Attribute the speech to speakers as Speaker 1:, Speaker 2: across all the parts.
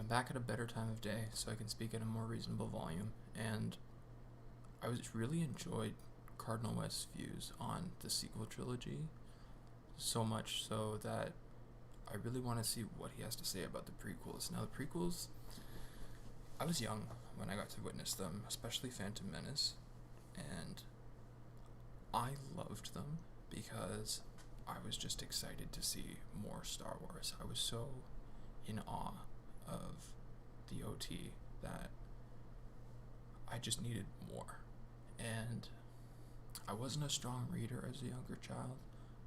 Speaker 1: back at a better time of day, so I can speak at a more reasonable volume, and I was really enjoyed Cardinal West's views on the sequel trilogy, so much so that I really want to see what he has to say about the prequels. Now, the prequels, I was young when I got to witness them, especially Phantom Menace, and I loved them because I was just excited to see more Star Wars. I was so in awe of the OT that I just needed more. And I wasn't a strong reader as a younger child,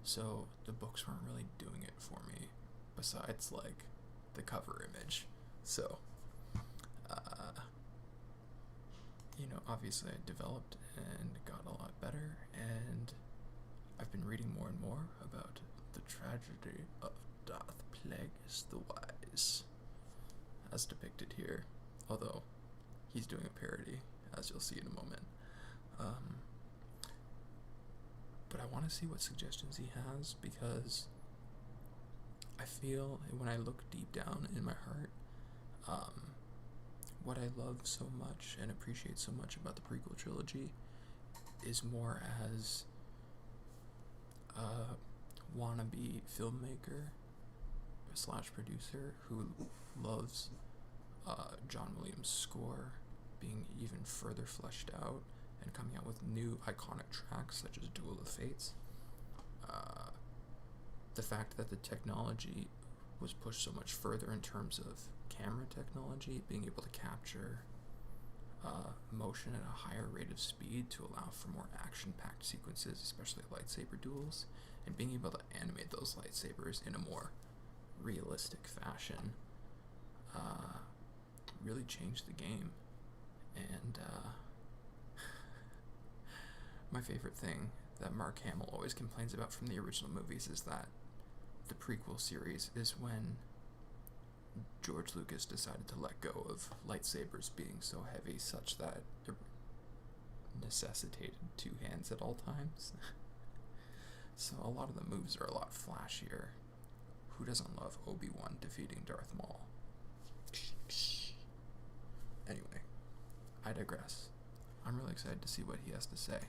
Speaker 1: so the books weren't really doing it for me, besides, like, the cover image. So, obviously I developed and got a lot better, and I've been reading more and more about the tragedy of Darth Plagueis the Wise, as depicted here, although he's doing a parody, as you'll see in a moment. But I want to see what suggestions he has, because I feel when I look deep down in my heart, what I love so much and appreciate so much about the prequel trilogy is more as a wannabe filmmaker / producer who loves John Williams' score being even further fleshed out and coming out with new iconic tracks such as Duel of Fates. The fact that the technology was pushed so much further in terms of camera technology, being able to capture motion at a higher rate of speed to allow for more action-packed sequences, especially lightsaber duels, and being able to animate those lightsabers in a more realistic fashion really changed the game. And my favorite thing that Mark Hamill always complains about from the original movies is that the prequel series is when George Lucas decided to let go of lightsabers being so heavy such that it necessitated two hands at all times. So a lot of the moves are a lot flashier. Who doesn't love Obi-Wan defeating Darth Maul? Anyway, I digress. I'm really excited to see what he has to say,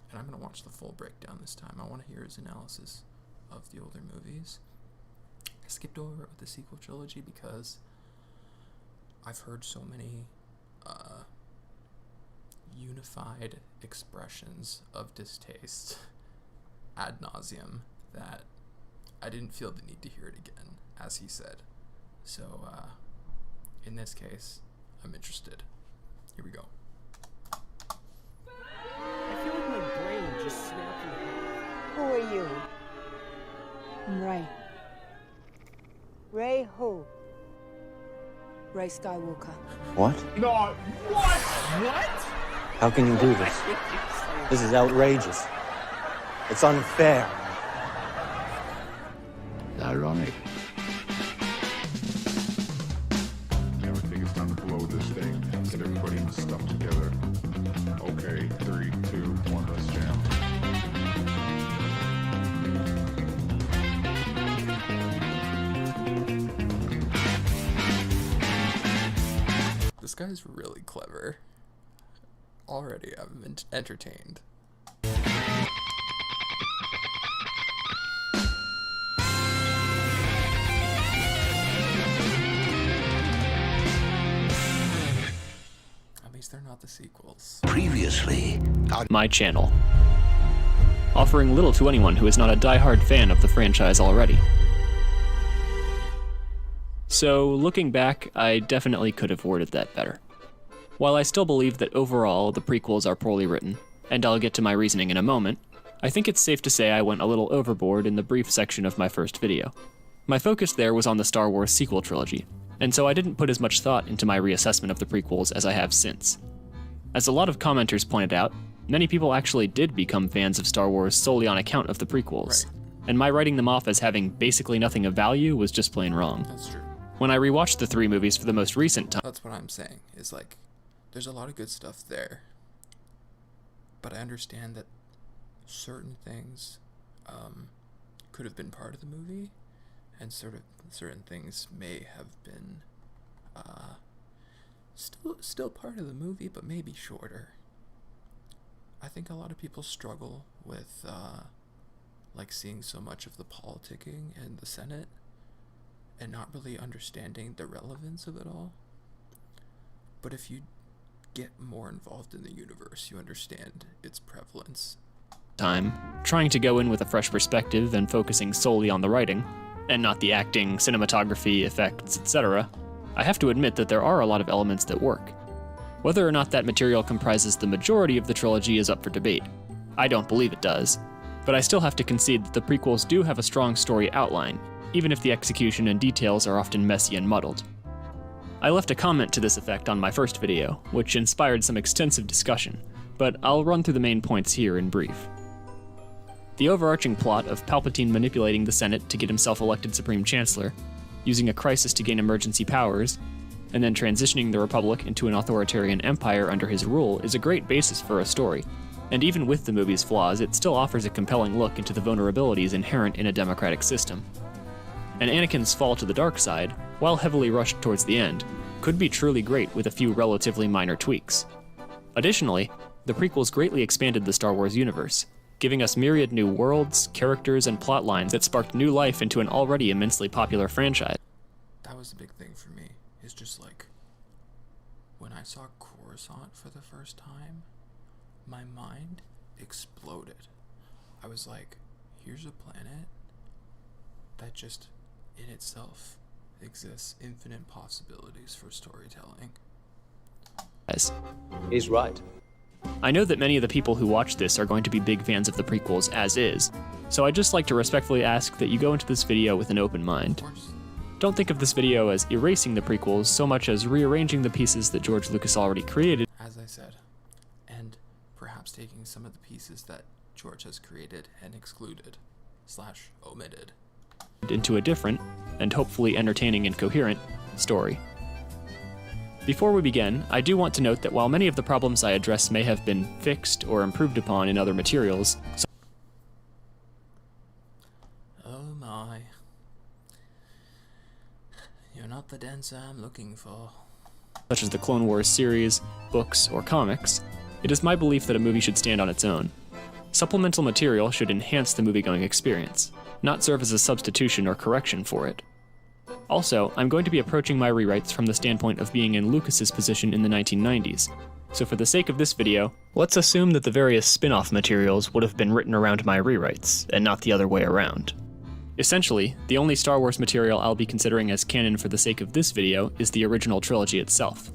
Speaker 1: and I'm going to watch the full breakdown this time. I want to hear his analysis of the older movies. I skipped over the sequel trilogy because I've heard so many unified expressions of distaste ad nauseum that I didn't feel the need to hear it again, as he said. So, in this case, I'm interested. Here we go.
Speaker 2: I feel like my brain just snapped in half.
Speaker 3: Who are you? I'm Rey. Rey who? Rey Skywalker.
Speaker 4: What?
Speaker 2: No, what? What?
Speaker 4: How can you do this? This is outrageous. It's unfair.
Speaker 5: Ironic. I think it's time to blow this thing. Get everybody stuff together. Okay, 3, 2, 1, let's jam.
Speaker 1: This guy's really clever. Already, I'm entertained. At least they're not the sequels.
Speaker 6: Previously,
Speaker 7: my channel, offering little to anyone who is not a die-hard fan of the franchise already. So, looking back, I definitely could have worded that better. While I still believe that overall the prequels are poorly written, and I'll get to my reasoning in a moment, I think it's safe to say I went a little overboard in the brief section of my first video. My focus there was on the Star Wars sequel trilogy, and so I didn't put as much thought into my reassessment of the prequels as I have since. As a lot of commenters pointed out, many people actually did become fans of Star Wars solely on account of the prequels, and my writing them off as having basically nothing of value was just plain wrong.
Speaker 1: That's true.
Speaker 7: When I rewatched the three movies for the most recent time,
Speaker 1: That's what I'm saying, is like, there's a lot of good stuff there, but I understand that certain things could have been part of the movie, and certain things may have been Still part of the movie, but maybe shorter. I think a lot of people struggle with like seeing so much of the politicking in the Senate and not really understanding the relevance of it all. But if you get more involved in the universe, you understand its prevalence.
Speaker 7: Time, trying to go in with a fresh perspective and focusing solely on the writing, and not the acting, cinematography, effects, etc., I have to admit that there are a lot of elements that work. Whether or not that material comprises the majority of the trilogy is up for debate. I don't believe it does, but I still have to concede that the prequels do have a strong story outline, even if the execution and details are often messy and muddled. I left a comment to this effect on my first video, which inspired some extensive discussion, but I'll run through the main points here in brief. The overarching plot of Palpatine manipulating the Senate to get himself elected Supreme Chancellor, using a crisis to gain emergency powers, and then transitioning the Republic into an authoritarian empire under his rule is a great basis for a story, and even with the movie's flaws, it still offers a compelling look into the vulnerabilities inherent in a democratic system. And Anakin's fall to the dark side, while heavily rushed towards the end, could be truly great with a few relatively minor tweaks. Additionally, the prequels greatly expanded the Star Wars universe, giving us myriad new worlds, characters, and plot lines that sparked new life into an already immensely popular franchise.
Speaker 1: That was the big thing for me. It's just like, when I saw Coruscant for the first time, my mind exploded. I was like, here's a planet that just in itself exists infinite possibilities for storytelling.
Speaker 4: He's right.
Speaker 7: I know that many of the people who watch this are going to be big fans of the prequels as is, so I'd just like to respectfully ask that you go into this video with an open mind.
Speaker 1: Of course.
Speaker 7: Don't think of this video as erasing the prequels so much as rearranging the pieces that George Lucas already created,
Speaker 1: As I said, and perhaps taking some of the pieces that George has created and excluded / omitted
Speaker 7: into a different, and hopefully entertaining and coherent, story. Before we begin, I do want to note that while many of the problems I address may have been fixed or improved upon in other materials,
Speaker 1: Oh my. You're not the dancer I'm looking for.
Speaker 7: such as the Clone Wars series, books, or comics, it is my belief that a movie should stand on its own. Supplemental material should enhance the movie-going experience, not serve as a substitution or correction for it. Also, I'm going to be approaching my rewrites from the standpoint of being in Lucas's position in the 1990s, so for the sake of this video, let's assume that the various spin-off materials would have been written around my rewrites, and not the other way around. Essentially, the only Star Wars material I'll be considering as canon for the sake of this video is the original trilogy itself.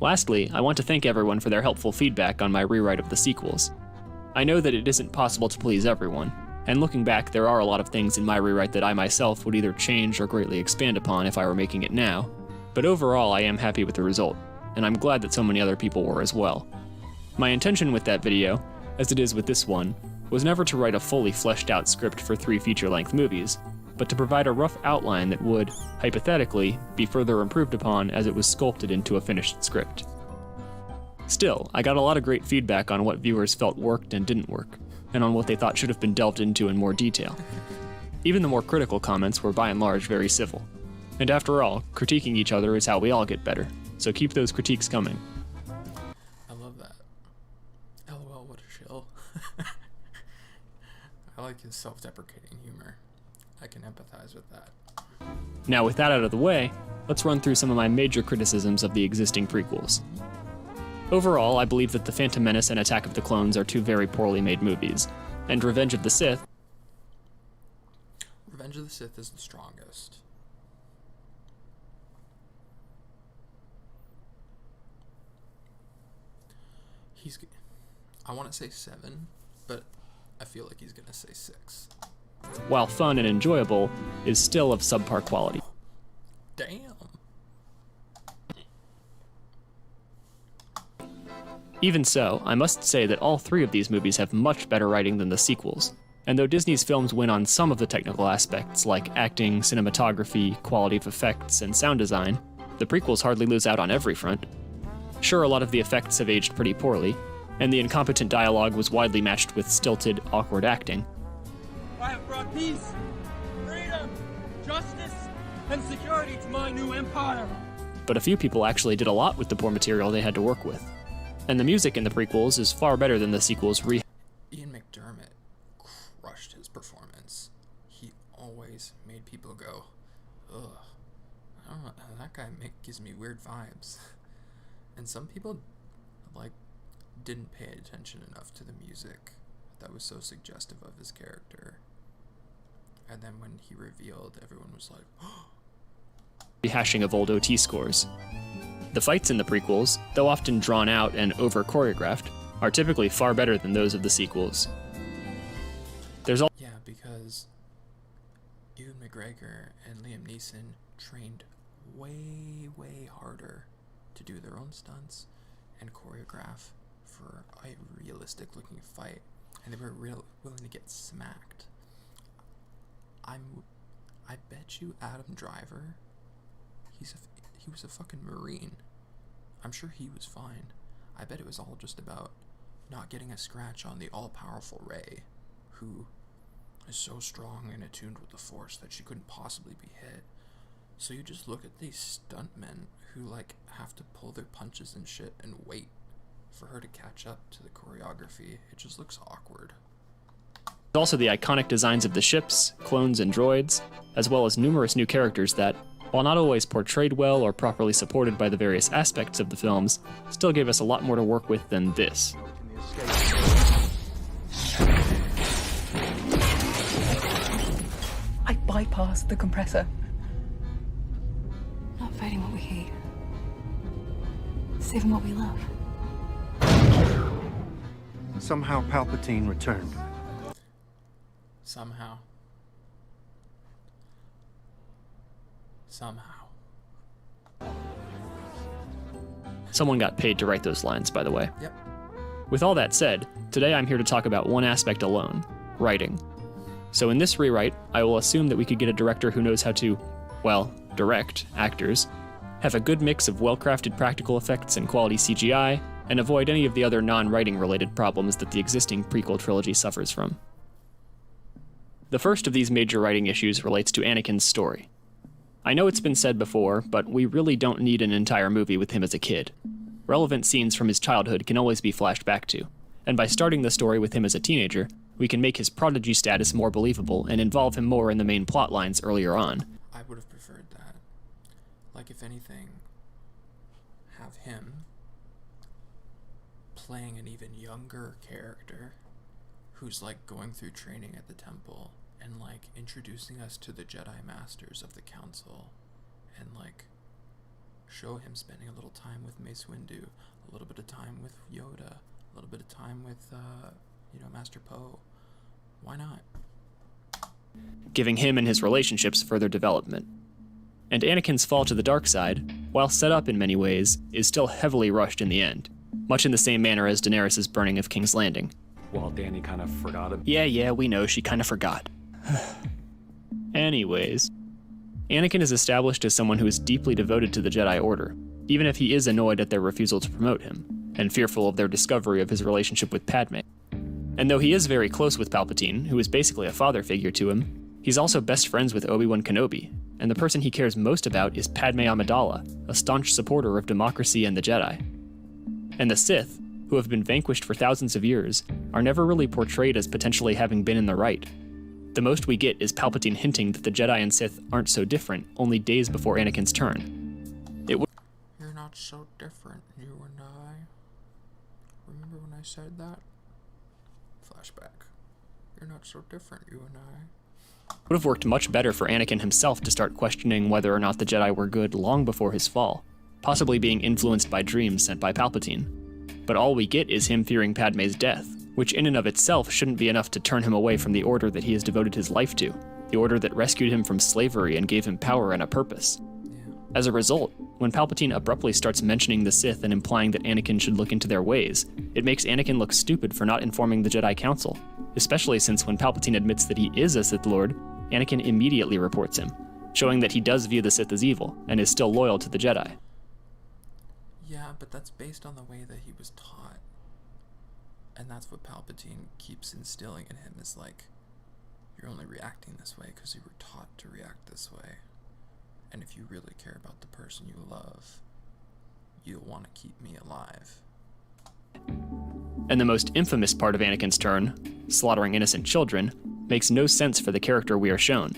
Speaker 7: Lastly, I want to thank everyone for their helpful feedback on my rewrite of the sequels. I know that it isn't possible to please everyone, and looking back, there are a lot of things in my rewrite that I myself would either change or greatly expand upon if I were making it now, but overall I am happy with the result, and I'm glad that so many other people were as well. My intention with that video, as it is with this one, was never to write a fully fleshed out script for 3 feature-length movies, but to provide a rough outline that would, hypothetically, be further improved upon as it was sculpted into a finished script. Still, I got a lot of great feedback on what viewers felt worked and didn't work, and on what they thought should have been delved into in more detail. Even the more critical comments were by and large very civil. And after all, critiquing each other is how we all get better, so keep those critiques coming.
Speaker 1: I love that. LOL, what a shill. I like his self-deprecating humor. I can empathize with that.
Speaker 7: Now with that out of the way, let's run through some of my major criticisms of the existing prequels. Overall, I believe that The Phantom Menace and Attack of the Clones are 2 very poorly made movies, and Revenge of the Sith
Speaker 1: is the strongest. I want to say 7, but I feel like he's gonna say 6.
Speaker 7: while fun and enjoyable, is still of subpar quality.
Speaker 1: Damn.
Speaker 7: Even so, I must say that all 3 of these movies have much better writing than the sequels, and though Disney's films win on some of the technical aspects like acting, cinematography, quality of effects, and sound design, the prequels hardly lose out on every front. Sure, a lot of the effects have aged pretty poorly, and the incompetent dialogue was widely matched with stilted, awkward acting.
Speaker 2: I have brought peace, freedom, justice, and security to my new empire.
Speaker 7: but a few people actually did a lot with the poor material they had to work with. And the music in the prequels is far better than the sequels'
Speaker 1: Ian McDermott crushed his performance. He always made people go, ugh. I don't know, that guy gives me weird vibes. And some people, didn't pay attention enough to the music that was so suggestive of his character. And then when he revealed, everyone was like,
Speaker 7: rehashing of old OT scores. The fights in the prequels, though often drawn out and over-choreographed, are typically far better than those of the sequels.
Speaker 1: Yeah, because Ewan McGregor and Liam Neeson trained way, way harder to do their own stunts and choreograph for a realistic-looking fight, and they were willing to get smacked. I bet you Adam Driver, he was a fucking Marine. I'm sure he was fine. I bet it was all just about not getting a scratch on the all-powerful Rey, who is so strong and attuned with the Force that she couldn't possibly be hit. So you just look at these stuntmen who have to pull their punches and shit and wait for her to catch up to the choreography. It just looks awkward.
Speaker 7: Also the iconic designs of the ships, clones, and droids, as well as numerous new characters that, while not always portrayed well or properly supported by the various aspects of the films, still gave us a lot more to work with than this.
Speaker 6: I bypassed the compressor.
Speaker 3: Not fighting what we hate. Saving what we love.
Speaker 4: Somehow Palpatine returned.
Speaker 1: Somehow.
Speaker 7: Someone got paid to write those lines, by the way.
Speaker 1: Yep.
Speaker 7: With all that said, today I'm here to talk about one aspect alone, writing. So in this rewrite, I will assume that we could get a director who knows how to, direct actors, have a good mix of well-crafted practical effects and quality CGI, and avoid any of the other non-writing related problems that the existing prequel trilogy suffers from. The first of these major writing issues relates to Anakin's story. I know it's been said before, but we really don't need an entire movie with him as a kid. Relevant scenes from his childhood can always be flashed back to, and by starting the story with him as a teenager, we can make his prodigy status more believable and involve him more in the main plot lines earlier on.
Speaker 1: I would have preferred that. If anything, have him playing an even younger character who's going through training at the temple and introducing us to the Jedi Masters of the Council, and show him spending a little time with Mace Windu, a little bit of time with Yoda, a little bit of time with Master Poe. Why not?
Speaker 7: Giving him and his relationships further development. And Anakin's fall to the dark side, while set up in many ways, is still heavily rushed in the end, much in the same manner as Daenerys' burning of King's Landing.
Speaker 8: Well, Danny kind of forgot it.
Speaker 7: Yeah, we know, she kind of forgot. Anyways, Anakin is established as someone who is deeply devoted to the Jedi Order, even if he is annoyed at their refusal to promote him, and fearful of their discovery of his relationship with Padme. And though he is very close with Palpatine, who is basically a father figure to him, he's also best friends with Obi-Wan Kenobi, and the person he cares most about is Padme Amidala, a staunch supporter of democracy and the Jedi. And the Sith, who have been vanquished for thousands of years, are never really portrayed as potentially having been in the right. The most we get is Palpatine hinting that the Jedi and Sith aren't so different only days before Anakin's turn.
Speaker 1: You're not so different, you and I. Remember when I said that? Flashback. You're not so different, you and I.
Speaker 7: Would have worked much better for Anakin himself to start questioning whether or not the Jedi were good long before his fall, possibly being influenced by dreams sent by Palpatine. But all we get is him fearing Padme's death, which in and of itself shouldn't be enough to turn him away from the order that he has devoted his life to, the order that rescued him from slavery and gave him power and a purpose. As a result, when Palpatine abruptly starts mentioning the Sith and implying that Anakin should look into their ways, it makes Anakin look stupid for not informing the Jedi Council, especially since when Palpatine admits that he is a Sith Lord, Anakin immediately reports him, showing that he does view the Sith as evil and is still loyal to the Jedi.
Speaker 1: Yeah, but that's based on the way that he was taught. And that's what Palpatine keeps instilling in him, is you're only reacting this way because you were taught to react this way. And if you really care about the person you love, you'll want to keep me alive.
Speaker 7: And the most infamous part of Anakin's turn, slaughtering innocent children, makes no sense for the character we are shown.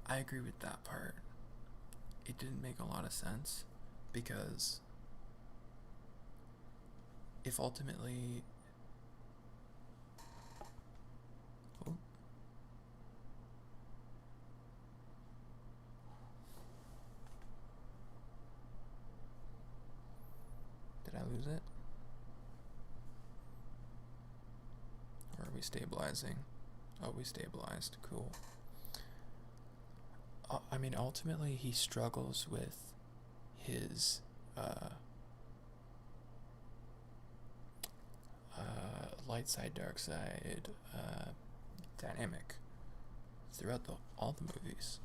Speaker 1: I agree with that part. It didn't make a lot of sense, because if ultimately... Oh. Did I lose it? Or are we stabilizing? Oh, we stabilized. Cool. I mean, ultimately, he struggles with his light side, dark side dynamic throughout all the movies.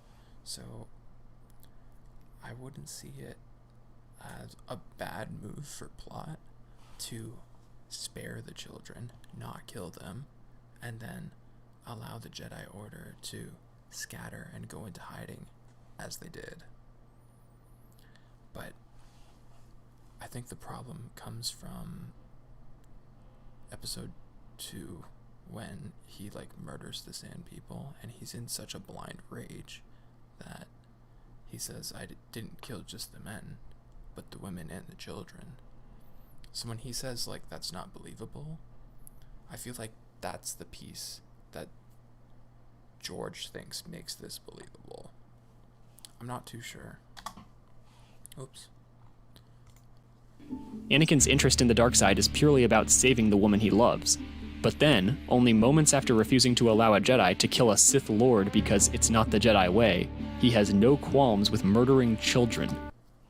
Speaker 1: So I wouldn't see it as a bad move for plot to spare the children, not kill them, and then allow the Jedi Order to scatter and go into hiding as they did. But I think the problem comes from episode 2, when he murders the Sand People, and he's in such a blind rage that he says, I didn't kill just the men, but the women and the children. So when he says that's not believable, I feel like that's the piece that George thinks makes this believable. I'm not too sure. Oops.
Speaker 7: Anakin's interest in the dark side is purely about saving the woman he loves. But then, only moments after refusing to allow a Jedi to kill a Sith Lord because it's not the Jedi way, he has no qualms with murdering children.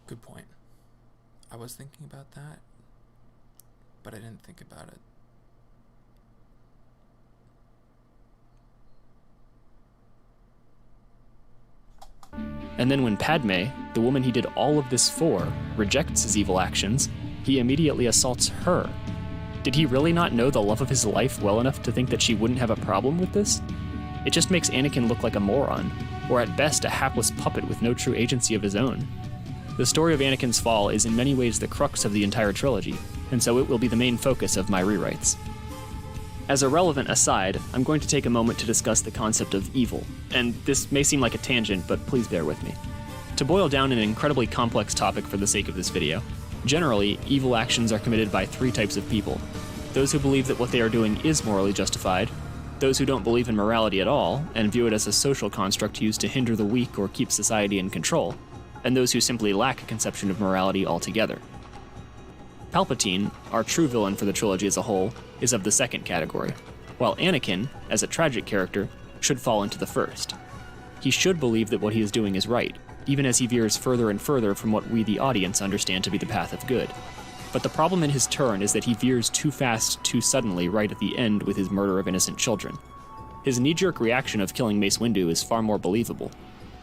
Speaker 1: Good point. I was thinking about that, but I didn't think about it.
Speaker 7: And then when Padme, the woman he did all of this for, rejects his evil actions, he immediately assaults her. Did he really not know the love of his life well enough to think that she wouldn't have a problem with this? It just makes Anakin look like a moron, or at best a hapless puppet with no true agency of his own. The story of Anakin's fall is in many ways the crux of the entire trilogy, and so it will be the main focus of my rewrites. As a relevant aside, I'm going to take a moment to discuss the concept of evil, and this may seem like a tangent, but please bear with me. To boil down an incredibly complex topic for the sake of this video, generally, evil actions are committed by 3 types of people. Those who believe that what they are doing is morally justified, those who don't believe in morality at all, and view it as a social construct used to hinder the weak or keep society in control, and those who simply lack a conception of morality altogether. Palpatine, our true villain for the trilogy as a whole, is of the second category, while Anakin, as a tragic character, should fall into the first. He should believe that what he is doing is right, even as he veers further and further from what we the audience understand to be the path of good. But the problem in his turn is that he veers too fast, too suddenly right at the end with his murder of innocent children. His knee-jerk reaction of killing Mace Windu is far more believable,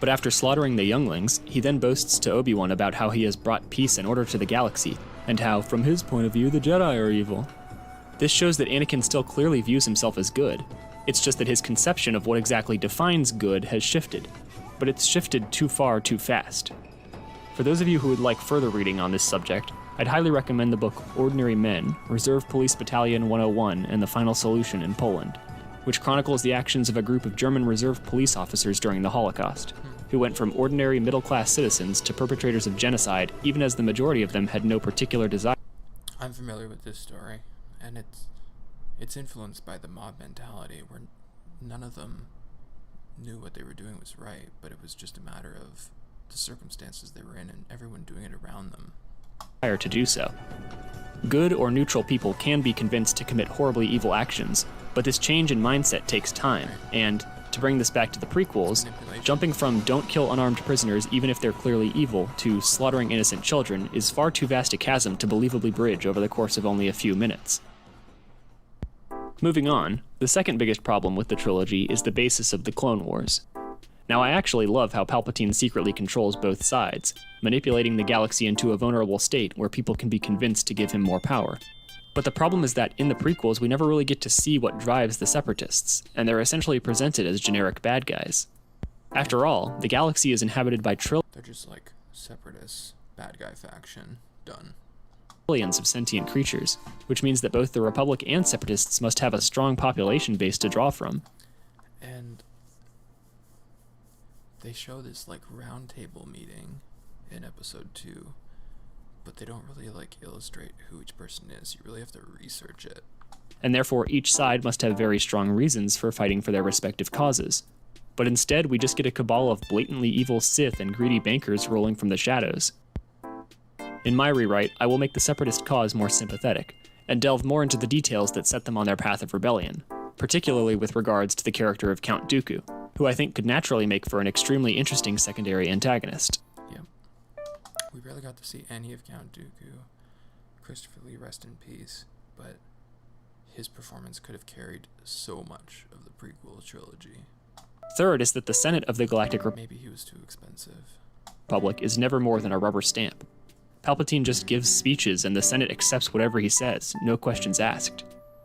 Speaker 7: but after slaughtering the younglings, he then boasts to Obi-Wan about how he has brought peace and order to the galaxy, and how, from his point of view, the Jedi are evil. This shows that Anakin still clearly views himself as good. It's just that his conception of what exactly defines good has shifted, but it's shifted too far too fast. For those of you who would like further reading on this subject, I'd highly recommend the book Ordinary Men, Reserve Police Battalion 101 and the Final Solution in Poland, which chronicles the actions of a group of German reserve police officers during the Holocaust, who went from ordinary middle-class citizens to perpetrators of genocide, even as the majority of them had no particular desire.
Speaker 1: I'm familiar with this story, and it's influenced by the mob mentality, where none of them knew what they were doing was right, but it was just a matter of the circumstances they were in and everyone doing it around them.
Speaker 7: To do so. Good or neutral people can be convinced to commit horribly evil actions, but this change in mindset takes time, and, to bring this back to the prequels, jumping from don't kill unarmed prisoners even if they're clearly evil to slaughtering innocent children is far too vast a chasm to believably bridge over the course of only a few minutes. Moving on, the second biggest problem with the trilogy is the basis of the Clone Wars. Now, I actually love how Palpatine secretly controls both sides, manipulating the galaxy into a vulnerable state where people can be convinced to give him more power. But the problem is that in the prequels, we never really get to see what drives the Separatists, and they're essentially presented as generic bad guys. After all, the galaxy is inhabited by
Speaker 1: They're just like Separatists, bad guy faction, done.
Speaker 7: trillions of sentient creatures, which means that both the Republic and Separatists must have a strong population base to draw from.
Speaker 1: And they show this like round table meeting in episode 2, but they don't really like illustrate who each person is. You really have to research it.
Speaker 7: And therefore each side must have very strong reasons for fighting for their respective causes. But instead, we just get a cabal of blatantly evil Sith and greedy bankers rolling from the shadows. In my rewrite, I will make the Separatist cause more sympathetic, and delve more into the details that set them on their path of rebellion, particularly with regards to the character of Count Dooku, who I think could naturally make for an extremely interesting secondary antagonist.
Speaker 1: Yep. We barely got to see any of Count Dooku. Christopher Lee, rest in peace, but his performance could have carried so much of the prequel trilogy.
Speaker 7: Third is that the Senate of the Galactic
Speaker 1: Maybe he was too expensive.
Speaker 7: Republic is never more than a rubber stamp. Palpatine just gives speeches and the Senate accepts whatever he says, no questions asked.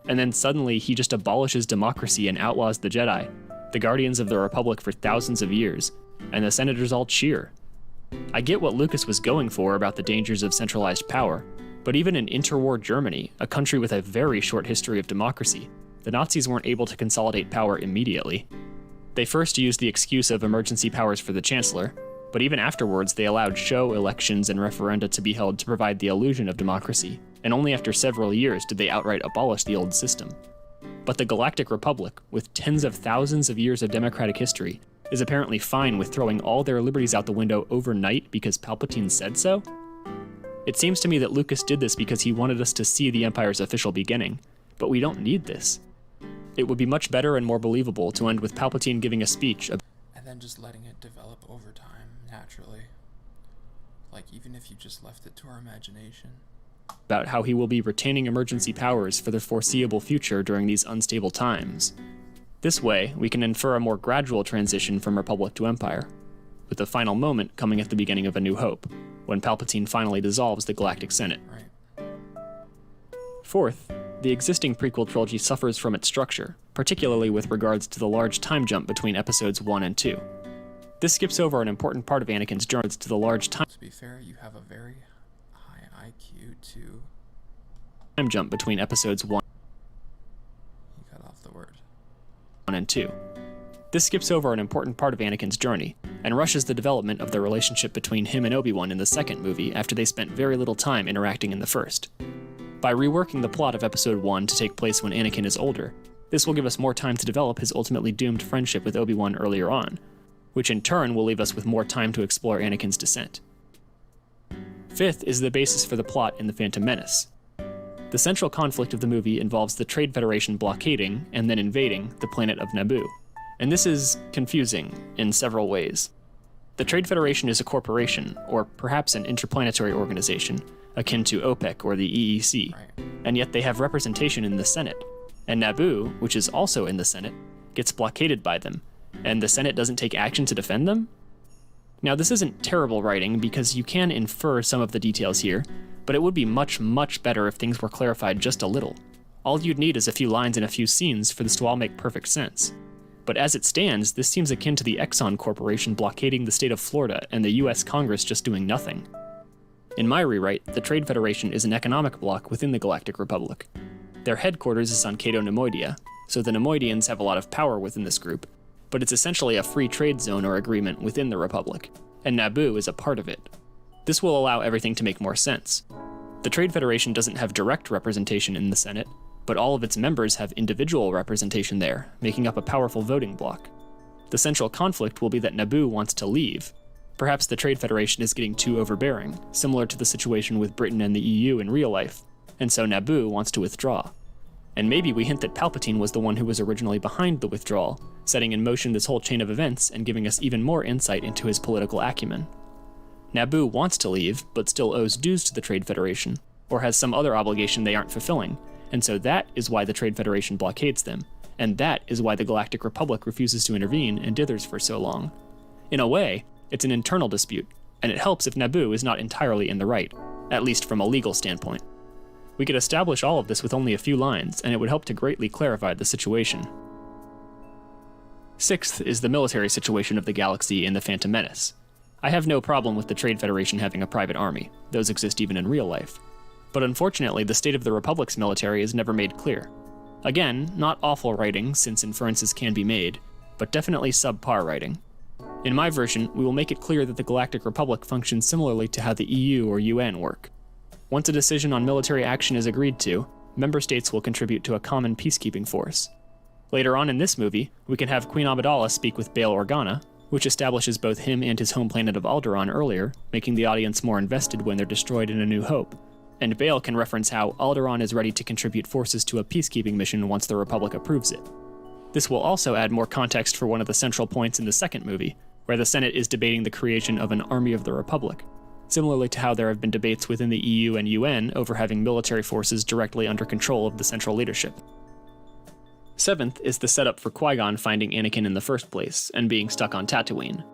Speaker 7: And then suddenly he just abolishes democracy and outlaws the Jedi, the guardians of the Republic for thousands of years, and the senators all cheer. I get what Lucas was going for about the dangers of centralized power, but even in interwar Germany, a country with a very short history of democracy, the Nazis weren't able to consolidate power immediately. They first used the excuse of emergency powers for the Chancellor, but even afterwards they allowed show elections and referenda to be held to provide the illusion of democracy, and only after several years did they outright abolish the old system. But the Galactic Republic, with tens of thousands of years of democratic history, is apparently fine with throwing all their liberties out the window overnight because Palpatine said so? It seems to me that Lucas did this because he wanted us to see the Empire's official beginning, but we don't need this. It would be much better and more believable to end with Palpatine giving a speech
Speaker 1: And then just letting it develop over time, naturally. Like, even if you just left it to our imagination.
Speaker 7: About how he will be retaining emergency powers for the foreseeable future during these unstable times. This way, we can infer a more gradual transition from Republic to Empire, with the final moment coming at the beginning of A New Hope, when Palpatine finally dissolves the Galactic Senate.
Speaker 1: Right.
Speaker 7: Fourth, the existing prequel trilogy suffers from its structure, particularly with regards to the large time jump between episodes 1 and 2. This skips over an important part of Anakin's journey to the large time
Speaker 1: To be fair, you have a very high IQ too.
Speaker 7: time jump between episodes 1
Speaker 1: You cut off the word.
Speaker 7: and 2. This skips over an important part of Anakin's journey, and rushes the development of the relationship between him and Obi-Wan in the second movie after they spent very little time interacting in the first. By reworking the plot of episode 1 to take place when Anakin is older, this will give us more time to develop his ultimately doomed friendship with Obi-Wan earlier on, which in turn will leave us with more time to explore Anakin's descent. Fifth is the basis for the plot in The Phantom Menace. The central conflict of the movie involves the Trade Federation blockading, and then invading, the planet of Naboo, and this is confusing in several ways. The Trade Federation is a corporation, or perhaps an interplanetary organization, akin to OPEC or the EEC,
Speaker 1: Right.
Speaker 7: and yet they have representation in the Senate, and Naboo, which is also in the Senate, gets blockaded by them, and the Senate doesn't take action to defend them? Now, this isn't terrible writing, because you can infer some of the details here, but it would be much, much better if things were clarified just a little. All you'd need is a few lines and a few scenes for this to all make perfect sense. But as it stands, this seems akin to the Exxon Corporation blockading the state of Florida and the US Congress just doing nothing. In my rewrite, the Trade Federation is an economic bloc within the Galactic Republic. Their headquarters is on Cato Nemoidia, so the Nemoidians have a lot of power within this group, but it's essentially a free trade zone or agreement within the Republic, and Naboo is a part of it. This will allow everything to make more sense. The Trade Federation doesn't have direct representation in the Senate, but all of its members have individual representation there, making up a powerful voting bloc. The central conflict will be that Naboo wants to leave. Perhaps the Trade Federation is getting too overbearing, similar to the situation with Britain and the EU in real life, and so Naboo wants to withdraw. And maybe we hint that Palpatine was the one who was originally behind the withdrawal, setting in motion this whole chain of events and giving us even more insight into his political acumen. Naboo wants to leave, but still owes dues to the Trade Federation, or has some other obligation they aren't fulfilling, and so that is why the Trade Federation blockades them, and that is why the Galactic Republic refuses to intervene and dithers for so long. In a way, it's an internal dispute, and it helps if Naboo is not entirely in the right, at least from a legal standpoint. We could establish all of this with only a few lines, and it would help to greatly clarify the situation. Sixth is the military situation of the galaxy in The Phantom Menace. I have no problem with the Trade Federation having a private army. Those exist even in real life. But unfortunately, the state of the Republic's military is never made clear. Again, not awful writing, since inferences can be made, but definitely subpar writing. In my version, we will make it clear that the Galactic Republic functions similarly to how the EU or UN work. Once a decision on military action is agreed to, member states will contribute to a common peacekeeping force. Later on in this movie, we can have Queen Amidala speak with Bail Organa, which establishes both him and his home planet of Alderaan earlier, making the audience more invested when they're destroyed in A New Hope. And Bail can reference how Alderaan is ready to contribute forces to a peacekeeping mission once the Republic approves it. This will also add more context for one of the central points in the second movie, where the Senate is debating the creation of an Army of the Republic, similarly to how there have been debates within the EU and UN over having military forces directly under control of the central leadership. Seventh is the setup for Qui-Gon finding Anakin in the first place, and being stuck on Tatooine.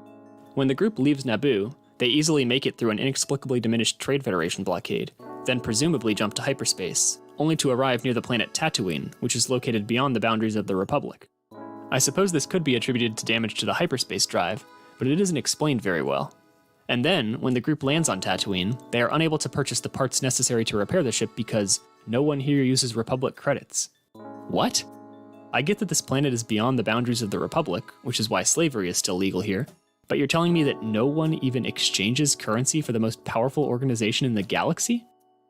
Speaker 7: When the group leaves Naboo, they easily make it through an inexplicably diminished Trade Federation blockade, then presumably jump to hyperspace, only to arrive near the planet Tatooine, which is located beyond the boundaries of the Republic. I suppose this could be attributed to damage to the hyperspace drive, but it isn't explained very well. And then, when the group lands on Tatooine, they are unable to purchase the parts necessary to repair the ship because no one here uses Republic credits. What? I get that this planet is beyond the boundaries of the Republic, which is why slavery is still legal here, but you're telling me that no one even exchanges currency for the most powerful organization in the galaxy?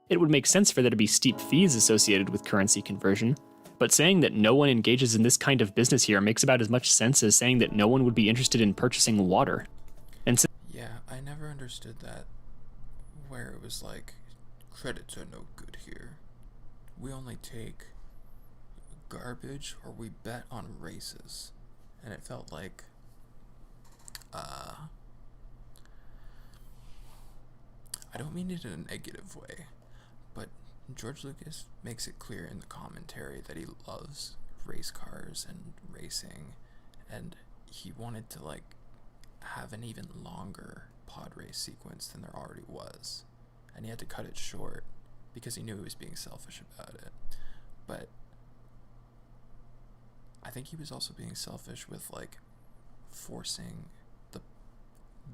Speaker 7: It would make sense for there to be steep fees associated with currency conversion, but saying that no one engages in this kind of business here makes about as much sense as saying that no one would be interested in purchasing water. And
Speaker 1: Yeah, I never understood that, where it was like, credits are no good here. We only take garbage or we bet on races. And it felt like, I don't mean it in a negative way, but George Lucas makes it clear in the commentary that he loves race cars and racing, and he wanted to like have an even longer pod race sequence than there already was, and he had to cut it short because he knew he was being selfish about it. But I think he was also being selfish with like forcing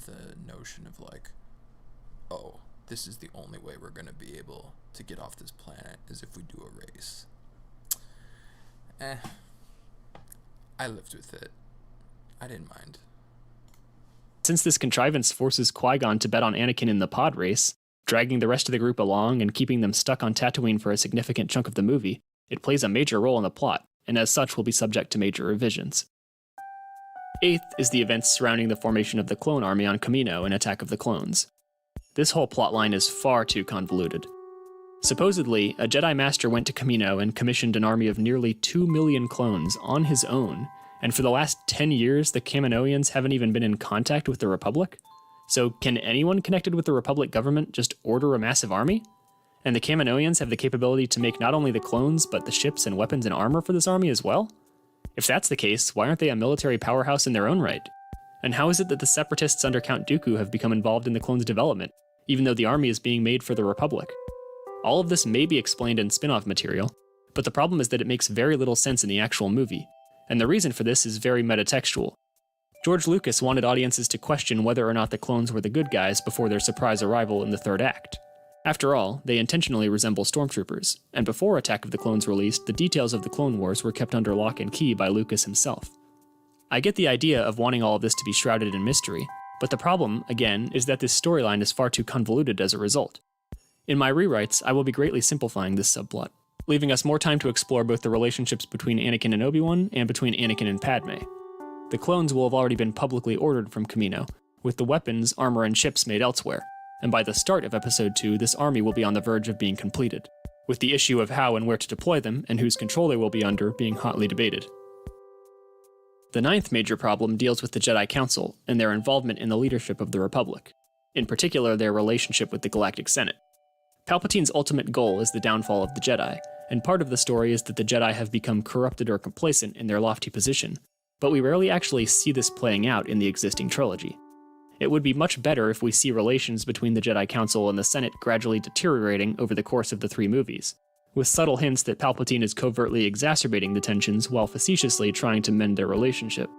Speaker 1: the notion of like, oh, this is the only way we're going to be able to get off this planet is if we do a race. I lived with it. I didn't mind.
Speaker 7: Since this contrivance forces Qui-Gon to bet on Anakin in the pod race, dragging the rest of the group along and keeping them stuck on Tatooine for a significant chunk of the movie, it plays a major role in the plot, and as such will be subject to major revisions. Eighth is the events surrounding the formation of the clone army on Kamino in Attack of the Clones. This whole plotline is far too convoluted. Supposedly, a Jedi Master went to Kamino and commissioned an army of nearly 2 million clones on his own, and for the last 10 years the Kaminoans haven't even been in contact with the Republic? So can anyone connected with the Republic government just order a massive army? And the Kaminoans have the capability to make not only the clones, but the ships and weapons and armor for this army as well? If that's the case, why aren't they a military powerhouse in their own right? And how is it that the Separatists under Count Dooku have become involved in the clones' development, even though the army is being made for the Republic? All of this may be explained in spin-off material, but the problem is that it makes very little sense in the actual movie, and the reason for this is very metatextual. George Lucas wanted audiences to question whether or not the clones were the good guys before their surprise arrival in the third act. After all, they intentionally resemble stormtroopers, and before Attack of the Clones released, the details of the Clone Wars were kept under lock and key by Lucas himself. I get the idea of wanting all of this to be shrouded in mystery, but the problem, again, is that this storyline is far too convoluted as a result. In my rewrites, I will be greatly simplifying this subplot, leaving us more time to explore both the relationships between Anakin and Obi-Wan and between Anakin and Padme. The clones will have already been publicly ordered from Kamino, with the weapons, armor, and ships made elsewhere, and by the start of Episode 2, this army will be on the verge of being completed, with the issue of how and where to deploy them and whose control they will be under being hotly debated. The ninth major problem deals with the Jedi Council and their involvement in the leadership of the Republic, in particular their relationship with the Galactic Senate. Palpatine's ultimate goal is the downfall of the Jedi, and part of the story is that the Jedi have become corrupted or complacent in their lofty position, but we rarely actually see this playing out in the existing trilogy. It would be much better if we see relations between the Jedi Council and the Senate gradually deteriorating over the course of the 3 movies, with subtle hints that Palpatine is covertly exacerbating the tensions while facetiously trying to mend their relationship.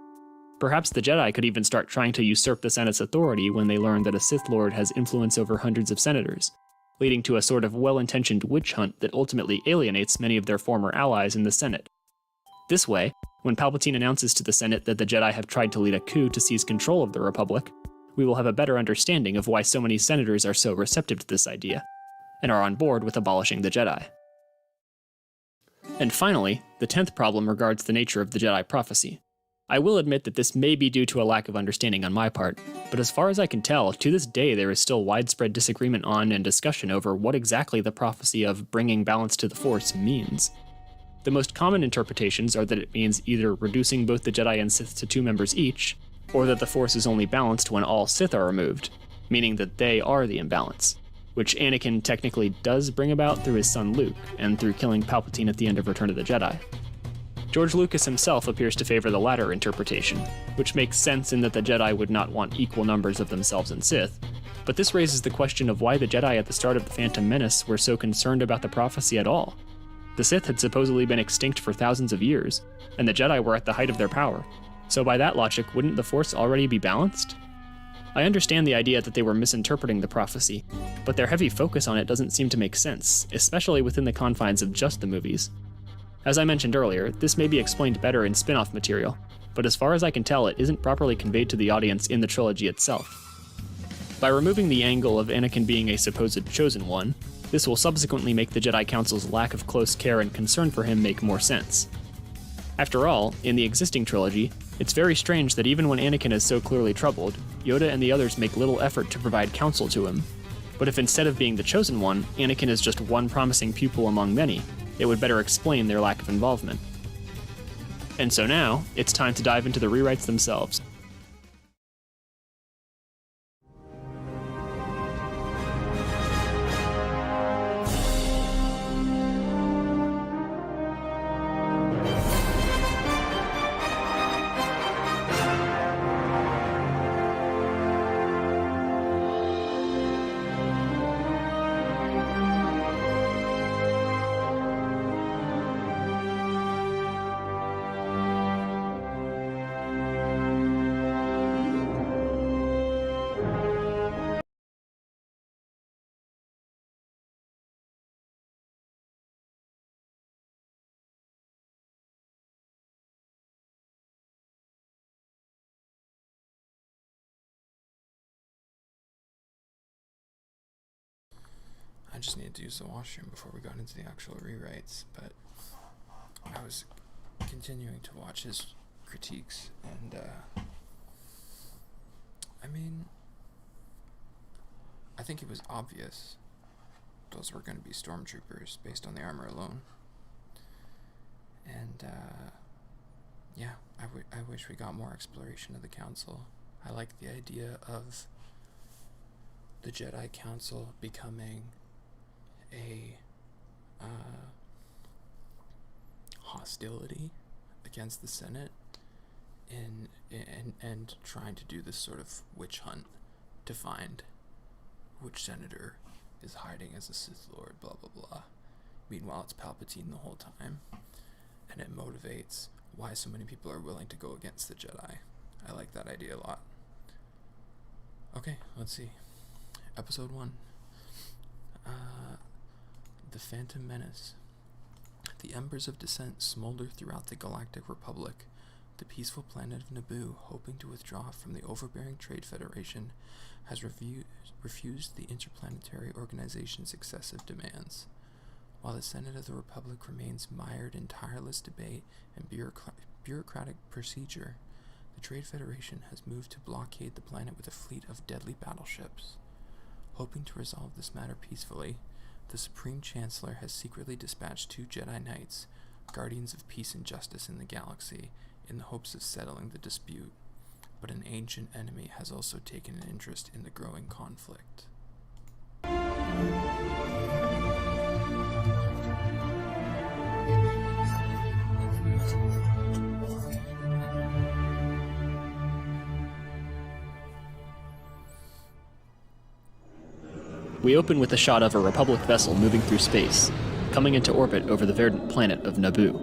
Speaker 7: Perhaps the Jedi could even start trying to usurp the Senate's authority when they learn that a Sith Lord has influence over hundreds of senators, leading to a sort of well-intentioned witch hunt that ultimately alienates many of their former allies in the Senate. This way, when Palpatine announces to the Senate that the Jedi have tried to lead a coup to seize control of the Republic, we will have a better understanding of why so many senators are so receptive to this idea, and are on board with abolishing the Jedi. And finally, the 10th problem regards the nature of the Jedi prophecy. I will admit that this may be due to a lack of understanding on my part, but as far as I can tell, to this day there is still widespread disagreement on and discussion over what exactly the prophecy of bringing balance to the Force means. The most common interpretations are that it means either reducing both the Jedi and Sith to 2 members each, or that the Force is only balanced when all Sith are removed, meaning that they are the imbalance, which Anakin technically does bring about through his son Luke, and through killing Palpatine at the end of Return of the Jedi. George Lucas himself appears to favor the latter interpretation, which makes sense in that the Jedi would not want equal numbers of themselves and Sith, but this raises the question of why the Jedi at the start of The Phantom Menace were so concerned about the prophecy at all. The Sith had supposedly been extinct for thousands of years, and the Jedi were at the height of their power, so by that logic, wouldn't the Force already be balanced? I understand the idea that they were misinterpreting the prophecy, but their heavy focus on it doesn't seem to make sense, especially within the confines of just the movies. As I mentioned earlier, this may be explained better in spin-off material, but as far as I can tell, it isn't properly conveyed to the audience in the trilogy itself. By removing the angle of Anakin being a supposed chosen one, this will subsequently make the Jedi Council's lack of close care and concern for him make more sense. After all, in the existing trilogy, it's very strange that even when Anakin is so clearly troubled, Yoda and the others make little effort to provide counsel to him. But if instead of being the chosen one, Anakin is just one promising pupil among many, it would better explain their lack of involvement. And so now, it's time to dive into the rewrites themselves.
Speaker 1: I just needed to use the washroom before we got into the actual rewrites, but I was continuing to watch his critiques, and I think it was obvious those were going to be stormtroopers based on the armor alone. And yeah, I wish we got more exploration of the Council. I like the idea of the Jedi Council becoming a hostility against the Senate and trying to do this sort of witch hunt to find which senator is hiding as a Sith Lord, blah blah blah. Meanwhile, it's Palpatine the whole time, and it motivates why so many people are willing to go against the Jedi. I like that idea a lot. Okay, let's see. Episode 1. The Phantom Menace. The embers of dissent smolder throughout the Galactic Republic. The peaceful planet of Naboo, hoping to withdraw from the overbearing Trade Federation, has refused the interplanetary organization's excessive demands. While the Senate of the Republic remains mired in tireless debate and bureaucratic procedure, the Trade Federation has moved to blockade the planet with a fleet of deadly battleships. Hoping to resolve this matter peacefully, the Supreme Chancellor has secretly dispatched 2 Jedi Knights, guardians of peace and justice in the galaxy, in the hopes of settling the dispute. But an ancient enemy has also taken an interest in the growing conflict.
Speaker 7: We open with a shot of a Republic vessel moving through space, coming into orbit over the verdant planet of Naboo.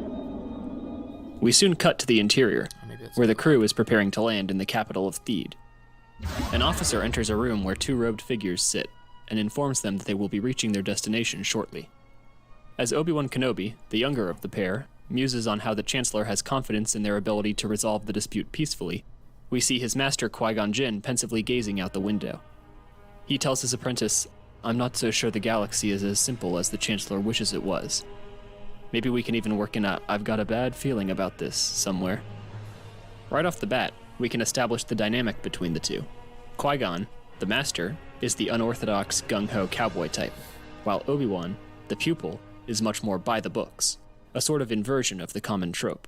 Speaker 7: We soon cut to the interior,
Speaker 1: Maybe that's
Speaker 7: where the crew is preparing to land in the capital of Theed. An officer enters a room where two robed figures sit and informs them that they will be reaching their destination shortly. As Obi-Wan Kenobi, the younger of the pair, muses on how the Chancellor has confidence in their ability to resolve the dispute peacefully, we see his master Qui-Gon Jinn pensively gazing out the window. He tells his apprentice, "I'm not so sure the galaxy is as simple as the Chancellor wishes it was. Maybe we can even work in a 'I've got a bad feeling about this' somewhere." Right off the bat, we can establish the dynamic between the two. Qui-Gon, the master, is the unorthodox, gung-ho cowboy type, while Obi-Wan, the pupil, is much more by the books, a sort of inversion of the common trope.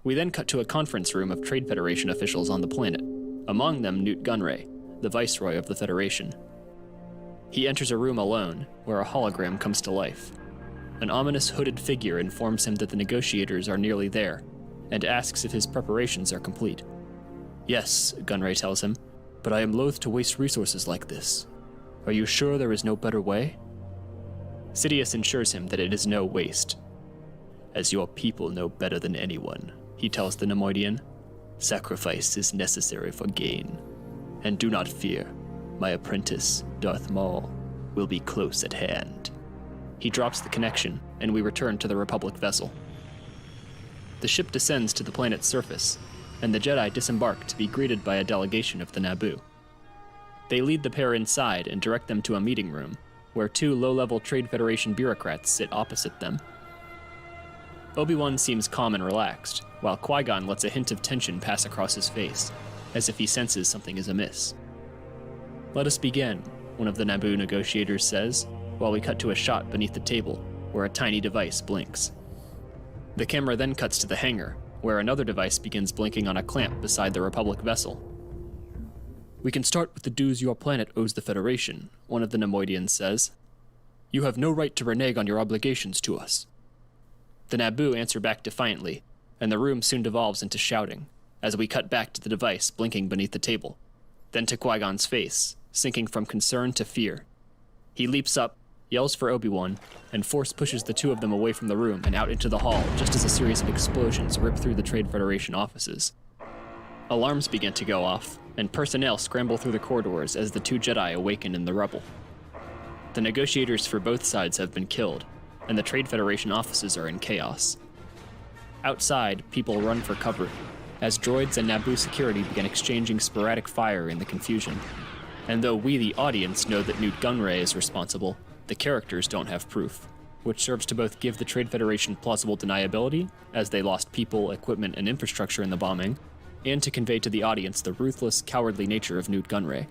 Speaker 7: We then cut to a conference room of Trade Federation officials on the planet, among them Nute Gunray, the Viceroy of the Federation. He enters a room alone, where a hologram comes to life. An ominous hooded figure informs him that the negotiators are nearly there, and asks if his preparations are complete. "Yes," Gunray tells him, "but I am loath to waste resources like this. Are you sure there is no better way?" Sidious assures him that it is no waste. "As your people know better than anyone," he tells the Neimoidian, "sacrifice is necessary for gain. And do not fear, my apprentice, Darth Maul, will be close at hand." He drops the connection, and we return to the Republic vessel. The ship descends to the planet's surface, and the Jedi disembark to be greeted by a delegation of the Naboo. They lead the pair inside and direct them to a meeting room, where two low-level Trade Federation bureaucrats sit opposite them. Obi-Wan seems calm and relaxed, while Qui-Gon lets a hint of tension pass across his face, as if he senses something is amiss. "Let us begin," one of the Naboo negotiators says, while we cut to a shot beneath the table, where a tiny device blinks. The camera then cuts to the hangar, where another device begins blinking on a clamp beside the Republic vessel. "We can start with the dues your planet owes the Federation," one of the Neimoidians says. "You have no right to renege on your obligations to us." The Naboo answer back defiantly, and the room soon devolves into shouting, as we cut back to the device blinking beneath the table, then to Qui-Gon's face, sinking from concern to fear. He leaps up, yells for Obi-Wan, and force pushes the two of them away from the room and out into the hall just as a series of explosions rip through the Trade Federation offices. Alarms begin to go off, and personnel scramble through the corridors as the two Jedi awaken in the rubble. The negotiators for both sides have been killed, and the Trade Federation offices are in chaos. Outside, people run for cover, as droids and Naboo security begin exchanging sporadic fire in the confusion. And though we, the audience, know that Nute Gunray is responsible, the characters don't have proof, which serves to both give the Trade Federation plausible deniability, as they lost people, equipment, and infrastructure in the bombing, and to convey to the audience the ruthless, cowardly nature of Nute Gunray,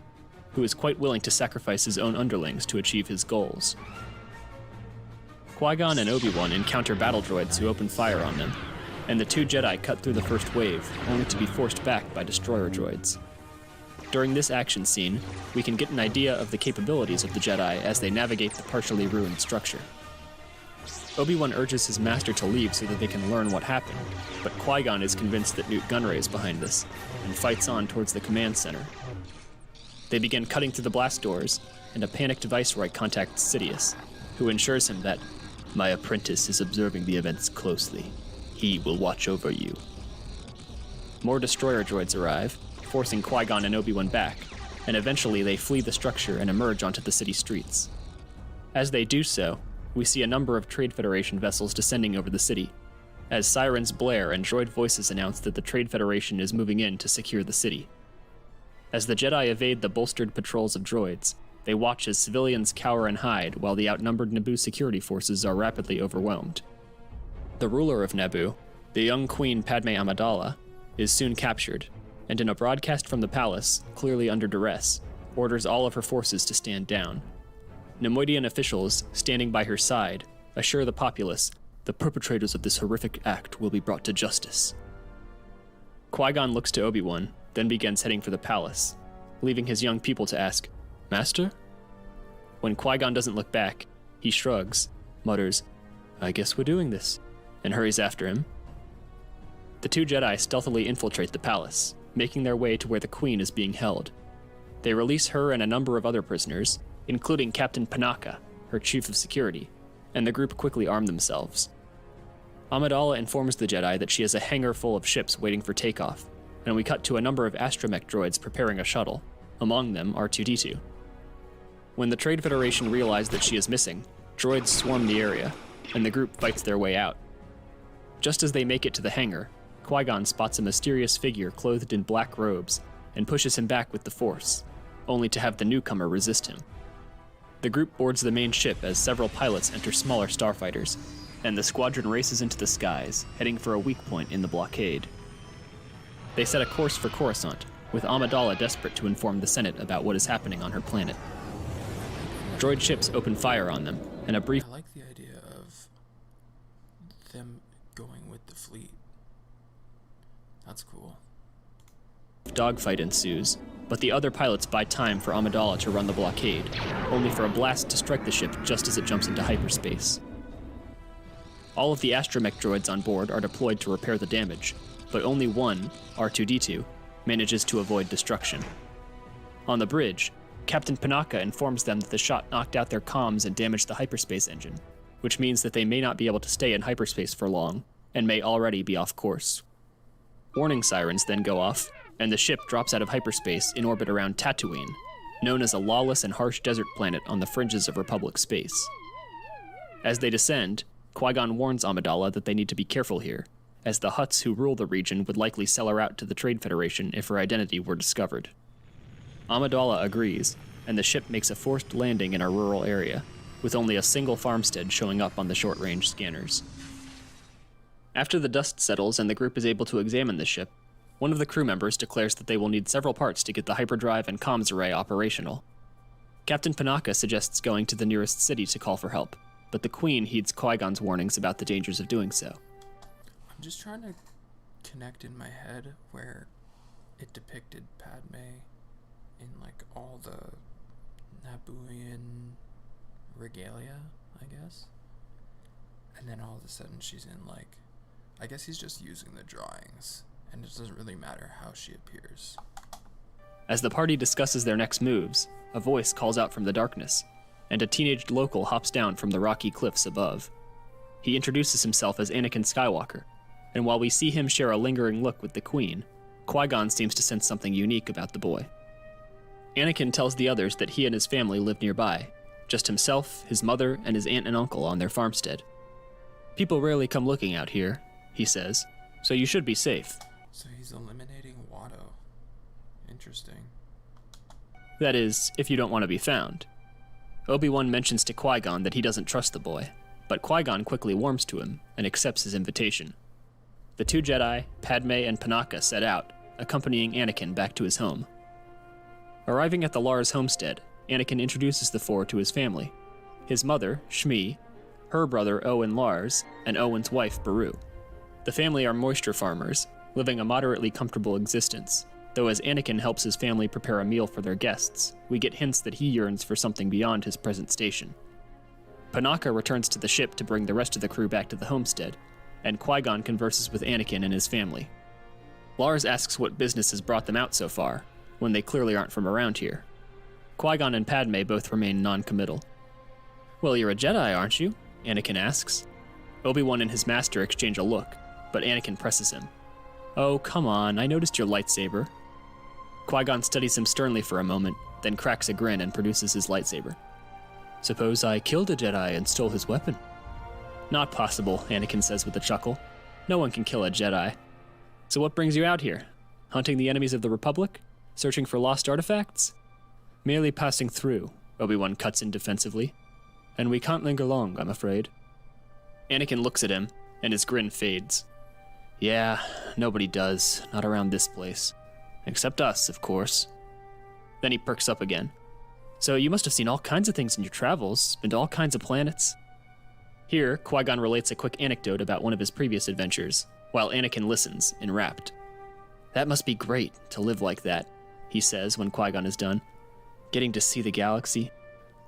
Speaker 7: who is quite willing to sacrifice his own underlings to achieve his goals. Qui-Gon and Obi-Wan encounter battle droids who open fire on them, and the two Jedi cut through the first wave, only to be forced back by destroyer droids. During this action scene, we can get an idea of the capabilities of the Jedi as they navigate the partially ruined structure. Obi-Wan urges his master to leave so that they can learn what happened, but Qui-Gon is convinced that Nute Gunray is behind this, and fights on towards the command center. They begin cutting through the blast doors, and a panicked Viceroy contacts Sidious, who assures him that, "My apprentice is observing the events closely. He will watch over you." More destroyer droids arrive, forcing Qui-Gon and Obi-Wan back, and eventually they flee the structure and emerge onto the city streets. As they do so, we see a number of Trade Federation vessels descending over the city, as sirens blare and droid voices announce that the Trade Federation is moving in to secure the city. As the Jedi evade the bolstered patrols of droids, they watch as civilians cower and hide while the outnumbered Naboo security forces are rapidly overwhelmed. The ruler of Naboo, the young Queen Padme Amidala, is soon captured, and in a broadcast from the palace, clearly under duress, orders all of her forces to stand down. Neimoidian officials, standing by her side, assure the populace the perpetrators of this horrific act will be brought to justice. Qui-Gon looks to Obi-Wan, then begins heading for the palace, leaving his young people to ask, "Master?" When Qui-Gon doesn't look back, he shrugs, mutters, "I guess we're doing this," and hurries after him. The two Jedi stealthily infiltrate the palace, making their way to where the Queen is being held. They release her and a number of other prisoners, including Captain Panaka, her chief of security, and the group quickly arm themselves. Amidala informs the Jedi that she has a hangar full of ships waiting for takeoff, and we cut to a number of astromech droids preparing a shuttle, among them R2-D2. When the Trade Federation realize that she is missing, droids swarm the area, and the group fights their way out. Just as they make it to the hangar, Qui-Gon spots a mysterious figure clothed in black robes and pushes him back with the Force, only to have the newcomer resist him. The group boards the main ship as several pilots enter smaller starfighters, and the squadron races into the skies, heading for a weak point in the blockade. They set a course for Coruscant, with Amidala desperate to inform the Senate about what is happening on her planet. Droid ships open fire on them, and a brief
Speaker 1: I like the idea of them going with the fleet. That's cool.
Speaker 7: dogfight ensues, but the other pilots buy time for Amidala to run the blockade, only for a blast to strike the ship just as it jumps into hyperspace. All of the astromech droids on board are deployed to repair the damage, but only one, R2-D2, manages to avoid destruction. On the bridge, Captain Panaka informs them that the shot knocked out their comms and damaged the hyperspace engine, which means that they may not be able to stay in hyperspace for long, and may already be off course. Warning sirens then go off, and the ship drops out of hyperspace in orbit around Tatooine, known as a lawless and harsh desert planet on the fringes of Republic space. As they descend, Qui-Gon warns Amidala that they need to be careful here, as the Hutts who rule the region would likely sell her out to the Trade Federation if her identity were discovered. Amidala agrees, and the ship makes a forced landing in a rural area, with only a single farmstead showing up on the short-range scanners. After the dust settles and the group is able to examine the ship, one of the crew members declares that they will need several parts to get the hyperdrive and comms array operational. Captain Panaka suggests going to the nearest city to call for help, but the Queen heeds Qui-Gon's warnings about the dangers of doing so.
Speaker 1: I'm just trying to connect in my head where it depicted Padme in like all the Nabooian regalia, I guess. And then all of a sudden she's in like, I guess he's just using the drawings, and it doesn't really matter how she appears.
Speaker 7: As the party discusses their next moves, a voice calls out from the darkness, and a teenaged local hops down from the rocky cliffs above. He introduces himself as Anakin Skywalker, and while we see him share a lingering look with the Queen, Qui-Gon seems to sense something unique about the boy. Anakin tells the others that he and his family live nearby, just himself, his mother, and his aunt and uncle on their farmstead. People rarely come looking out here, he says, so you should be safe.
Speaker 1: So he's eliminating Watto. Interesting.
Speaker 7: That is, if you don't want to be found. Obi-Wan mentions to Qui-Gon that he doesn't trust the boy, but Qui-Gon quickly warms to him and accepts his invitation. The two Jedi, Padme and Panaka, set out, accompanying Anakin back to his home. Arriving at the Lars homestead, Anakin introduces the four to his family: his mother, Shmi, her brother Owen Lars, and Owen's wife, Beru. The family are moisture farmers, living a moderately comfortable existence, though as Anakin helps his family prepare a meal for their guests, we get hints that he yearns for something beyond his present station. Panaka returns to the ship to bring the rest of the crew back to the homestead, and Qui-Gon converses with Anakin and his family. Lars asks what business has brought them out so far, when they clearly aren't from around here. Qui-Gon and Padme both remain non-committal. "Well, you're a Jedi, aren't you?" Anakin asks. Obi-Wan and his master exchange a look, but Anakin presses him. "Oh, come on, I noticed your lightsaber." Qui-Gon studies him sternly for a moment, then cracks a grin and produces his lightsaber. "Suppose I killed a Jedi and stole his weapon?" "Not possible," Anakin says with a chuckle. "No one can kill a Jedi. So what brings you out here? Hunting the enemies of the Republic? Searching for lost artifacts?" "Merely passing through," Obi-Wan cuts in defensively. "And we can't linger long, I'm afraid." Anakin looks at him, and his grin fades. "Yeah, nobody does, not around this place. Except us, of course." Then he perks up again. "So you must have seen all kinds of things in your travels, been to all kinds of planets." Here, Qui-Gon relates a quick anecdote about one of his previous adventures, while Anakin listens, enrapt. "That must be great, to live like that," he says when Qui-Gon is done. "Getting to see the galaxy.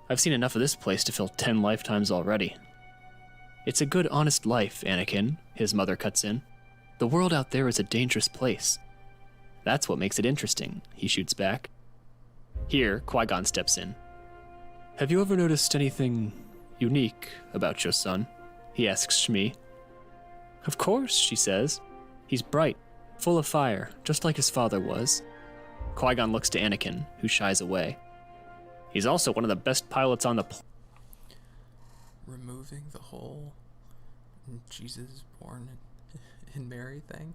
Speaker 7: I've seen enough of this place to fill 10 lifetimes already." "It's a good, honest life, Anakin," his mother cuts in. "The world out there is a dangerous place." "That's what makes it interesting," he shoots back. Here, Qui-Gon steps in. "Have you ever noticed anything unique about your son?" he asks Shmi. Of course, she says. He's bright, full of fire, just like his father was. Qui-Gon looks to Anakin, who shies away. He's also one of the best pilots on the
Speaker 1: Removing the whole Jesus born in Mary thing.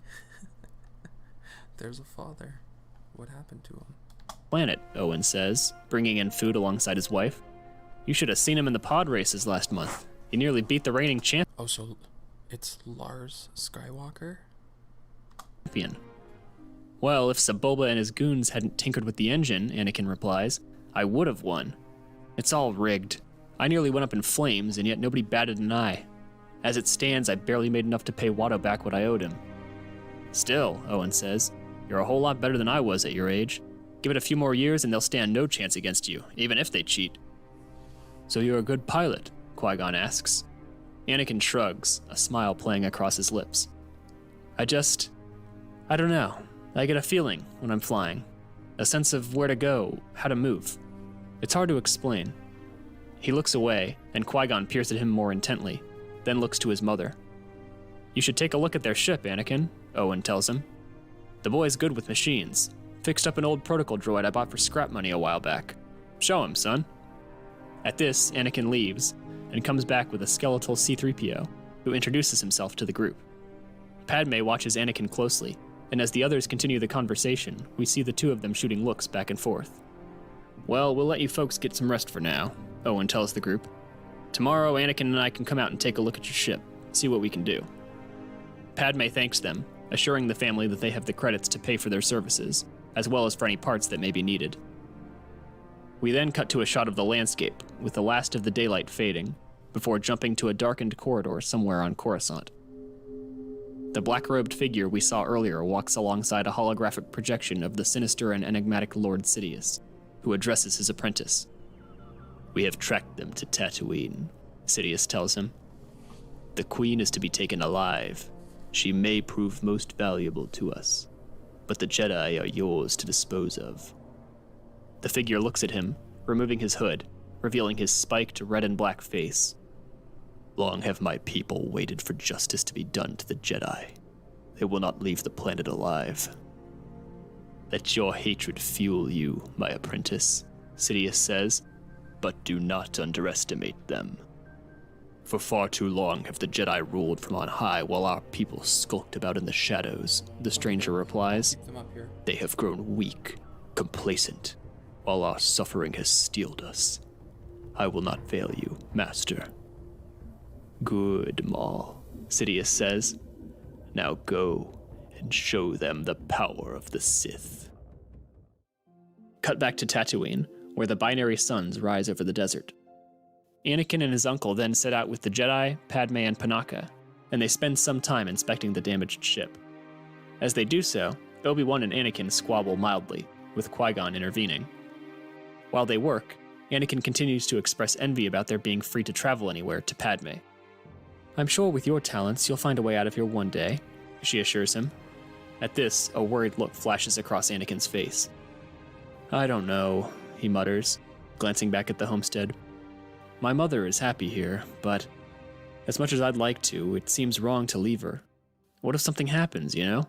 Speaker 1: There's a father. What happened to him?
Speaker 7: planet, Owen says, bringing in food alongside his wife. You should have seen him in the pod races last month. He nearly beat the reigning champion.
Speaker 1: Oh, so it's Lars Skywalker?
Speaker 7: Well, if Sebulba and his goons hadn't tinkered with the engine, Anakin replies, I would have won. It's all rigged. I nearly went up in flames, and yet nobody batted an eye. As it stands, I barely made enough to pay Watto back what I owed him. Still, Owen says, you're a whole lot better than I was at your age. Give it a few more years and they'll stand no chance against you, even if they cheat. So you're a good pilot? Qui-Gon asks. Anakin shrugs, a smile playing across his lips. I don't know. I get a feeling when I'm flying. A sense of where to go, how to move. It's hard to explain. He looks away, and Qui-Gon peers at him more intently, then looks to his mother. You should take a look at their ship, Anakin, Owen tells him. The boy's good with machines. Fixed up an old protocol droid I bought for scrap money a while back. Show him, son. At this, Anakin leaves, and comes back with a skeletal C-3PO, who introduces himself to the group. Padme watches Anakin closely, and as the others continue the conversation, we see the two of them shooting looks back and forth. Well, we'll let you folks get some rest for now, Owen tells the group. Tomorrow, Anakin and I can come out and take a look at your ship, see what we can do. Padme thanks them, assuring the family that they have the credits to pay for their services, as well as for any parts that may be needed. We then cut to a shot of the landscape, with the last of the daylight fading, before jumping to a darkened corridor somewhere on Coruscant. The black-robed figure we saw earlier walks alongside a holographic projection of the sinister and enigmatic Lord Sidious, who addresses his apprentice. We have tracked them to Tatooine, Sidious tells him. The Queen is to be taken alive. She may prove most valuable to us, but the Jedi are yours to dispose of. The figure looks at him, removing his hood, revealing his spiked red and black face. Long have my people waited for justice to be done to the Jedi. They will not leave the planet alive. Let your hatred fuel you, my apprentice, Sidious says, but do not underestimate them. For far too long have the Jedi ruled from on high while our people skulked about in the shadows, the stranger replies.
Speaker 1: Keep them up here.
Speaker 7: They have grown weak, complacent, while our suffering has steeled us. I will not fail you, Master. Good, Maul, Sidious says. Now go and show them the power of the Sith. Cut back to Tatooine, where the binary suns rise over the desert. Anakin and his uncle then set out with the Jedi, Padme, and Panaka, and they spend some time inspecting the damaged ship. As they do so, Obi-Wan and Anakin squabble mildly, with Qui-Gon intervening. While they work, Anakin continues to express envy about their being free to travel anywhere to Padme. I'm sure with your talents you'll find a way out of here one day, she assures him. At this, a worried look flashes across Anakin's face. I don't know, he mutters, glancing back at the homestead. My mother is happy here, but as much as I'd like to, it seems wrong to leave her. What if something happens, you know?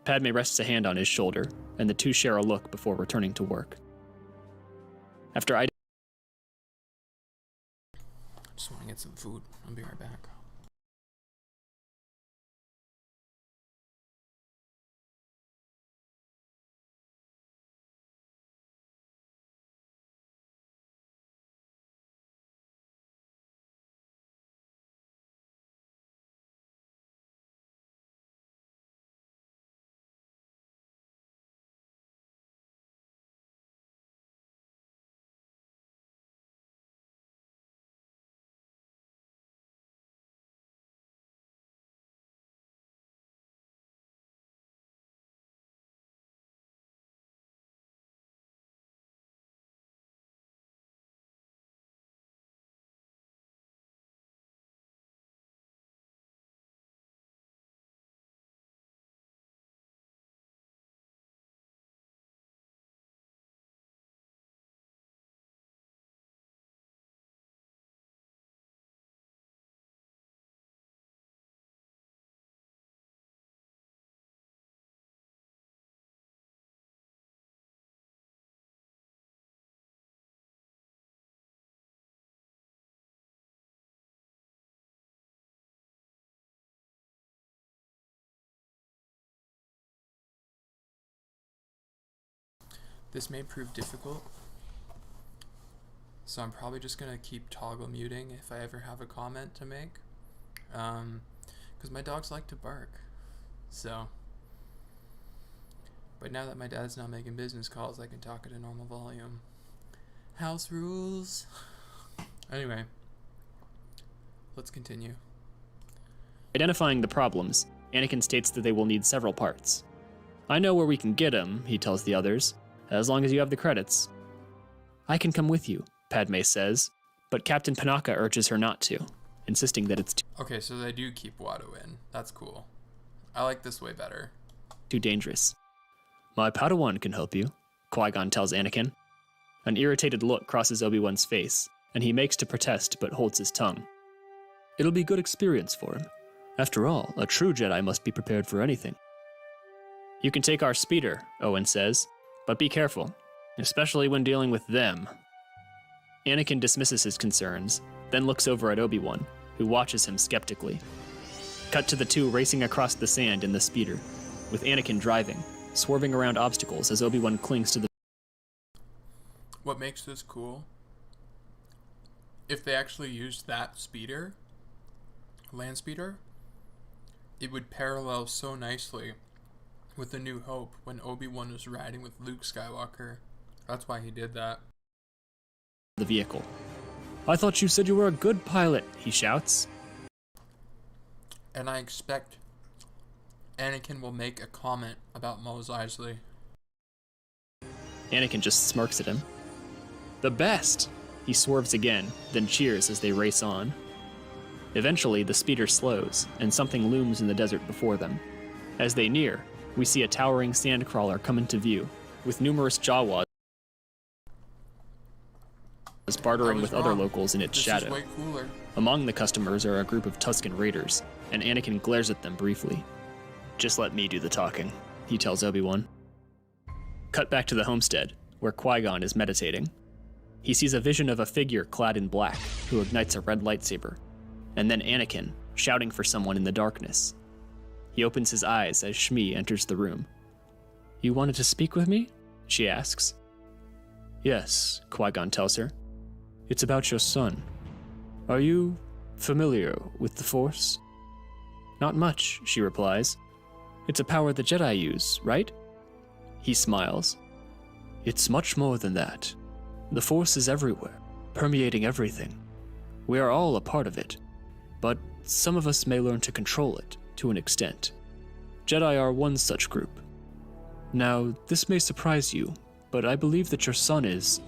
Speaker 7: Padme rests a hand on his shoulder, and the two share a look before returning to work. After I
Speaker 1: Just want to get some food. I'll be right back. This may prove difficult, so I'm probably just going to keep toggle muting if I ever have a comment to make, because my dogs like to bark, so. But now that my dad's not making business calls, I can talk at a normal volume. House rules. Anyway, let's continue.
Speaker 7: Identifying the problems, Anakin states that they will need several parts. I know where we can get them, he tells the others, as long as you have the credits. I can come with you, Padme says, but Captain Panaka urges her not to, insisting that it's
Speaker 1: Okay, so they do keep Watto in. That's cool. I like this way better.
Speaker 7: too dangerous. My Padawan can help you, Qui-Gon tells Anakin. An irritated look crosses Obi-Wan's face, and he makes to protest but holds his tongue. It'll be good experience for him. After all, a true Jedi must be prepared for anything. You can take our speeder, Owen says, but be careful, especially when dealing with them. Anakin dismisses his concerns, then looks over at Obi-Wan, who watches him skeptically. Cut to the two racing across the sand in the speeder, with Anakin driving, swerving around obstacles as Obi-Wan clings to the...
Speaker 1: What makes this cool, if they actually used that speeder, land speeder, it would parallel so nicely with A New Hope when Obi-Wan was riding with Luke Skywalker. That's why he did that.
Speaker 7: The vehicle. I thought you said you were a good pilot, he shouts.
Speaker 1: And I expect Anakin will make a comment about Mos Eisley.
Speaker 7: Anakin just smirks at him. The best! He swerves again, then cheers as they race on. Eventually, the speeder slows, and something looms in the desert before them. As they near, we see a towering sandcrawler come into view, with numerous Jawas bartering with other locals in its shadow.
Speaker 1: Is way cooler.
Speaker 7: Among the customers are a group of Tusken raiders, and Anakin glares at them briefly. Just let me do the talking, he tells Obi-Wan. Cut back to the homestead, where Qui-Gon is meditating. He sees a vision of a figure clad in black, who ignites a red lightsaber, and then Anakin, shouting for someone in the darkness. He opens his eyes as Shmi enters the room. You wanted to speak with me? She asks. Yes, Qui-Gon tells her. It's about your son. Are you familiar with the Force? Not much, she replies. It's a power the Jedi use, right? He smiles. It's much more than that. The Force is everywhere, permeating everything. We are all a part of it, but some of us may learn to control it to an extent. Jedi are one such group. Now, this may surprise you, but I believe that your son is...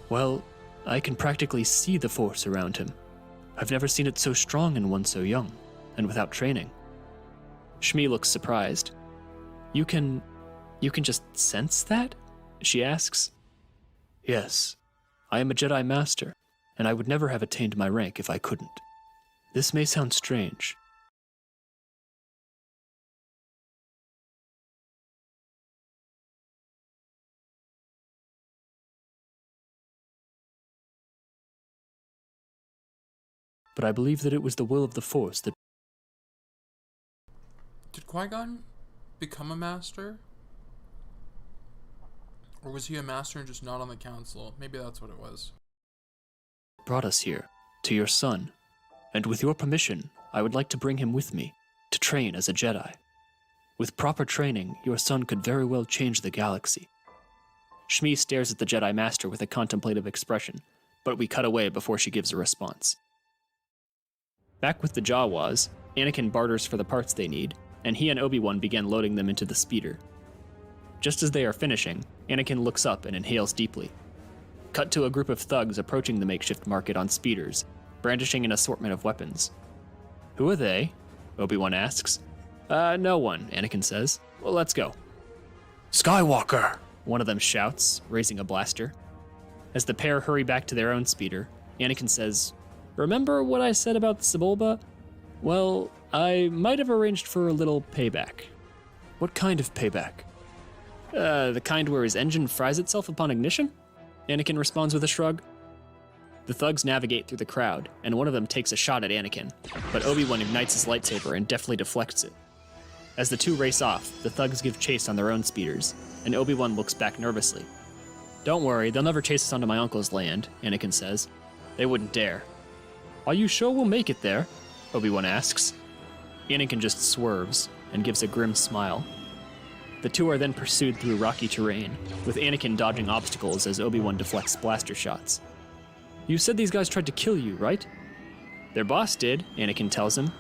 Speaker 7: Well, I can practically see the Force around him. I've never seen it so strong in one so young, and without training. Shmi looks surprised. You can just sense that? She asks. Yes, I am a Jedi Master, and I would never have attained my rank if I couldn't. This may sound strange. But I believe that it was the will of the Force that...
Speaker 1: Did Qui-Gon become a master? Or was he a master and just not on the council? Maybe that's what it was.
Speaker 7: brought us here, to your son, and with your permission, I would like to bring him with me, to train as a Jedi. With proper training, your son could very well change the galaxy. Shmi stares at the Jedi Master with a contemplative expression, but we cut away before she gives a response. Back with the Jawas, Anakin barters for the parts they need, and he and Obi-Wan begin loading them into the speeder. Just as they are finishing, Anakin looks up and inhales deeply. Cut to a group of thugs approaching the makeshift market on speeders, brandishing an assortment of weapons. Who are they? Obi-Wan asks. No one, Anakin says. Well, let's go. Skywalker! One of them shouts, raising a blaster. As the pair hurry back to their own speeder, Anakin says, Remember what I said about Sebulba? Well, I might have arranged for a little payback. What kind of payback? The kind where his engine fries itself upon ignition? Anakin responds with a shrug. The thugs navigate through the crowd, and one of them takes a shot at Anakin, but Obi-Wan ignites his lightsaber and deftly deflects it. As the two race off, the thugs give chase on their own speeders, and Obi-Wan looks back nervously, Don't worry, they'll never chase us onto my uncle's land, Anakin says. They wouldn't dare. Are you sure we'll make it there? Obi-Wan asks. Anakin just swerves and gives a grim smile. The two are then pursued through rocky terrain, with Anakin dodging obstacles as Obi-Wan deflects blaster shots. You said these guys tried to kill you, right? Their boss did, Anakin tells him.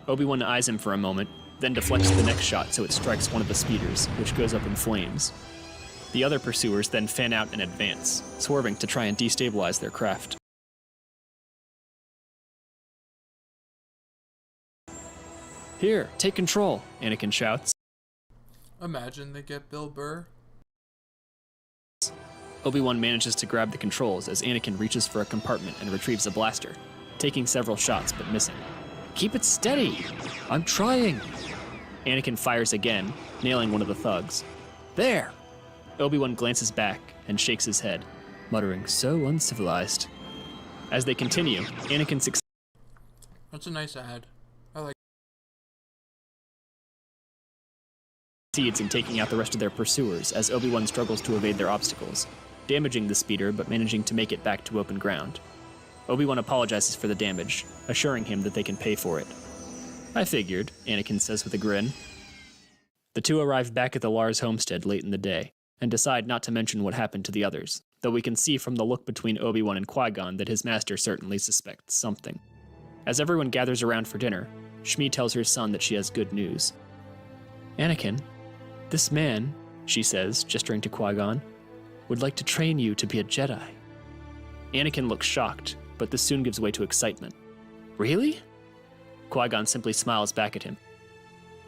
Speaker 7: Obi-Wan eyes him for a moment, then deflects the next shot so it strikes one of the speeders, which goes up in flames. The other pursuers then fan out and advance, swerving to try and destabilize their craft. Here, take control, Anakin shouts.
Speaker 1: Imagine they get Bill Burr.
Speaker 7: Obi-Wan manages to grab the controls as Anakin reaches for a compartment and retrieves a blaster, taking several shots but missing. Keep it steady! I'm trying! Anakin fires again, nailing one of the thugs. There! Obi-Wan glances back and shakes his head, muttering, so uncivilized. As they continue, Anakin
Speaker 1: That's a nice ad. I like
Speaker 7: succeeds in taking out the rest of their pursuers as Obi-Wan struggles to evade their obstacles, damaging the speeder but managing to make it back to open ground. Obi-Wan apologizes for the damage, assuring him that they can pay for it. I figured, Anakin says with a grin. The two arrive back at the Lars homestead late in the day, and decide not to mention what happened to the others, though we can see from the look between Obi-Wan and Qui-Gon that his master certainly suspects something. As everyone gathers around for dinner, Shmi tells her son that she has good news. Anakin, this man, she says, gesturing to Qui-Gon, would like to train you to be a Jedi. Anakin looks shocked, but this soon gives way to excitement. Really? Qui-Gon simply smiles back at him.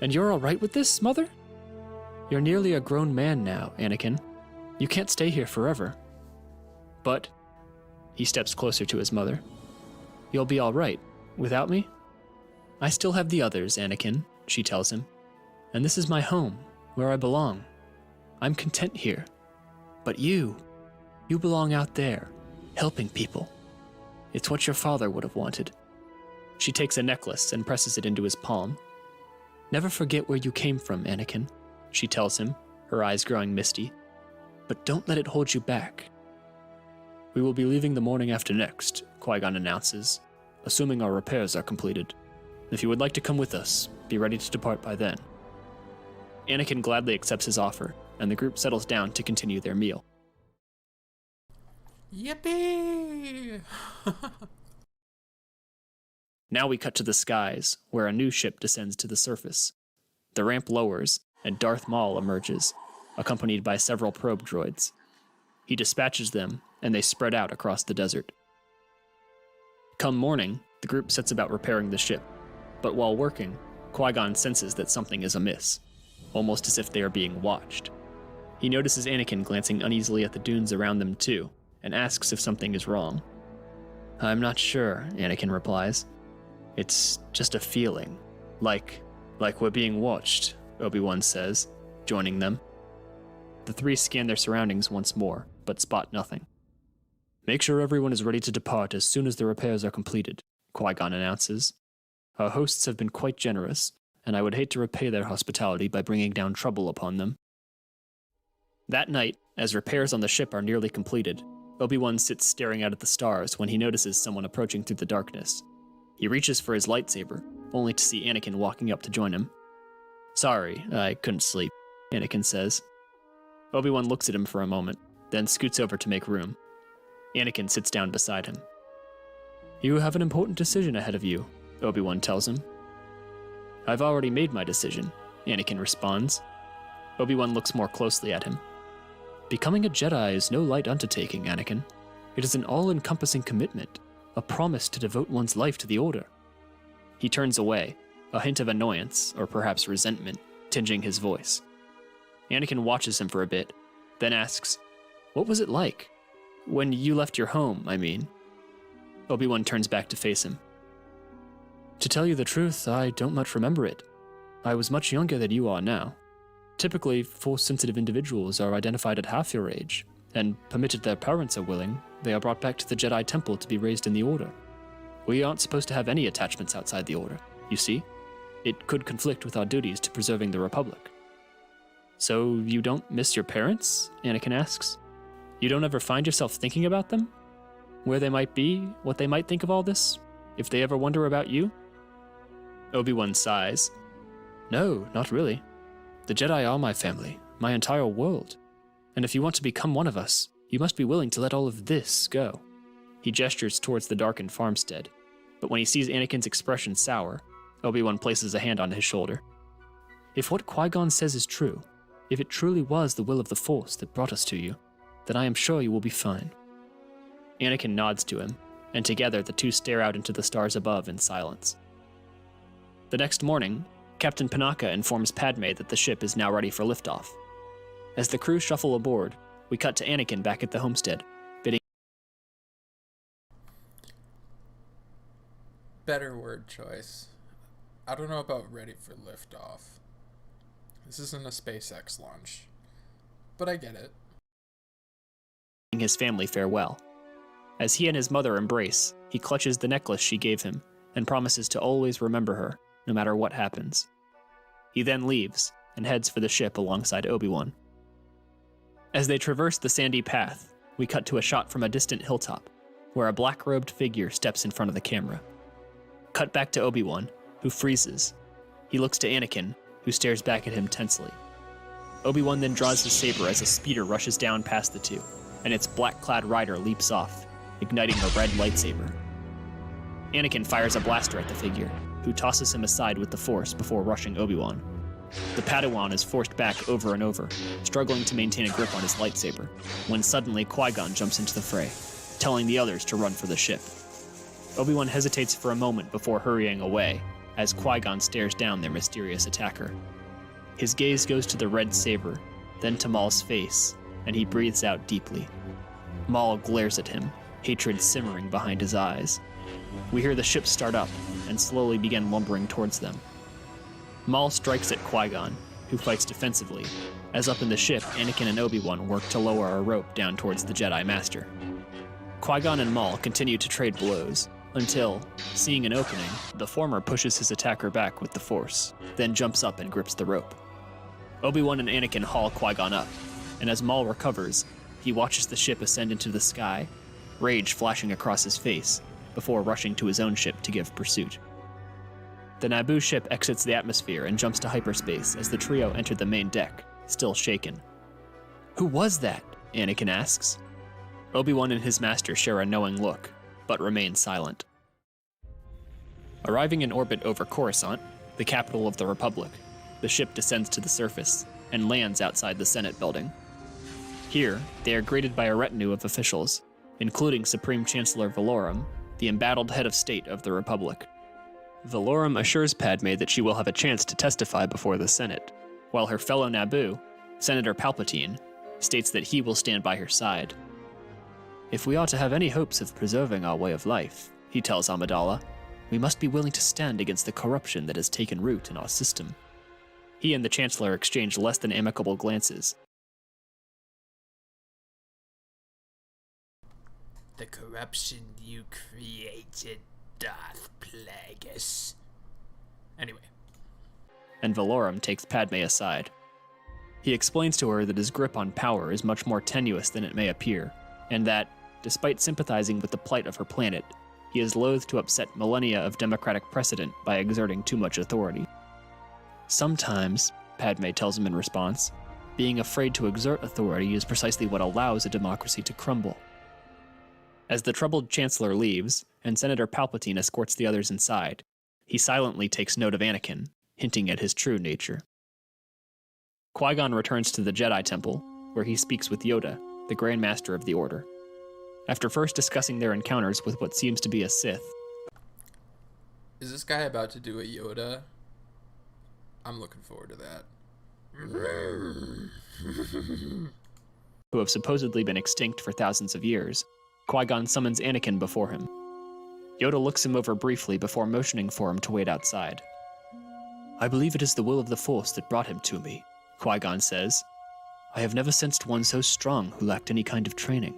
Speaker 7: And you're all right with this, Mother? You're nearly a grown man now, Anakin. You can't stay here forever. But, he steps closer to his mother, you'll be all right, without me? I still have the others, Anakin, she tells him. And this is my home, where I belong. I'm content here. But you belong out there, helping people. It's what your father would have wanted. She takes a necklace and presses it into his palm. Never forget where you came from, Anakin, she tells him, her eyes growing misty. But don't let it hold you back. We will be leaving the morning after next, Qui-Gon announces, assuming our repairs are completed. If you would like to come with us, be ready to depart by then. Anakin gladly accepts his offer, and the group settles down to continue their meal.
Speaker 1: Yippee!
Speaker 7: Now we cut to the skies, where a new ship descends to the surface. The ramp lowers, and Darth Maul emerges, accompanied by several probe droids. He dispatches them, and they spread out across the desert. Come morning, the group sets about repairing the ship, but while working, Qui-Gon senses that something is amiss, almost as if they are being watched. He notices Anakin glancing uneasily at the dunes around them too, and asks if something is wrong. I'm not sure, Anakin replies. It's just a feeling. Like we're being watched, Obi-Wan says, joining them. The three scan their surroundings once more, but spot nothing. Make sure everyone is ready to depart as soon as the repairs are completed, Qui-Gon announces. Our hosts have been quite generous, and I would hate to repay their hospitality by bringing down trouble upon them. That night, as repairs on the ship are nearly completed, Obi-Wan sits staring out at the stars when he notices someone approaching through the darkness. He reaches for his lightsaber, only to see Anakin walking up to join him. Sorry, I couldn't sleep, Anakin says. Obi-Wan looks at him for a moment, then scoots over to make room. Anakin sits down beside him. You have an important decision ahead of you, Obi-Wan tells him. I've already made my decision, Anakin responds. Obi-Wan looks more closely at him. Becoming a Jedi is no light undertaking, Anakin. It is an all-encompassing commitment, a promise to devote one's life to the Order. He turns away, a hint of annoyance, or perhaps resentment, tinging his voice. Anakin watches him for a bit, then asks, What was it like? When you left your home, I mean. Obi-Wan turns back to face him. To tell you the truth, I don't much remember it. I was much younger than you are now. Typically, Force-sensitive individuals are identified at half your age, and permitted their parents are willing, they are brought back to the Jedi Temple to be raised in the Order. We aren't supposed to have any attachments outside the Order, you see? It could conflict with our duties to preserving the Republic. So you don't miss your parents? Anakin asks. You don't ever find yourself thinking about them? Where they might be, what they might think of all this? If they ever wonder about you? Obi-Wan sighs. No, not really. The Jedi are my family, my entire world. And if you want to become one of us, you must be willing to let all of this go. He gestures towards the darkened farmstead, but when he sees Anakin's expression sour, Obi-Wan places a hand on his shoulder. If what Qui-Gon says is true, if it truly was the will of the Force that brought us to you, then I am sure you will be fine. Anakin nods to him, and together the two stare out into the stars above in silence. The next morning, Captain Panaka informs Padme that the ship is now ready for liftoff. As the crew shuffle aboard, we cut to Anakin back at the homestead, bidding.
Speaker 1: Better word choice. I don't know about ready for liftoff. This isn't a SpaceX launch, but I get it.
Speaker 7: His family farewell. As he and his mother embrace, he clutches the necklace she gave him and promises to always remember her, no matter what happens. He then leaves and heads for the ship alongside Obi-Wan. As they traverse the sandy path, we cut to a shot from a distant hilltop, where a black-robed figure steps in front of the camera. Cut back to Obi-Wan, who freezes. He looks to Anakin, who stares back at him tensely. Obi-Wan then draws his saber as a speeder rushes down past the two, and its black-clad rider leaps off, igniting a red lightsaber. Anakin fires a blaster at the figure, who tosses him aside with the Force before rushing Obi-Wan. The Padawan is forced back over and over, struggling to maintain a grip on his lightsaber, when suddenly Qui-Gon jumps into the fray, telling the others to run for the ship. Obi-Wan hesitates for a moment before hurrying away, as Qui-Gon stares down their mysterious attacker. His gaze goes to the red saber, then to Maul's face, and he breathes out deeply. Maul glares at him, hatred simmering behind his eyes. We hear the ship start up and slowly begin lumbering towards them. Maul strikes at Qui-Gon, who fights defensively, as up in the ship, Anakin and Obi-Wan work to lower a rope down towards the Jedi Master. Qui-Gon and Maul continue to trade blows, until, seeing an opening, the former pushes his attacker back with the Force, then jumps up and grips the rope. Obi-Wan and Anakin haul Qui-Gon up, and as Maul recovers, he watches the ship ascend into the sky, rage flashing across his face, before rushing to his own ship to give pursuit. The Naboo ship exits the atmosphere and jumps to hyperspace as the trio enter the main deck, still shaken. Who was that? Anakin asks. Obi-Wan and his master share a knowing look, but remain silent. Arriving in orbit over Coruscant, the capital of the Republic, the ship descends to the surface and lands outside the Senate building. Here, they are greeted by a retinue of officials, including Supreme Chancellor Valorum, the embattled head of state of the Republic. Valorum assures Padme that she will have a chance to testify before the Senate, while her fellow Naboo, Senator Palpatine, states that he will stand by her side. If we are to have any hopes of preserving our way of life, he tells Amidala, we must be willing to stand against the corruption that has taken root in our system. He and the Chancellor exchange less than amicable glances.
Speaker 1: The corruption you created, Darth Plagueis. Anyway.
Speaker 7: And Valorum takes Padme aside. He explains to her that his grip on power is much more tenuous than it may appear, and that, despite sympathizing with the plight of her planet, he is loath to upset millennia of democratic precedent by exerting too much authority. Sometimes, Padme tells him in response, being afraid to exert authority is precisely what allows a democracy to crumble. As the troubled Chancellor leaves, and Senator Palpatine escorts the others inside, he silently takes note of Anakin, hinting at his true nature. Qui-Gon returns to the Jedi Temple, where he speaks with Yoda, the Grand Master of the Order. After first discussing their encounters with what seems to be a Sith.
Speaker 1: Is this guy about to do a Yoda? I'm looking forward to that.
Speaker 7: Who have supposedly been extinct for thousands of years, Qui-Gon summons Anakin before him. Yoda looks him over briefly before motioning for him to wait outside. I believe it is the will of the Force that brought him to me, Qui-Gon says. I have never sensed one so strong who lacked any kind of training.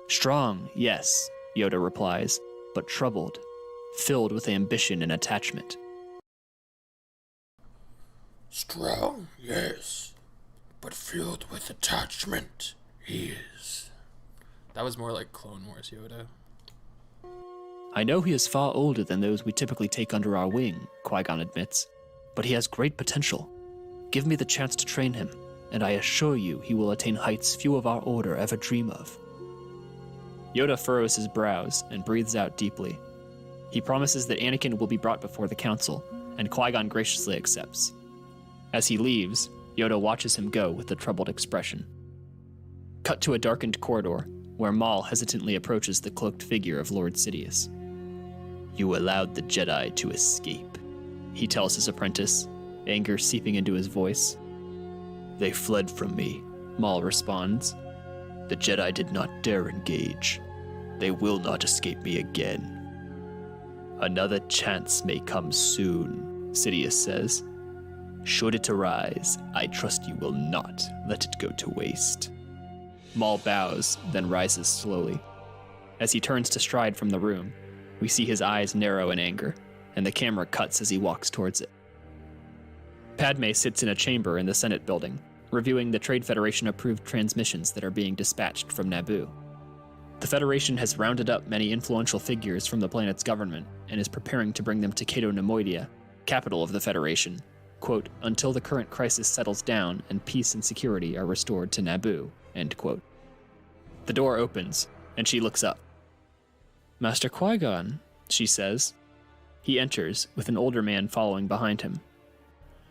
Speaker 7: Strong, yes, Yoda replies, but troubled, filled with ambition and attachment.
Speaker 1: Strong, yes, but filled with attachment, he is. That was more like Clone Wars Yoda.
Speaker 7: I know he is far older than those we typically take under our wing, Qui-Gon admits, but he has great potential. Give me the chance to train him, and I assure you he will attain heights few of our order ever dream of. Yoda furrows his brows and breathes out deeply. He promises that Anakin will be brought before the Council, and Qui-Gon graciously accepts. As he leaves, Yoda watches him go with a troubled expression. Cut to a darkened corridor, where Maul hesitantly approaches the cloaked figure of Lord Sidious. You allowed the Jedi to escape, he tells his apprentice, anger seeping into his voice. They fled from me, Maul responds. The Jedi did not dare engage. They will not escape me again. Another chance may come soon, Sidious says. Should it arise, I trust you will not let it go to waste. Maul bows, then rises slowly. As he turns to stride from the room, we see his eyes narrow in anger, and the camera cuts as he walks towards it. Padme sits in a chamber in the Senate building, reviewing the Trade Federation-approved transmissions that are being dispatched from Naboo. The Federation has rounded up many influential figures from the planet's government and is preparing to bring them to Cato Nemoidia, capital of the Federation, quote, until the current crisis settles down and peace and security are restored to Naboo, end quote. The door opens, and she looks up. Master Qui-Gon, she says. He enters, with an older man following behind him.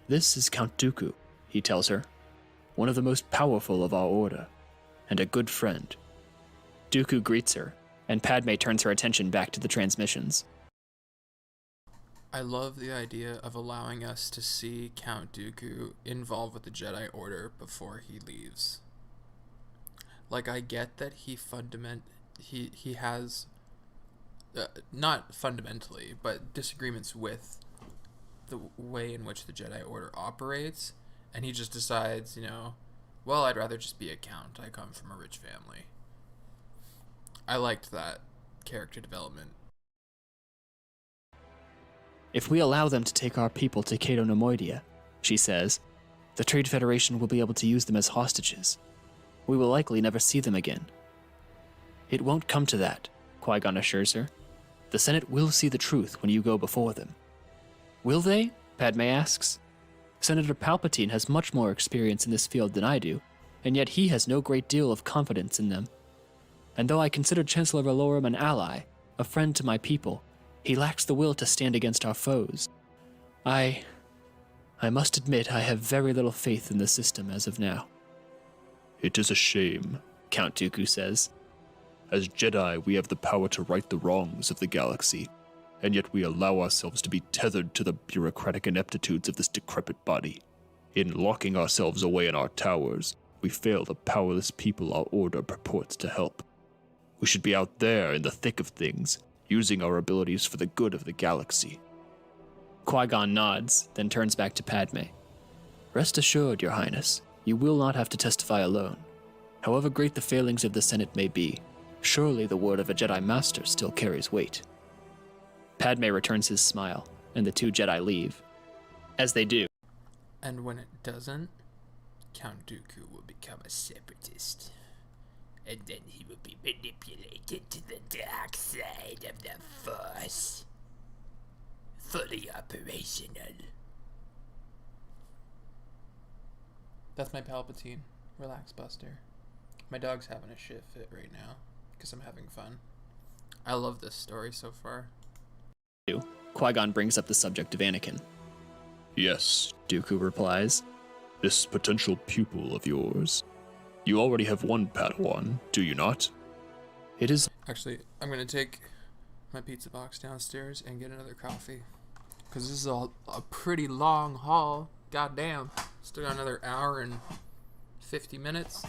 Speaker 7: This is Count Dooku, he tells her, one of the most powerful of our order, and a good friend. Dooku greets her, and Padme turns her attention back to the transmissions.
Speaker 1: I love the idea of allowing us to see Count Dooku involved with the Jedi Order before he leaves. Like, I get that he has, not fundamentally, but disagreements with the way in which the Jedi Order operates, and he just decides, well, I'd rather just be a count. I come from a rich family. I liked that character development.
Speaker 7: If we allow them to take our people to Cato Nemoidia, she says, the Trade Federation will be able to use them as hostages. We will likely never see them again. It won't come to that, Qui-Gon assures her. The Senate will see the truth when you go before them. Will they? Padme asks. Senator Palpatine has much more experience in this field than I do, and yet he has no great deal of confidence in them. And though I consider Chancellor Valorum an ally, a friend to my people, he lacks the will to stand against our foes. I must admit I have very little faith in the system as of now. It is a shame, Count Dooku says. As Jedi, we have the power to right the wrongs of the galaxy, and yet we allow ourselves to be tethered to the bureaucratic ineptitudes of this decrepit body. In locking ourselves away in our towers, we fail the powerless people our order purports to help. We should be out there in the thick of things, using our abilities for the good of the galaxy. Qui-Gon nods, then turns back to Padme. Rest assured, Your Highness, you will not have to testify alone. However great the failings of the Senate may be, surely the word of a Jedi Master still carries weight. Padme returns his smile, and the two Jedi leave. As they do.
Speaker 1: And when it doesn't, Count Dooku will become a Separatist. And then he will be manipulated to the dark side of the Force. Fully operational. That's my Palpatine. Relax, Buster. My dog's having a shit fit right now, because I'm having fun. I love this story so far.
Speaker 7: Qui-Gon brings up the subject of Anakin. Yes, Dooku replies. This potential pupil of yours. You already have one Padawan, do you not? It is...
Speaker 1: Actually, I'm going to take my pizza box downstairs and get another coffee. Because this is a pretty long haul. Goddamn. Still got another hour and 50 minutes.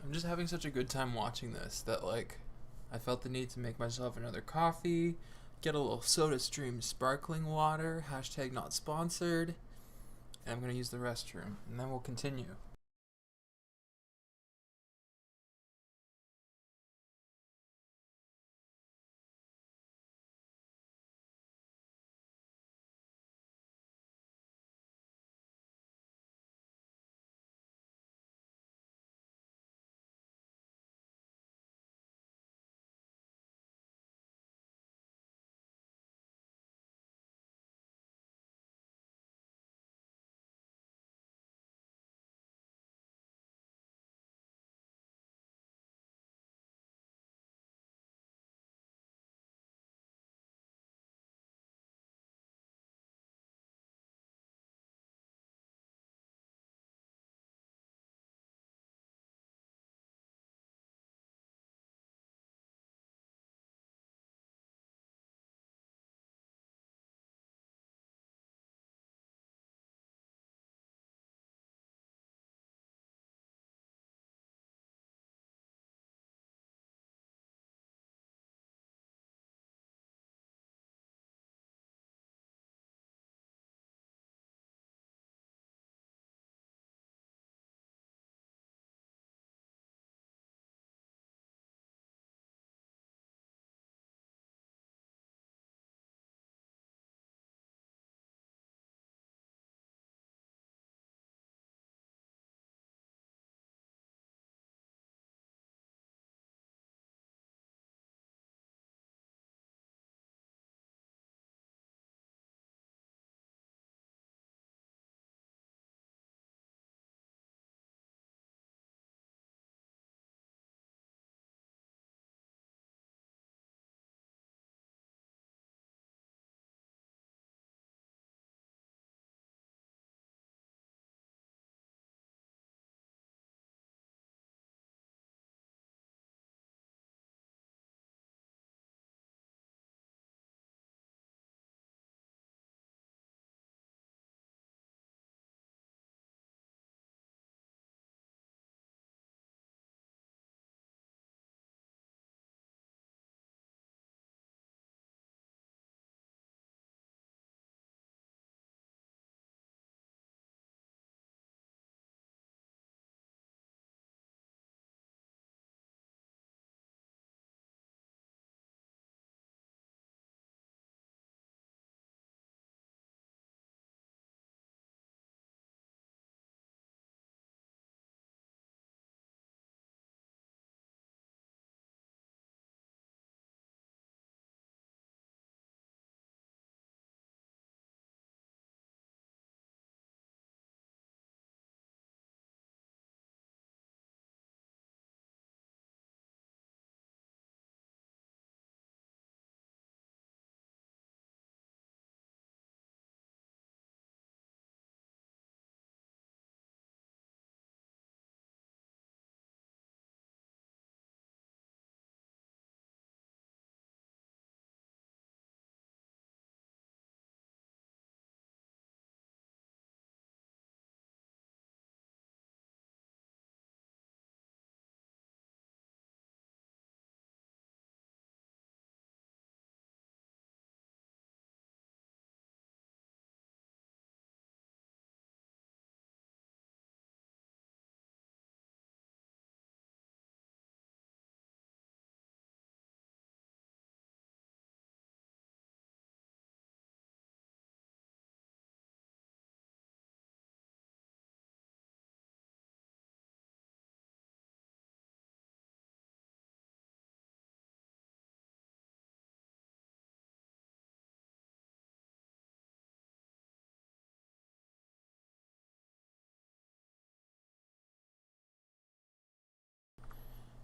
Speaker 1: I'm just having such a good time watching this that, like, I felt the need to make myself another coffee, get a little SodaStream sparkling water, hashtag not sponsored, and I'm going to use the restroom, and then we'll continue.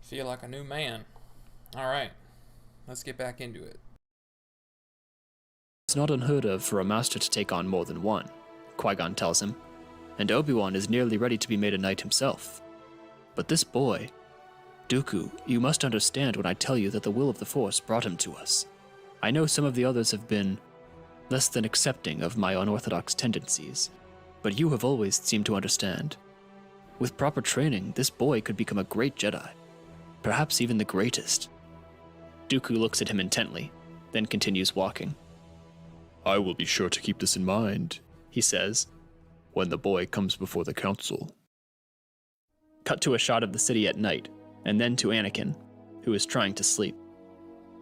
Speaker 1: Feel like a new man. Alright, let's get back into it.
Speaker 7: It's not unheard of for a master to take on more than one, Qui-Gon tells him, and Obi-Wan is nearly ready to be made a knight himself. But this boy... Dooku, you must understand when I tell you that the will of the Force brought him to us. I know some of the others have been less than accepting of my unorthodox tendencies, but you have always seemed to understand. With proper training, this boy could become a great Jedi. Perhaps even the greatest. Dooku looks at him intently, then continues walking.
Speaker 9: I will be sure to keep this in mind,
Speaker 7: he says,
Speaker 9: when the boy comes before the council.
Speaker 7: Cut to a shot of the city at night, and then to Anakin, who is trying to sleep.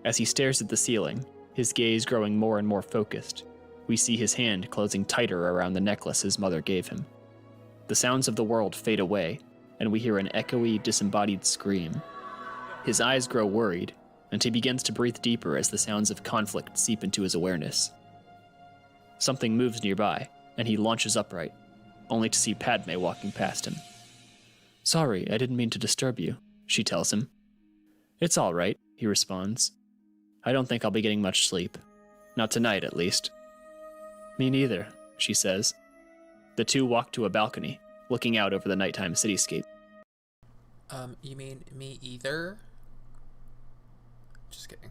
Speaker 7: As he stares at the ceiling, his gaze growing more and more focused, we see his hand closing tighter around the necklace his mother gave him. The sounds of the world fade away, and we hear an echoey, disembodied scream. His eyes grow worried, and he begins to breathe deeper as the sounds of conflict seep into his awareness. Something moves nearby, and he launches upright, only to see Padme walking past him. Sorry, I didn't mean to disturb you, she tells him. It's all right, he responds. I don't think I'll be getting much sleep. Not tonight, at least. Me neither, she says. The two walk to a balcony, looking out over the nighttime cityscape.
Speaker 1: You mean me either? Just kidding.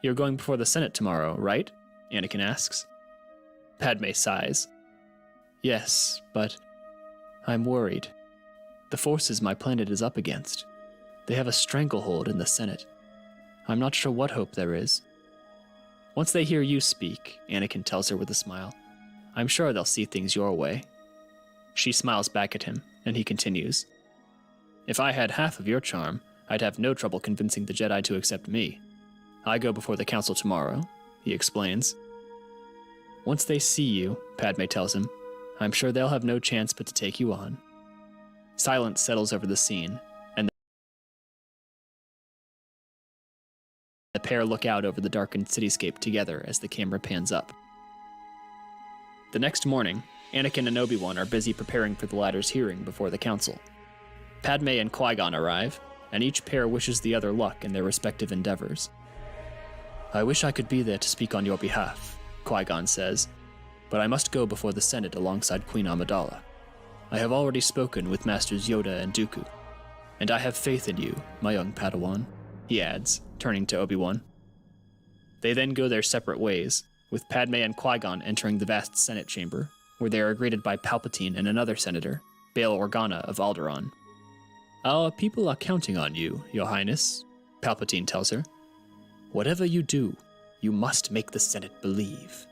Speaker 7: You're going before the Senate tomorrow, right? Anakin asks. Padme sighs. Yes, but I'm worried. The forces my planet is up against. They have a stranglehold in the Senate. I'm not sure what hope there is. Once they hear you speak, Anakin tells her with a smile, I'm sure they'll see things your way. She smiles back at him, and he continues. If I had half of your charm, I'd have no trouble convincing the Jedi to accept me. I go before the council tomorrow, he explains. Once they see you, Padme tells him, I'm sure they'll have no chance but to take you on. Silence settles over the scene, and the pair look out over the darkened cityscape together as the camera pans up. The next morning, Anakin and Obi-Wan are busy preparing for the latter's hearing before the council. Padme and Qui-Gon arrive, and each pair wishes the other luck in their respective endeavors. I wish I could be there to speak on your behalf, Qui-Gon says, but I must go before the Senate alongside Queen Amidala. I have already spoken with Masters Yoda and Dooku, and I have faith in you, my young Padawan, he adds, turning to Obi-Wan. They then go their separate ways, with Padme and Qui-Gon entering the vast Senate chamber, where they are greeted by Palpatine and another senator, Bail Organa of Alderaan. Our people are counting on you, Your Highness, Palpatine tells her. Whatever you do, you must make the Senate believe.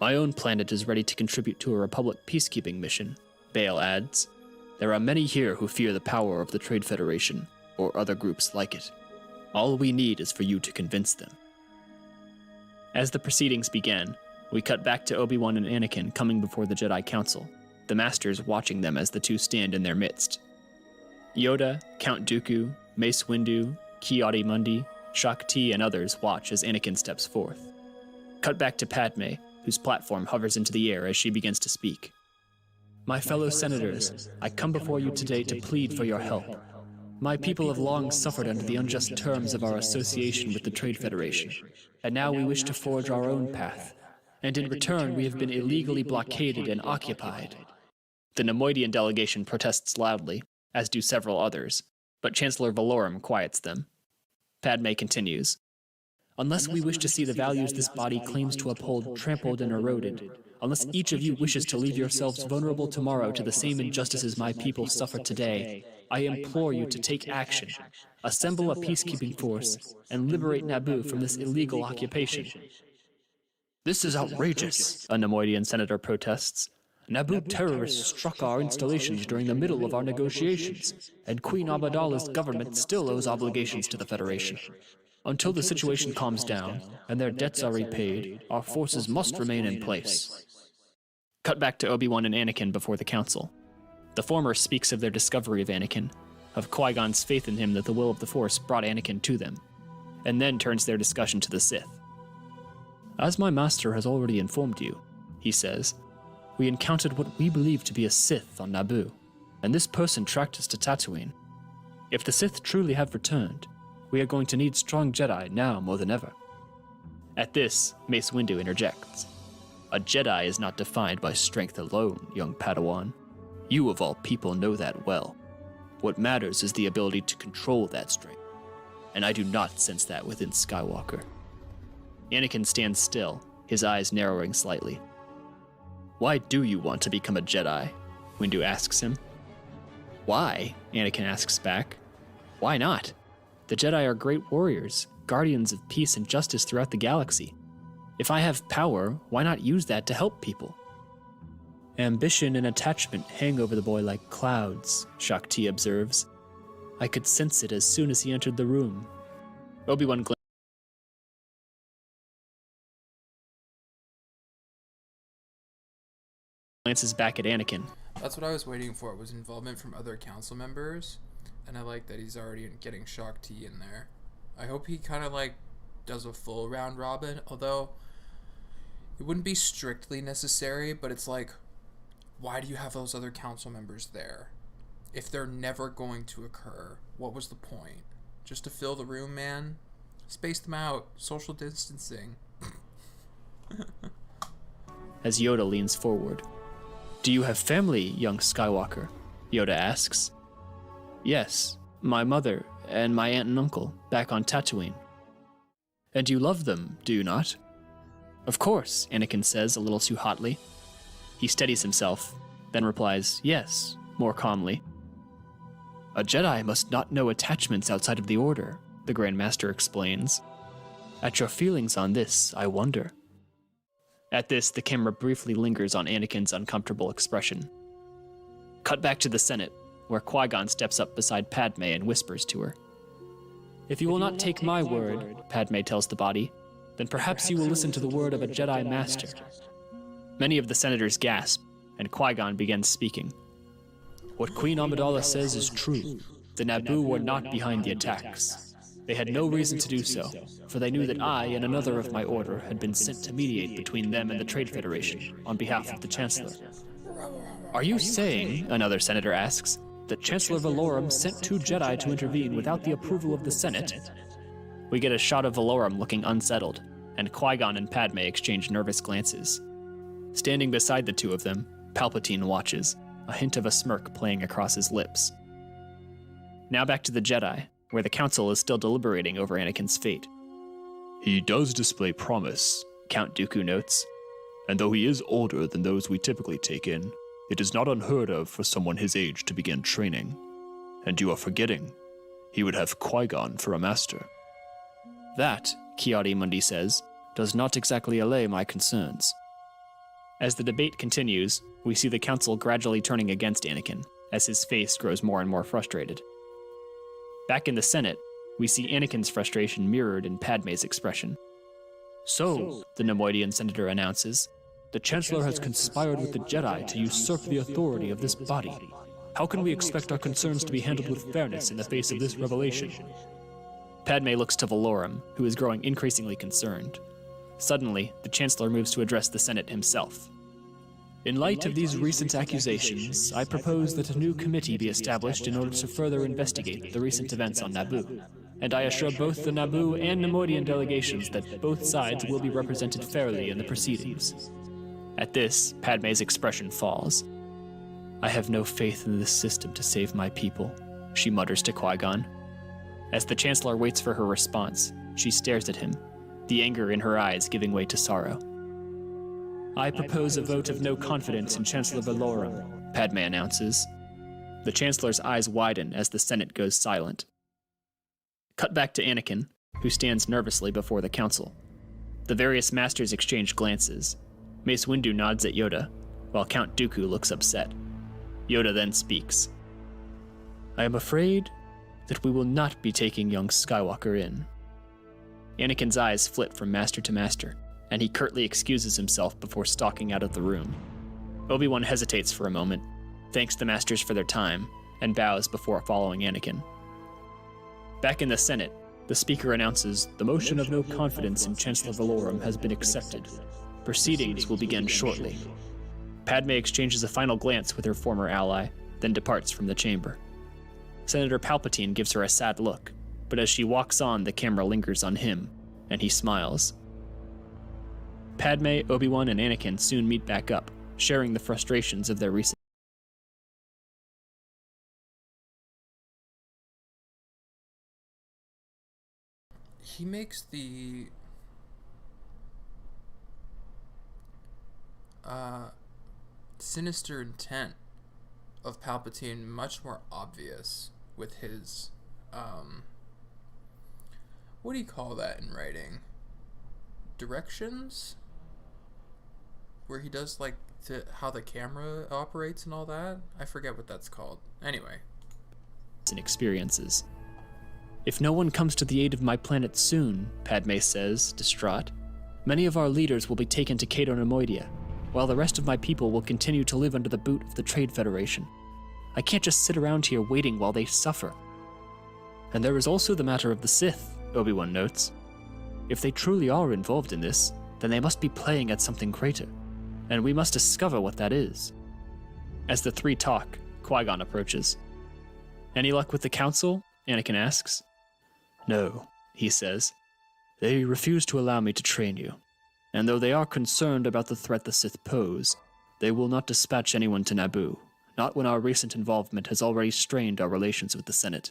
Speaker 7: My own planet is ready to contribute to a Republic peacekeeping mission, Bail adds. There are many here who fear the power of the Trade Federation, or other groups like it. All we need is for you to convince them. As the proceedings began, we cut back to Obi-Wan and Anakin coming before the Jedi Council, the Masters watching them as the two stand in their midst. Yoda, Count Dooku, Mace Windu, Ki-Adi-Mundi, Shakti, and others watch as Anakin steps forth. Cut back to Padme, whose platform hovers into the air as she begins to speak. My fellow senators, I come before you today to plead for your help. My people have long suffered under the unjust terms of our association with the Trade Federation, and now we wish to forge our own path, and in return we have been illegally blockaded and occupied. The Nemoidian delegation protests loudly, as do several others, but Chancellor Valorum quiets them. Padme continues. Unless we wish to see the values this body claims to uphold trampled and eroded, unless each of you wishes to leave yourselves vulnerable tomorrow to the same injustices my people suffer today, I implore you to take action, assemble a peacekeeping force, and liberate Naboo from this illegal occupation. This is outrageous, a Nemoidian senator protests. Naboo terrorists struck our installations during the middle of our negotiations, and Queen Amidala's government still owes obligations to the Federation. Until the situation calms down, and their debts are repaid, our forces must remain in place. Cut back to Obi-Wan and Anakin before the council. The former speaks of their discovery of Anakin, of Qui-Gon's faith in him that the will of the Force brought Anakin to them, and then turns their discussion to the Sith. As my master has already informed you, he says, we encountered what we believe to be a Sith on Naboo, and this person tracked us to Tatooine. If the Sith truly have returned, we are going to need strong Jedi now more than ever. At this, Mace Windu interjects. A Jedi is not defined by strength alone, young Padawan. You of all people know that well. What matters is the ability to control that strength, and I do not sense that within Skywalker. Anakin stands still, his eyes narrowing slightly. Why do you want to become a Jedi? Windu asks him. Why? Anakin asks back. Why not? The Jedi are great warriors, guardians of peace and justice throughout the galaxy. If I have power, why not use that to help people? Ambition and attachment hang over the boy like clouds, Shakti observes. I could sense it as soon as he entered the room. Obi-Wan glances back at Anakin.
Speaker 1: That's what I was waiting for, was involvement from other council members, and I like that he's already getting Shakti in there. I hope he kind of like does a full round robin, although it wouldn't be strictly necessary, but it's like, why do you have those other council members there? If they're never going to occur, what was the point? Just to fill the room, man? Space them out. Social distancing.
Speaker 7: As Yoda leans forward. Do you have family, young Skywalker? Yoda asks. Yes, my mother and my aunt and uncle, back on Tatooine. And you love them, do you not? Of course, Anakin says a little too hotly. He steadies himself, then replies, yes, more calmly. A Jedi must not know attachments outside of the Order, the Grand Master explains. At your feelings on this, I wonder. At this, the camera briefly lingers on Anakin's uncomfortable expression. Cut back to the Senate, where Qui-Gon steps up beside Padme and whispers to her. If you will not take my word, Padme tells the body, then perhaps you will listen to the word of a Jedi Master. Many of the senators gasp, and Qui-Gon begins speaking. What Queen Amidala says is true. The Naboo were not behind the attacks. They had no reason to do so, for they knew that I and another of my order had been sent to mediate between them and the Trade Federation on behalf of the Chancellor. Are you saying, another senator asks, that Chancellor Valorum sent 2 Jedi to intervene without the approval of the Senate? We get a shot of Valorum looking unsettled, and Qui-Gon and Padme exchange nervous glances. Standing beside the two of them, Palpatine watches, a hint of a smirk playing across his lips. Now back to the Jedi, where the Council is still deliberating over Anakin's fate.
Speaker 9: He does display promise,
Speaker 7: Count Dooku notes.
Speaker 9: and though he is older than those we typically take in, it is not unheard of for someone his age to begin training. And you are forgetting, he would have Qui-Gon for a master.
Speaker 7: That, Ki-Adi-Mundi says, does not exactly allay my concerns. As the debate continues, we see the Council gradually turning against Anakin, as his face grows more and more frustrated. Back in the Senate, we see Anakin's frustration mirrored in Padme's expression. So, the Nemoidian senator announces, the Chancellor has conspired with the Jedi to usurp the authority of this body. How can we expect our concerns to be handled with fairness in the face of this revelation? Padme looks to Valorum, who is growing increasingly concerned. Suddenly, the Chancellor moves to address the Senate himself. In light of these recent accusations, I propose that a new committee be established in order to further investigate the recent events on Naboo, and I assure both the Naboo and Nemoidian delegations that both sides will be represented fairly in the proceedings. At this, Padme's expression falls. I have no faith in this system to save my people, she mutters to Qui-Gon. As the Chancellor waits for her response, she stares at him, the anger in her eyes giving way to sorrow. I propose a vote of no confidence in Chancellor Valorum, Padme announces. The Chancellor's eyes widen as the Senate goes silent. Cut back to Anakin, who stands nervously before the Council. The various masters exchange glances. Mace Windu nods at Yoda, while Count Dooku looks upset. Yoda then speaks. I am afraid that we will not be taking young Skywalker in. Anakin's eyes flit from master to master, and he curtly excuses himself before stalking out of the room. Obi-Wan hesitates for a moment, thanks the masters for their time, and bows before following Anakin. Back in the Senate, the Speaker announces the motion of no confidence in Chancellor Valorum has been accepted. Proceedings will begin shortly. Padme exchanges a final glance with her former ally, then departs from the chamber. Senator Palpatine gives her a sad look, but as she walks on, the camera lingers on him, and he smiles. Padme, Obi-Wan, and Anakin soon meet back up, sharing the frustrations of their recent.
Speaker 1: He makes the sinister intent of Palpatine much more obvious with his, what do you call that in writing? Directions? Where he does, like, how the camera operates and all that? I forget what that's called. Anyway.
Speaker 7: And experiences. If no one comes to the aid of my planet soon, Padme says, distraught, many of our leaders will be taken to Cato Nemoidia, while the rest of my people will continue to live under the boot of the Trade Federation. I can't just sit around here waiting while they suffer. And there is also the matter of the Sith, Obi-Wan notes. If they truly are involved in this, then they must be playing at something greater, and we must discover what that is. As the three talk, Qui-Gon approaches. Any luck with the Council? Anakin asks. No, he says. They refuse to allow me to train you, and though they are concerned about the threat the Sith pose, they will not dispatch anyone to Naboo, not when our recent involvement has already strained our relations with the Senate.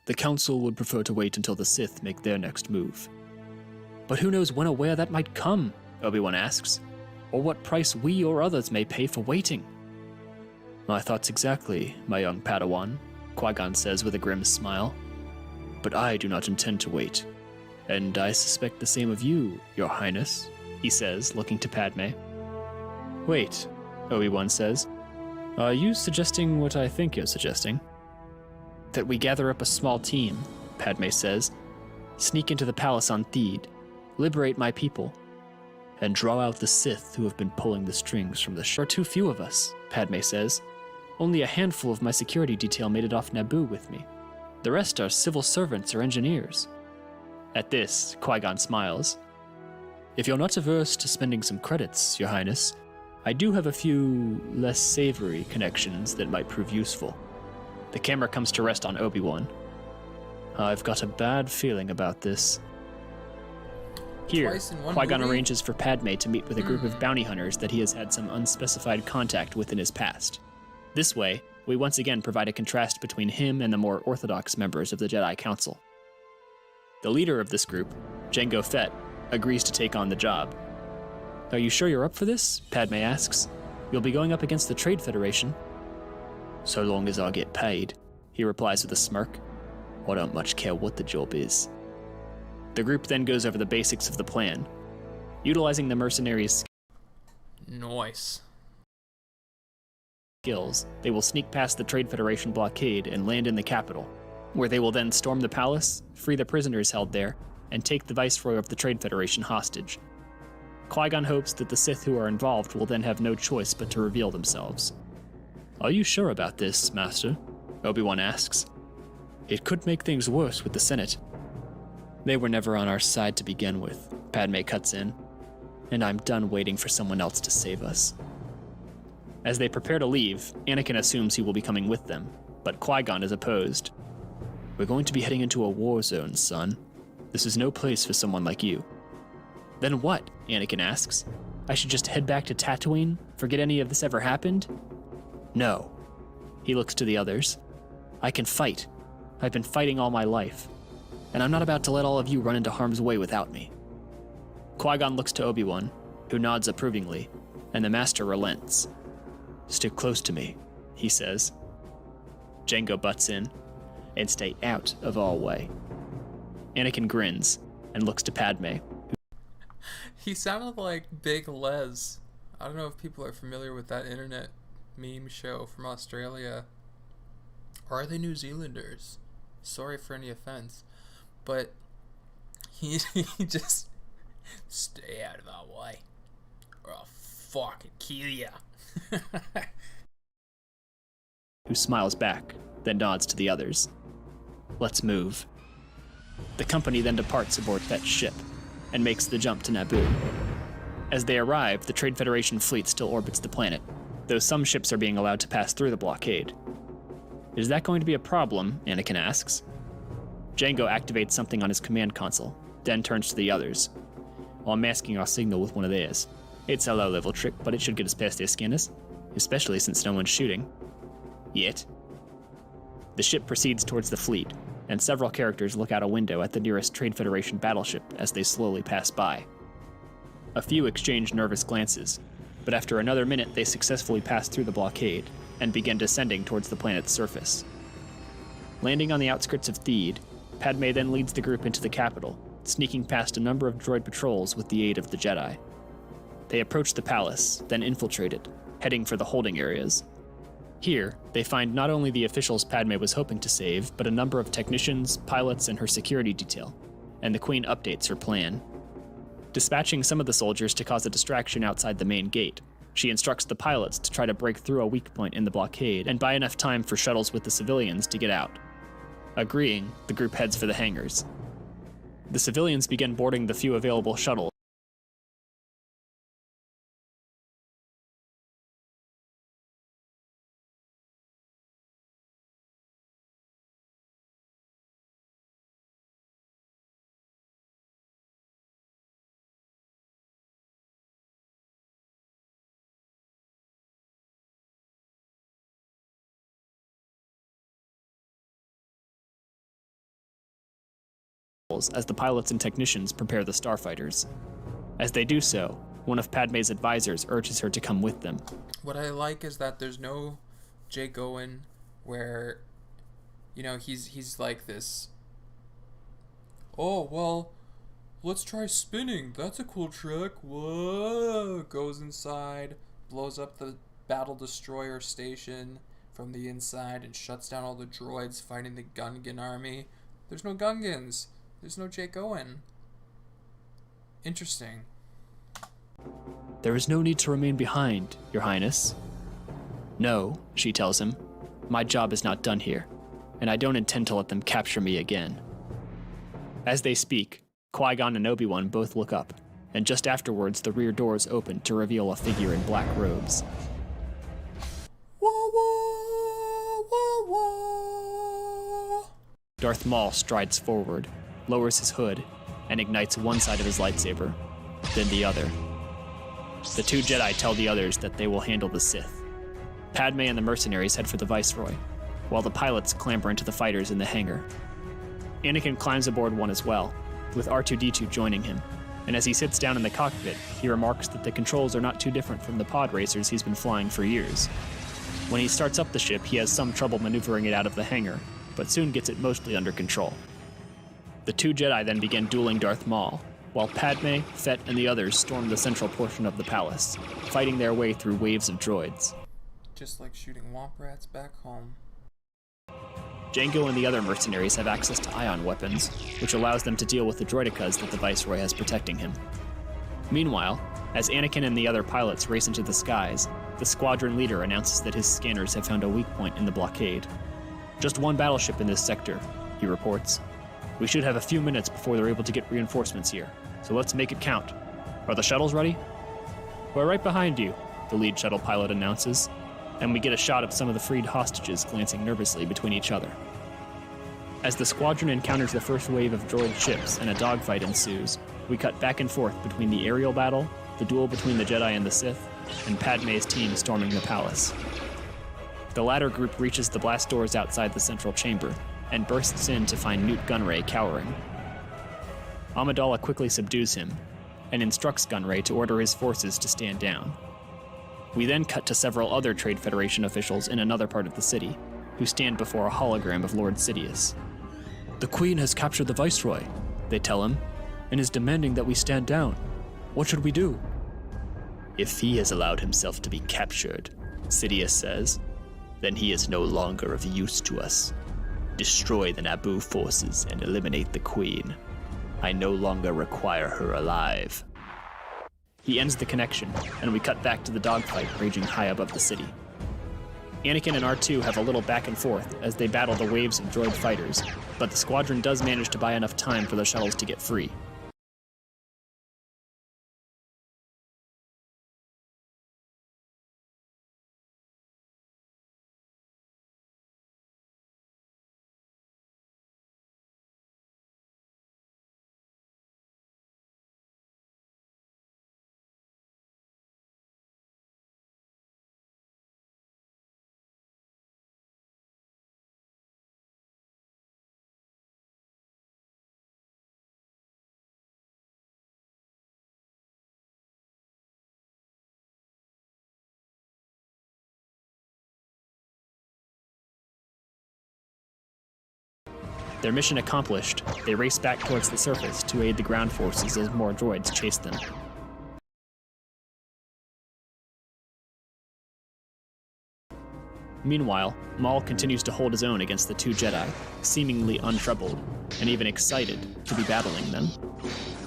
Speaker 7: The Council would prefer to wait until the Sith make their next move. But who knows when or where that might come, Obi-Wan asks, or what price we or others may pay for waiting. My thoughts exactly, my young Padawan, Qui-Gon says with a grim smile. But I do not intend to wait. And I suspect the same of you, Your Highness, he says, looking to Padme. Wait, Obi-Wan says. Are you suggesting what I think you're suggesting? That we gather up a small team, Padme says, sneak into the palace on Theed, liberate my people, and draw out the Sith who have been pulling the strings from the There are too few of us, Padme says. Only a handful of my security detail made it off Naboo with me. The rest are civil servants or engineers. At this, Qui-Gon smiles. If you're not averse to spending some credits, Your Highness, I do have a few less savory connections that might prove useful. The camera comes to rest on Obi-Wan. I've got a bad feeling about this. Here, Qui-Gon arranges for Padme to meet with a group of bounty hunters that he has had some unspecified contact with in his past. This way, we once again provide a contrast between him and the more orthodox members of the Jedi Council. The leader of this group, Jango Fett, agrees to take on the job. Are you sure you're up for this? Padme asks. You'll be going up against the Trade Federation. So long as I get paid, he replies with a smirk. I don't much care what the job is. The group then goes over the basics of the plan. Utilizing the mercenaries' skills, they will sneak past the Trade Federation blockade and land in the capital, where they will then storm the palace, free the prisoners held there, and take the Viceroy of the Trade Federation hostage. Qui-Gon hopes that the Sith who are involved will then have no choice but to reveal themselves. Are you sure about this, Master? Obi-Wan asks. It could make things worse with the Senate. They were never on our side to begin with, Padme cuts in, and I'm done waiting for someone else to save us. As they prepare to leave, Anakin assumes he will be coming with them, but Qui-Gon is opposed. We're going to be heading into a war zone, son. This is no place for someone like you. Then what? Anakin asks. I should just head back to Tatooine? Forget any of this ever happened? No. He looks to the others. I can fight. I've been fighting all my life. And I'm not about to let all of you run into harm's way without me. Qui-Gon looks to Obi-Wan, who nods approvingly, and the Master relents. Stick close to me, he says. Jango butts in, and stay out of our way. Anakin grins and looks to Padme.
Speaker 1: He sounded like Big Les. I don't know if people are familiar with that internet meme show from Australia. Or are they New Zealanders? Sorry for any offense. But he just stay out of our way, or I'll fucking kill ya.
Speaker 7: Who smiles back, then nods to the others. Let's move. The company then departs aboard Fett's ship and makes the jump to Naboo. As they arrive, the Trade Federation fleet still orbits the planet, though some ships are being allowed to pass through the blockade. Is that going to be a problem? Anakin asks. Jango activates something on his command console, then turns to the others, while masking our signal with one of theirs. It's a low-level trick, but it should get us past their scanners, especially since no one's shooting. Yet. The ship proceeds towards the fleet, and several characters look out a window at the nearest Trade Federation battleship as they slowly pass by. A few exchange nervous glances, but after another minute they successfully pass through the blockade and begin descending towards the planet's surface. Landing on the outskirts of Theed, Padme then leads the group into the capital, sneaking past a number of droid patrols with the aid of the Jedi. They approach the palace, then infiltrate it, heading for the holding areas. Here, they find not only the officials Padme was hoping to save, but a number of technicians, pilots, and her security detail, and the Queen updates her plan. Dispatching some of the soldiers to cause a distraction outside the main gate, she instructs the pilots to try to break through a weak point in the blockade and buy enough time for shuttles with the civilians to get out. Agreeing, the group heads for the hangars. The civilians begin boarding the few available shuttles. As the pilots and technicians prepare the starfighters. As they do so, one of Padme's advisors urges her to come with them.
Speaker 1: What I like is that there's no Jake Owen where, you know, he's like this, oh, well, let's try spinning. That's a cool trick. Whoa. Goes inside, blows up the battle destroyer station from the inside and shuts down all the droids fighting the Gungan army. There's no Gungans. There's no Jake Owen. Interesting.
Speaker 7: There is no need to remain behind, Your Highness. No, she tells him. My job is not done here, and I don't intend to let them capture me again. As they speak, Qui-Gon and Obi-Wan both look up, and just afterwards the rear doors open to reveal a figure in black robes.
Speaker 1: Whoa, whoa, whoa, whoa.
Speaker 7: Darth Maul strides forward, lowers his hood, and ignites one side of his lightsaber, then the other. The two Jedi tell the others that they will handle the Sith. Padme and the mercenaries head for the Viceroy, while the pilots clamber into the fighters in the hangar. Anakin climbs aboard one as well, with R2-D2 joining him, and as he sits down in the cockpit, he remarks that the controls are not too different from the pod racers he's been flying for years. When he starts up the ship, he has some trouble maneuvering it out of the hangar, but soon gets it mostly under control. The two Jedi then begin dueling Darth Maul, while Padme, Fett, and the others storm the central portion of the palace, fighting their way through waves of droids.
Speaker 1: Just like shooting womp rats back home.
Speaker 7: Jango and the other mercenaries have access to ion weapons, which allows them to deal with the droidicas that the Viceroy has protecting him. Meanwhile, as Anakin and the other pilots race into the skies, the squadron leader announces that his scanners have found a weak point in the blockade. Just one battleship in this sector, he reports. We should have a few minutes before they're able to get reinforcements here, so let's make it count. Are the shuttles ready? We're right behind you, the lead shuttle pilot announces, and we get a shot of some of the freed hostages glancing nervously between each other. As the squadron encounters the first wave of droid ships and a dogfight ensues, we cut back and forth between the aerial battle, the duel between the Jedi and the Sith, and Padme's team storming the palace. The latter group reaches the blast doors outside the central chamber, and bursts in to find Newt Gunray cowering. Amidala quickly subdues him, and instructs Gunray to order his forces to stand down. We then cut to several other Trade Federation officials in another part of the city, who stand before a hologram of Lord Sidious. The Queen has captured the Viceroy, they tell him, and is demanding that we stand down. What should we do? If he has allowed himself to be captured, Sidious says, then he is no longer of use to us. Destroy the Naboo forces and eliminate the Queen. I no longer require her alive. He ends the connection, and we cut back to the dogfight raging high above the city. Anakin and R2 have a little back and forth as they battle the waves of droid fighters, but the squadron does manage to buy enough time for the shuttles to get free. Their mission accomplished, they race back towards the surface to aid the ground forces as more droids chase them. Meanwhile, Maul continues to hold his own against the two Jedi, seemingly untroubled, and even excited to be battling them.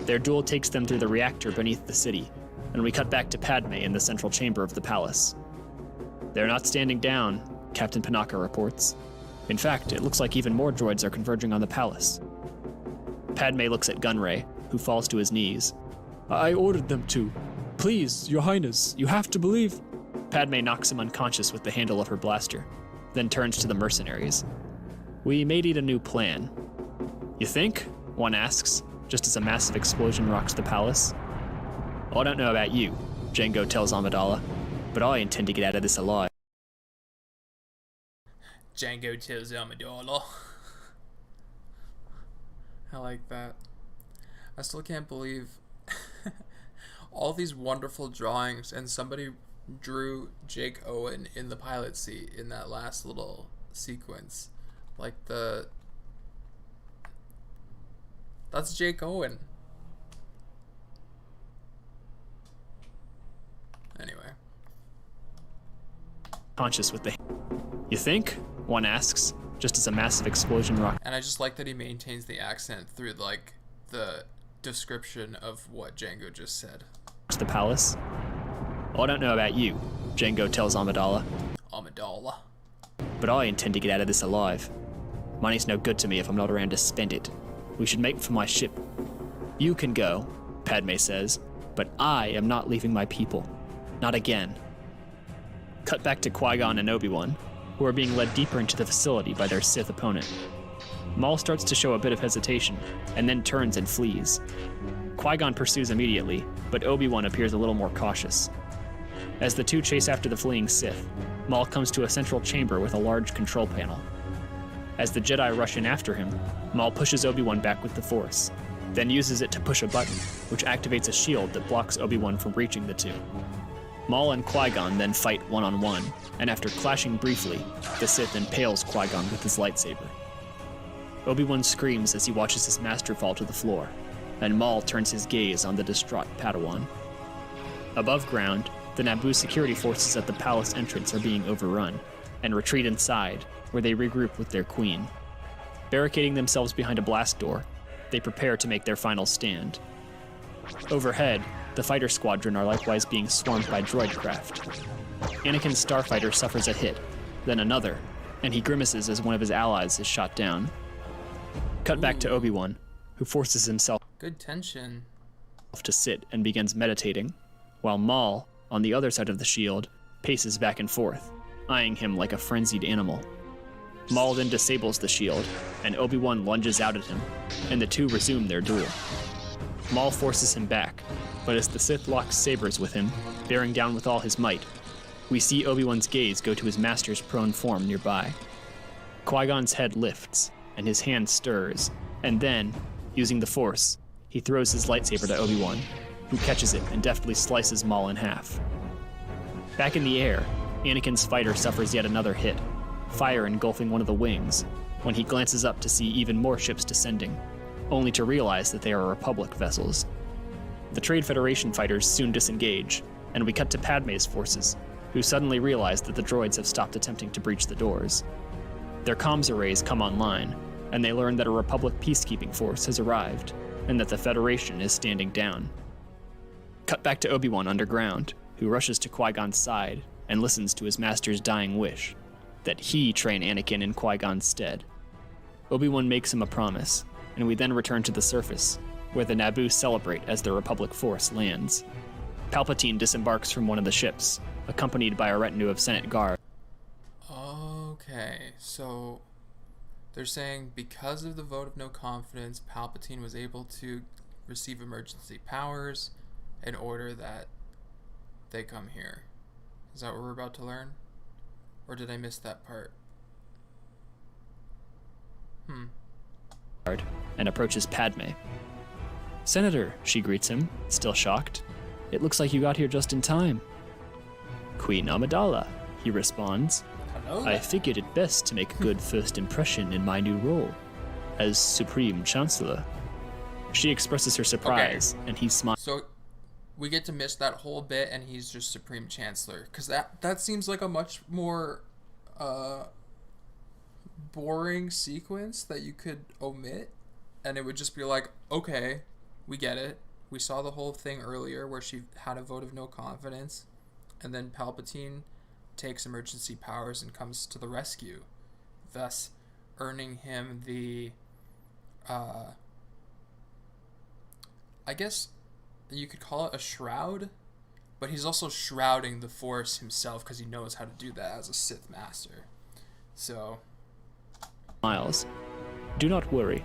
Speaker 7: Their duel takes them through the reactor beneath the city, and we cut back to Padme in the central chamber of the palace. They're not standing down, Captain Panaka reports. In fact, it looks like even more droids are converging on the palace. Padme looks at Gunray, who falls to his knees.
Speaker 9: I ordered them to. Please, Your Highness, you have to believe.
Speaker 7: Padme knocks him unconscious with the handle of her blaster, then turns to the mercenaries. We may need a new plan. You think? One asks, just as a massive explosion rocks the palace. I don't know about you, Jango tells Amidala, but I intend to get out of this alive.
Speaker 1: Jango tells Amidala. I like that. I still can't believe all these wonderful drawings, and somebody drew Jake Owen in the pilot seat in that last little sequence. Like that's Jake Owen. Anyway.
Speaker 7: Conscious with the... You think? One asks, just as a massive explosion rocks.
Speaker 1: And I just like that he maintains the accent through, like, the description of what Jango just said.
Speaker 7: The palace. I don't know about you, Jango tells Amidala.
Speaker 1: Amidala.
Speaker 7: But I intend to get out of this alive. Money's no good to me if I'm not around to spend it. We should make for my ship. You can go, Padme says, but I am not leaving my people. Not again. Cut back to Qui-Gon and Obi-Wan, who are being led deeper into the facility by their Sith opponent. Maul starts to show a bit of hesitation, and then turns and flees. Qui-Gon pursues immediately, but Obi-Wan appears a little more cautious. As the two chase after the fleeing Sith, Maul comes to a central chamber with a large control panel. As the Jedi rush in after him, Maul pushes Obi-Wan back with the Force, then uses it to push a button, which activates a shield that blocks Obi-Wan from reaching the two. Maul and Qui-Gon then fight one-on-one, and after clashing briefly, the Sith impales Qui-Gon with his lightsaber. Obi-Wan screams as he watches his master fall to the floor, and Maul turns his gaze on the distraught Padawan. Above ground, the Naboo security forces at the palace entrance are being overrun, and retreat inside, where they regroup with their queen. Barricading themselves behind a blast door, they prepare to make their final stand. Overhead, the fighter squadron are likewise being swarmed by droid craft. Anakin's starfighter suffers a hit, then another, and he grimaces as one of his allies is shot down. Cut back to Obi-Wan, who forces himself
Speaker 1: Good tension.
Speaker 7: to sit and begins meditating, while Maul, on the other side of the shield, paces back and forth, eyeing him like a frenzied animal. Maul then disables the shield, and Obi-Wan lunges out at him, and the two resume their duel. Maul forces him back, but as the Sith locks sabers with him, bearing down with all his might, we see Obi-Wan's gaze go to his master's prone form nearby. Qui-Gon's head lifts, and his hand stirs, and then, using the Force, he throws his lightsaber to Obi-Wan, who catches it and deftly slices Maul in half. Back in the air, Anakin's fighter suffers yet another hit, fire engulfing one of the wings, when he glances up to see even more ships descending, only to realize that they are Republic vessels. The Trade Federation fighters soon disengage, and we cut to Padme's forces, who suddenly realize that the droids have stopped attempting to breach the doors. Their comms arrays come online, and they learn that a Republic peacekeeping force has arrived, and that the Federation is standing down. Cut back to Obi-Wan underground, who rushes to Qui-Gon's side and listens to his master's dying wish, that he train Anakin in Qui-Gon's stead. Obi-Wan makes him a promise, and we then return to the surface, where the Naboo celebrate as the Republic force lands. Palpatine disembarks from one of the ships, accompanied by a retinue of Senate guards.
Speaker 1: Okay, so they're saying because of the vote of no confidence, Palpatine was able to receive emergency powers in order that they come here. Is that what we're about to learn? Or did I miss that part?
Speaker 7: And approaches Padme. Senator, she greets him, still shocked. It looks like you got here just in time. Queen Amidala, he responds.
Speaker 1: Hello?
Speaker 7: I figured it best to make a good first impression in my new role. as Supreme Chancellor. She expresses her surprise, and he smiles.
Speaker 1: So we get to miss that whole bit, and he's just Supreme Chancellor, because that seems like a much more boring sequence that you could omit, and it would just be like, okay, we get it. We saw the whole thing earlier where she had a vote of no confidence, and then Palpatine takes emergency powers and comes to the rescue, thus earning him the I guess you could call it a shroud, but he's also shrouding the Force himself because he knows how to do that as a Sith Master. So,
Speaker 7: Miles, do not worry.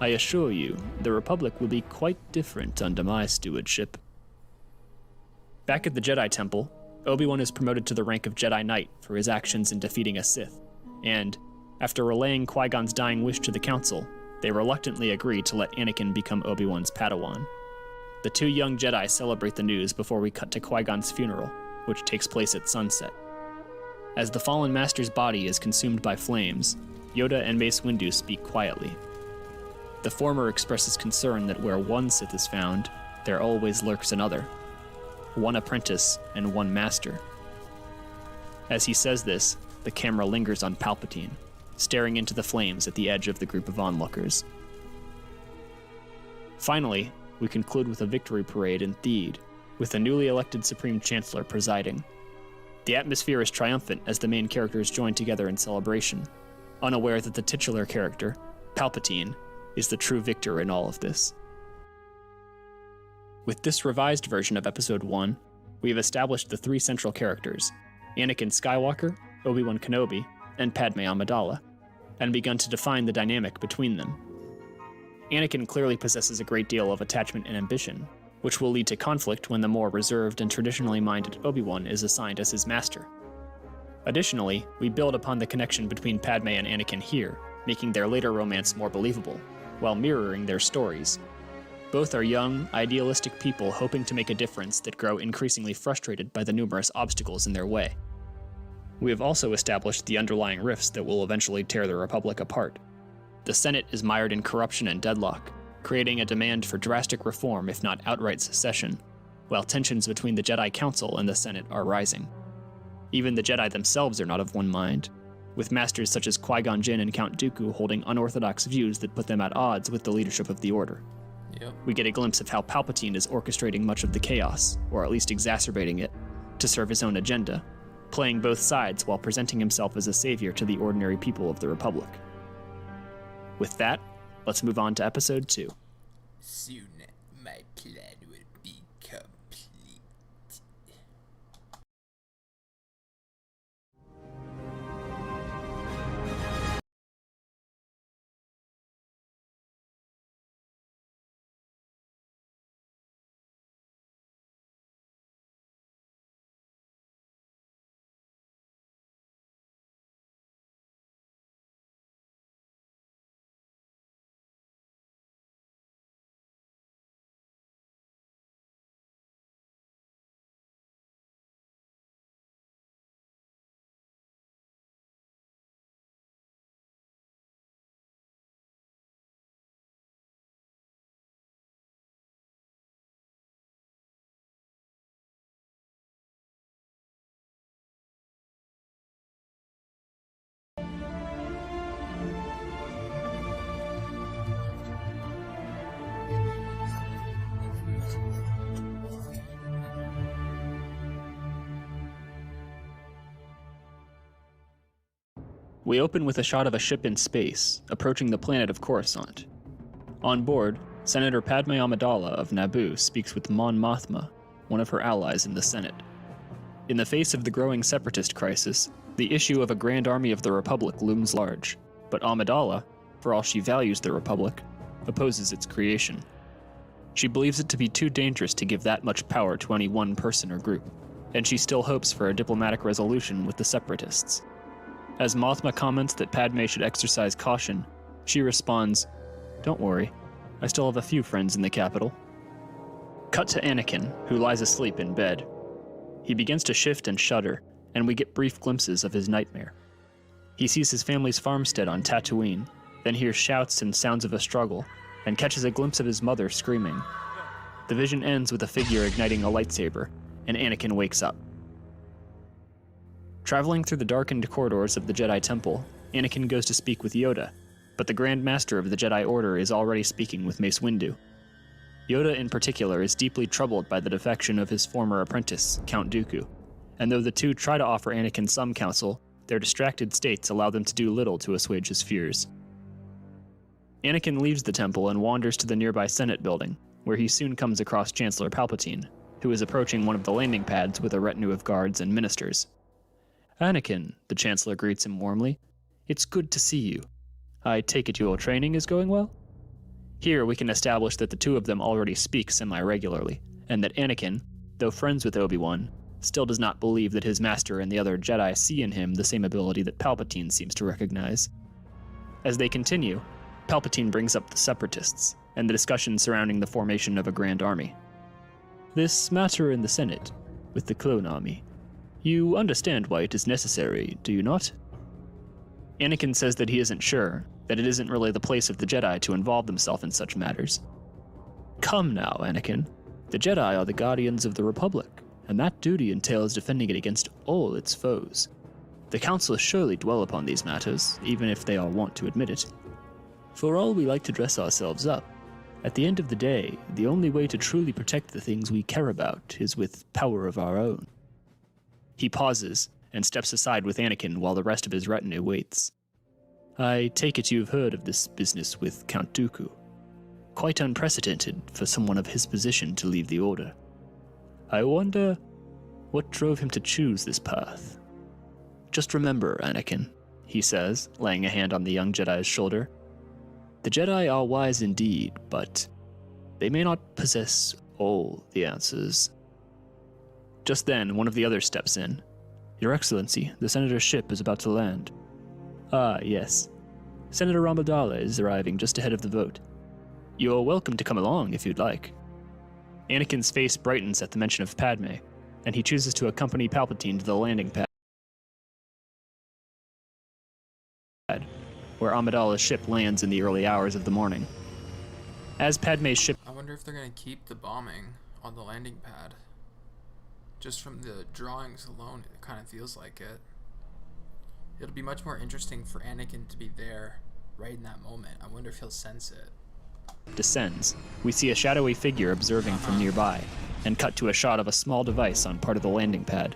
Speaker 7: I assure you, the Republic will be quite different under my stewardship. Back at the Jedi Temple, Obi-Wan is promoted to the rank of Jedi Knight for his actions in defeating a Sith, and, after relaying Qui-Gon's dying wish to the Council, they reluctantly agree to let Anakin become Obi-Wan's Padawan. The two young Jedi celebrate the news before we cut to Qui-Gon's funeral, which takes place at sunset. As the fallen master's body is consumed by flames, Yoda and Mace Windu speak quietly. The former expresses concern that where one Sith is found, there always lurks another. One apprentice and one master. As he says this, the camera lingers on Palpatine, staring into the flames at the edge of the group of onlookers. Finally, we conclude with a victory parade in Theed, with the newly elected Supreme Chancellor presiding. The atmosphere is triumphant as the main characters join together in celebration, unaware that the titular character, Palpatine, is the true victor in all of this. With this revised version of Episode 1, we have established the three central characters, Anakin Skywalker, Obi-Wan Kenobi, and Padme Amidala, and begun to define the dynamic between them. Anakin clearly possesses a great deal of attachment and ambition, which will lead to conflict when the more reserved and traditionally minded Obi-Wan is assigned as his master. Additionally, we build upon the connection between Padme and Anakin here, making their later romance more believable, while mirroring their stories. Both are young, idealistic people hoping to make a difference that grow increasingly frustrated by the numerous obstacles in their way. We have also established the underlying rifts that will eventually tear the Republic apart. The Senate is mired in corruption and deadlock, creating a demand for drastic reform if not outright secession, while tensions between the Jedi Council and the Senate are rising. Even the Jedi themselves are not of one mind, with masters such as Qui-Gon Jinn and Count Dooku holding unorthodox views that put them at odds with the leadership of the Order.
Speaker 1: Yep.
Speaker 7: We get a glimpse of how Palpatine is orchestrating much of the chaos, or at least exacerbating it, to serve his own agenda, playing both sides while presenting himself as a savior to the ordinary people of the Republic. With that, let's move on to Episode 2.
Speaker 1: Soon my plan will be complete.
Speaker 7: We open with a shot of a ship in space, approaching the planet of Coruscant. On board, Senator Padme Amidala of Naboo speaks with Mon Mothma, one of her allies in the Senate. In the face of the growing Separatist crisis, the issue of a grand army of the Republic looms large, but Amidala, for all she values the Republic, opposes its creation. She believes it to be too dangerous to give that much power to any one person or group, and she still hopes for a diplomatic resolution with the Separatists. As Mothma comments that Padme should exercise caution, she responds, "Don't worry, I still have a few friends in the capital." Cut to Anakin, who lies asleep in bed. He begins to shift and shudder, and we get brief glimpses of his nightmare. He sees his family's farmstead on Tatooine, then hears shouts and sounds of a struggle, and catches a glimpse of his mother screaming. The vision ends with a figure igniting a lightsaber, and Anakin wakes up. Traveling through the darkened corridors of the Jedi Temple, Anakin goes to speak with Yoda, but the Grand Master of the Jedi Order is already speaking with Mace Windu. Yoda in particular is deeply troubled by the defection of his former apprentice, Count Dooku, and though the two try to offer Anakin some counsel, their distracted states allow them to do little to assuage his fears. Anakin leaves the temple and wanders to the nearby Senate building, where he soon comes across Chancellor Palpatine, who is approaching one of the landing pads with a retinue of guards and ministers. "Anakin," the Chancellor greets him warmly, "it's good to see you. I take it your training is going well?" Here we can establish that the two of them already speak semi-regularly, and that Anakin, though friends with Obi-Wan, still does not believe that his master and the other Jedi see in him the same ability that Palpatine seems to recognize. As they continue, Palpatine brings up the Separatists, and the discussion surrounding the formation of a grand army. "This matter in the Senate, with the clone army, you understand why it is necessary, do you not?" Anakin says that he isn't sure, that it isn't really the place of the Jedi to involve themselves in such matters. "Come now, Anakin. The Jedi are the guardians of the Republic, and that duty entails defending it against all its foes. The Council surely dwell upon these matters, even if they are wont to admit it. For all we like to dress ourselves up, at the end of the day, the only way to truly protect the things we care about is with power of our own." He pauses and steps aside with Anakin while the rest of his retinue waits. "I take it you've heard of this business with Count Dooku. Quite unprecedented for someone of his position to leave the Order. I wonder what drove him to choose this path. Just remember, Anakin," he says, laying a hand on the young Jedi's shoulder. "The Jedi are wise indeed, but they may not possess all the answers." Just then, one of the others steps in. "Your Excellency, the Senator's ship is about to land." "Ah, yes. Senator Amidala is arriving just ahead of the vote. You're welcome to come along if you'd like." Anakin's face brightens at the mention of Padme, and he chooses to accompany Palpatine to the landing pad, where Amidala's ship lands in the early hours of the morning. As Padme's ship...
Speaker 1: I wonder if they're going to keep the bombing on the landing pad. Just from the drawings alone, it kind of feels like it. It'll be much more interesting for Anakin to be there right in that moment. I wonder if he'll sense it.
Speaker 7: Descends, we see a shadowy figure observing from nearby, and cut to a shot of a small device on part of the landing pad.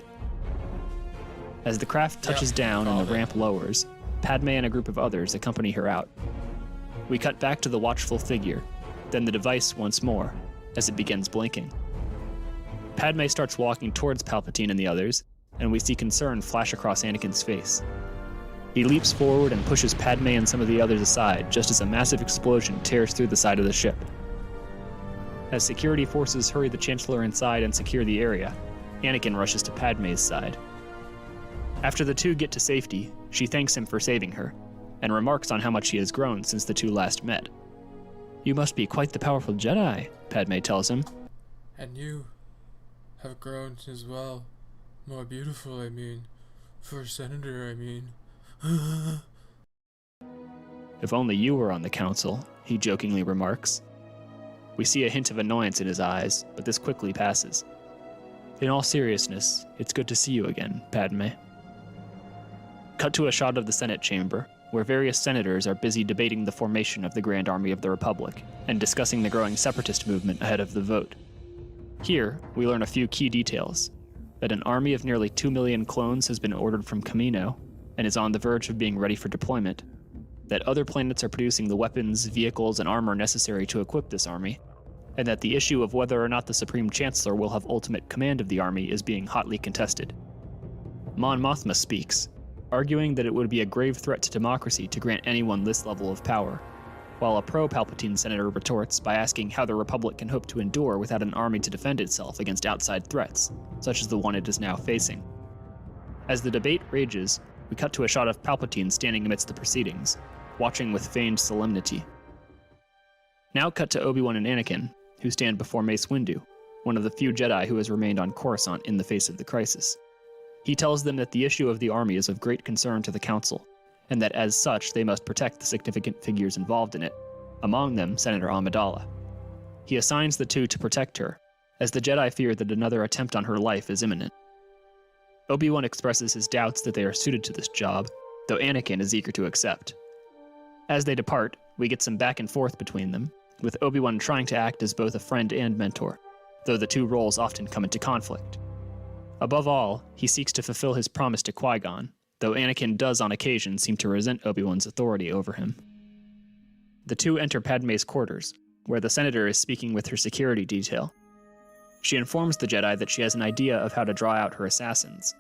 Speaker 7: As the craft touches down and the ramp lowers, Padme and a group of others accompany her out. We cut back to the watchful figure, then the device once more, as it begins blinking. Padme starts walking towards Palpatine and the others, and we see concern flash across Anakin's face. He leaps forward and pushes Padme and some of the others aside just as a massive explosion tears through the side of the ship. As security forces hurry the Chancellor inside and secure the area, Anakin rushes to Padme's side. After the two get to safety, she thanks him for saving her, and remarks on how much he has grown since the two last met. "You must be quite the powerful Jedi," Padme tells him.
Speaker 1: "And you have grown as well. More beautiful, I mean. For a senator, I mean."
Speaker 7: "If only you were on the council," he jokingly remarks. We see a hint of annoyance in his eyes, but this quickly passes. "In all seriousness, it's good to see you again, Padme." Cut to a shot of the Senate chamber, where various senators are busy debating the formation of the Grand Army of the Republic and discussing the growing Separatist movement ahead of the vote. Here, we learn a few key details: that an army of nearly 2 million clones has been ordered from Kamino and is on the verge of being ready for deployment, that other planets are producing the weapons, vehicles, and armor necessary to equip this army, and that the issue of whether or not the Supreme Chancellor will have ultimate command of the army is being hotly contested. Mon Mothma speaks, arguing that it would be a grave threat to democracy to grant anyone this level of power, while a pro-Palpatine senator retorts by asking how the Republic can hope to endure without an army to defend itself against outside threats, such as the one it is now facing. As the debate rages, we cut to a shot of Palpatine standing amidst the proceedings, watching with feigned solemnity. Now cut to Obi-Wan and Anakin, who stand before Mace Windu, one of the few Jedi who has remained on Coruscant in the face of the crisis. He tells them that the issue of the army is of great concern to the Council, and that as such they must protect the significant figures involved in it, among them Senator Amidala. He assigns the two to protect her, as the Jedi fear that another attempt on her life is imminent. Obi-Wan expresses his doubts that they are suited to this job, though Anakin is eager to accept. As they depart, we get some back and forth between them, with Obi-Wan trying to act as both a friend and mentor, though the two roles often come into conflict. Above all, he seeks to fulfill his promise to Qui-Gon, though Anakin does on occasion seem to resent Obi-Wan's authority over him. The two enter Padme's quarters, where the Senator is speaking with her security detail. She informs the Jedi that she has an idea of how to draw out her assassins.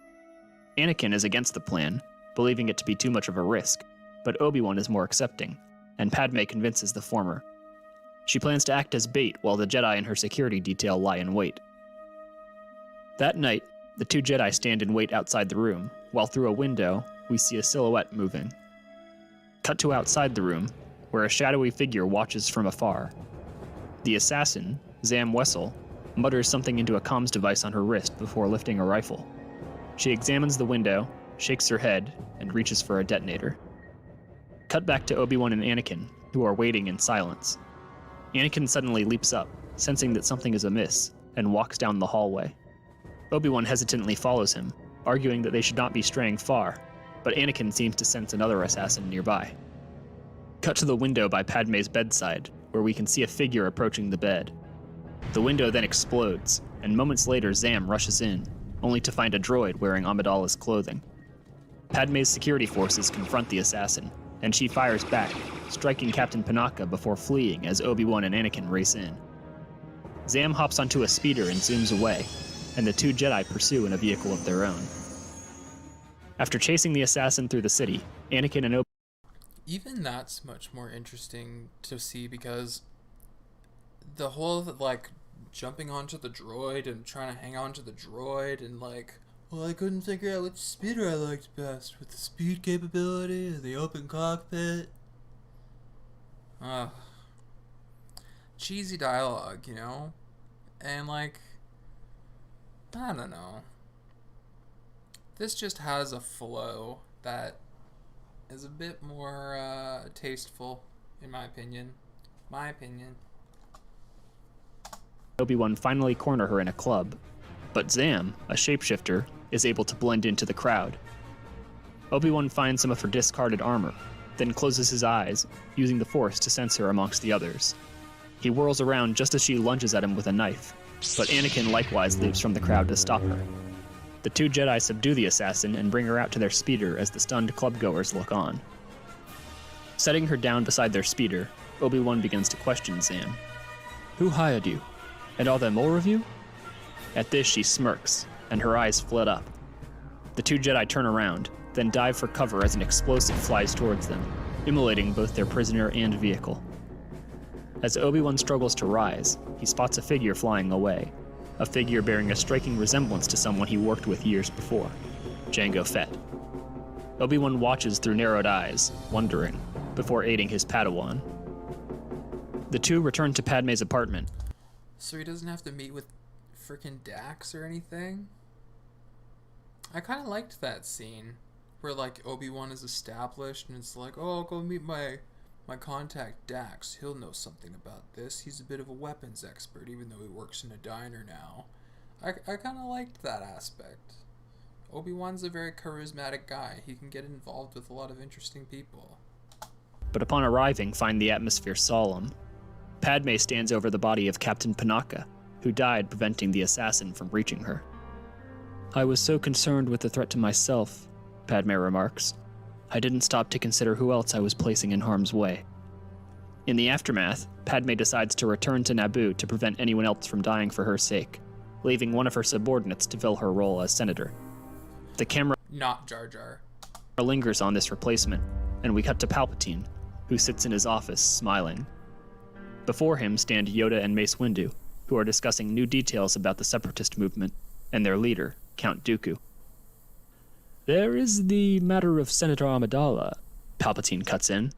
Speaker 7: Anakin is against the plan, believing it to be too much of a risk, but Obi-Wan is more accepting, and Padme convinces the former. She plans to act as bait while the Jedi and her security detail lie in wait. That night, the two Jedi stand in wait outside the room, while through a window, we see a silhouette moving. Cut to outside the room, where a shadowy figure watches from afar. The assassin, Zam Wessel, mutters something into a comms device on her wrist before lifting a rifle. She examines the window, shakes her head, and reaches for a detonator. Cut back to Obi-Wan and Anakin, who are waiting in silence. Anakin suddenly leaps up, sensing that something is amiss, and walks down the hallway. Obi-Wan hesitantly follows him, arguing that they should not be straying far, but Anakin seems to sense another assassin nearby. Cut to the window by Padme's bedside, where we can see a figure approaching the bed. The window then explodes, and moments later Zam rushes in, only to find a droid wearing Amidala's clothing. Padme's security forces confront the assassin, and she fires back, striking Captain Panaka before fleeing as Obi-Wan and Anakin race in. Zam hops onto a speeder and zooms away, and the two Jedi pursue in a vehicle of their own. After chasing the assassin through the city, Anakin and
Speaker 1: Even that's much more interesting to see, because the whole, like, jumping onto the droid and trying to hang on to the droid and, like, well, I couldn't figure out which speeder I liked best, with the speed capability or the open cockpit. Cheesy dialogue, you know? And, like, I don't know. This just has a flow that is a bit more tasteful, in my opinion.
Speaker 7: Obi-Wan finally corner her in a club, but Zam, a shapeshifter, is able to blend into the crowd. Obi-Wan finds some of her discarded armor, then closes his eyes, using the Force to sense her amongst the others. He whirls around just as she lunges at him with a knife, but Anakin likewise leaps from the crowd to stop her. The two Jedi subdue the assassin and bring her out to their speeder as the stunned clubgoers look on. Setting her down beside their speeder, Obi-Wan begins to question Zam. "Who hired you? And are there more of you?" At this she smirks, and her eyes flood up. The two Jedi turn around, then dive for cover as an explosive flies towards them, immolating both their prisoner and vehicle. As Obi-Wan struggles to rise, he spots a figure flying away, a figure bearing a striking resemblance to someone he worked with years before, Jango Fett. Obi-Wan watches through narrowed eyes, wondering, before aiding his Padawan. The two return to Padme's apartment.
Speaker 1: So he doesn't have to meet with frickin' Dax or anything? I kind of liked that scene, where, like, Obi-Wan is established, and it's like, oh, I'll go meet my contact Dax. He'll know something about this. He's a bit of a weapons expert, even though he works in a diner now. I kind of liked that aspect. Obi-Wan's a very charismatic guy. He can get involved with a lot of interesting people.
Speaker 7: But upon arriving, find the atmosphere solemn. Padme stands over the body of Captain Panaka, who died preventing the assassin from reaching her. "I was so concerned with the threat to myself," Padme remarks. "I didn't stop to consider who else I was placing in harm's way." In the aftermath, Padme decides to return to Naboo to prevent anyone else from dying for her sake, leaving one of her subordinates to fill her role as senator. The camera
Speaker 1: Not Jar Jar.
Speaker 7: lingers on this replacement, and we cut to Palpatine, who sits in his office smiling. Before him stand Yoda and Mace Windu, who are discussing new details about the Separatist movement and their leader, Count Dooku. "There is the matter of Senator Amidala," Palpatine cuts in.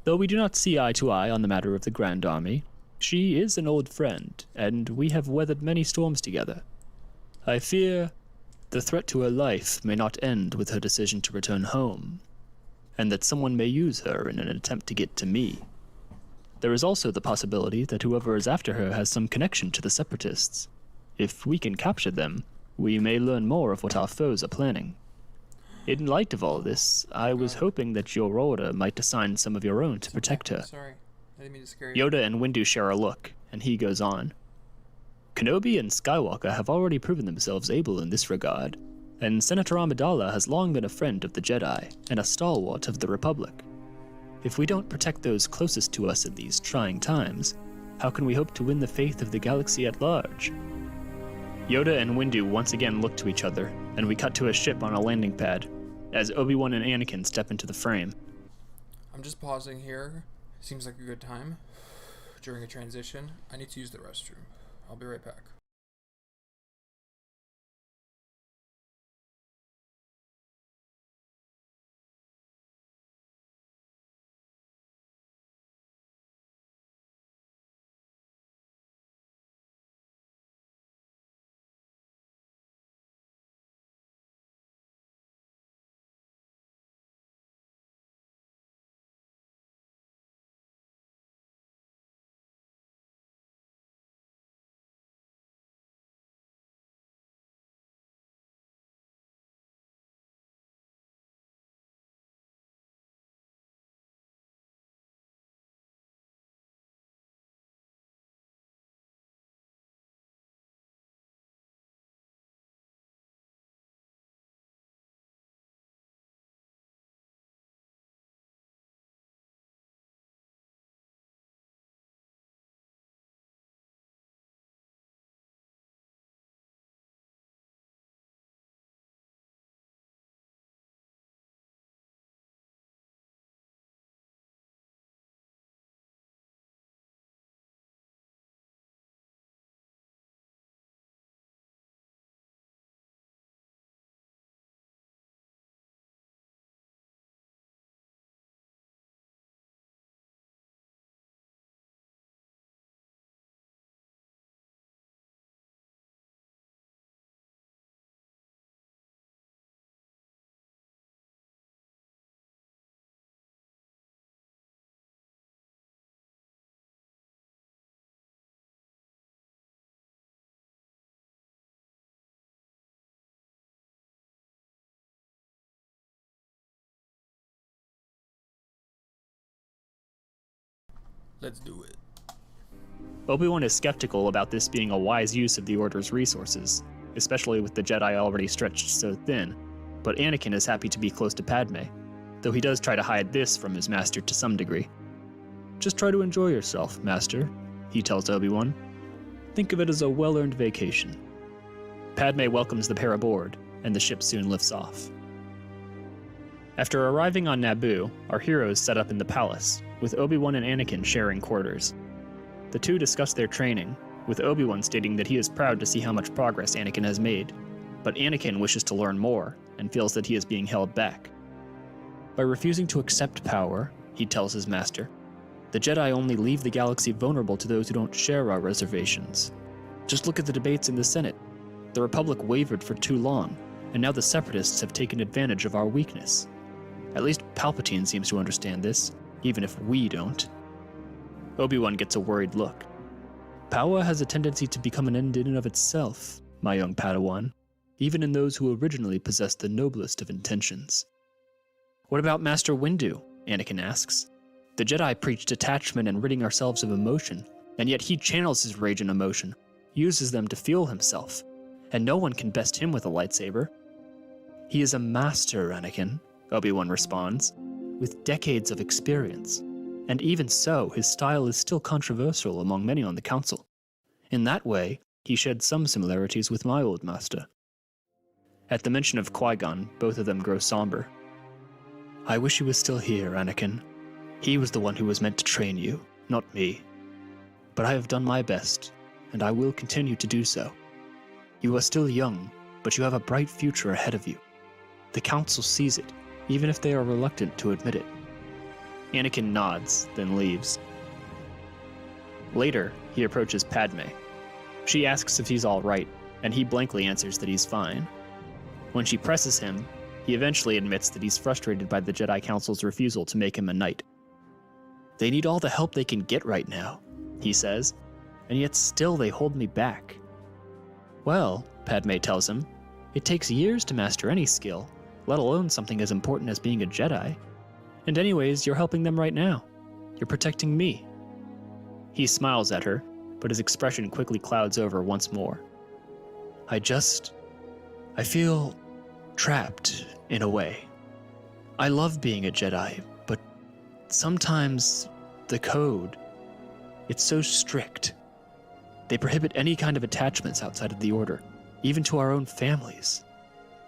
Speaker 7: "Though we do not see eye to eye on the matter of the Grand Army, she is an old friend, and we have weathered many storms together. I fear the threat to her life may not end with her decision to return home.
Speaker 9: and that someone may use her in an attempt to get to me. There is also the possibility that whoever is after her has some connection to the Separatists. If we can capture them, we may learn more of what our foes are planning. In light of all this, I was hoping that your order might assign some of your own to protect her.
Speaker 1: Sorry, I didn't mean to scare you.
Speaker 9: Yoda and Windu share a look, and he goes on. Kenobi and Skywalker have already proven themselves able in this regard, and Senator Amidala has long been a friend of the Jedi and a stalwart of the Republic. If we don't protect those closest to us in these trying times, how can we hope to win the faith of the galaxy at large? Yoda and Windu once again look to each other, and we cut to a ship on a landing pad, as Obi-Wan and Anakin step into the frame.
Speaker 1: I'm just pausing here. Seems like a good time. During a transition, I need to use the restroom. I'll be right back. Let's do it.
Speaker 9: Obi-Wan is skeptical about this being a wise use of the Order's resources, especially with the Jedi already stretched so thin, but Anakin is happy to be close to Padme, though he does try to hide this from his master to some degree. Just try to enjoy yourself, Master, he tells Obi-Wan. Think of it as a well-earned vacation. Padme welcomes the pair aboard, and the ship soon lifts off. After arriving on Naboo, our heroes set up in the palace, with Obi-Wan and Anakin sharing quarters. The two discuss their training, with Obi-Wan stating that he is proud to see how much progress Anakin has made, but Anakin wishes to learn more, and feels that he is being held back. By refusing to accept power, he tells his master, the Jedi only leave the galaxy vulnerable to those who don't share our reservations. Just look at the debates in the Senate. The Republic wavered for too long, and now the Separatists have taken advantage of our weakness. At least Palpatine seems to understand this, even if we don't. Obi-Wan gets a worried look. Power has a tendency to become an end in and of itself, my young Padawan, even in those who originally possessed the noblest of intentions. What about Master Windu? Anakin asks. The Jedi preach detachment and ridding ourselves of emotion, and yet he channels his rage and emotion, uses them to fuel himself, and no one can best him with a lightsaber. He is a master, Anakin, Obi-Wan responds, with decades of experience, and even so, his style is still controversial among many on the Council. In that way, he shared some similarities with my old master. At the mention of Qui-Gon, both of them grow somber. I wish he was still here, Anakin. He was the one who was meant to train you, not me. But I have done my best, and I will continue to do so. You are still young, but you have a bright future ahead of you. The Council sees it, even if they are reluctant to admit it. Anakin nods, then leaves. Later, he approaches Padme. She asks if he's all right, and he blankly answers that he's fine. When she presses him, He eventually admits that he's frustrated by the Jedi Council's refusal to make him a knight. "They need all the help they can get right now," he says, "and yet still they hold me back." "Well," Padme tells him, "it takes years to master any skill, let alone something as important as being a Jedi. And anyways, you're helping them right now. You're protecting me." He smiles at her, but his expression quickly clouds over once more. I feel trapped, in a way. I love being a Jedi, but sometimes the code, it's so strict. They prohibit any kind of attachments outside of the Order, even to our own families."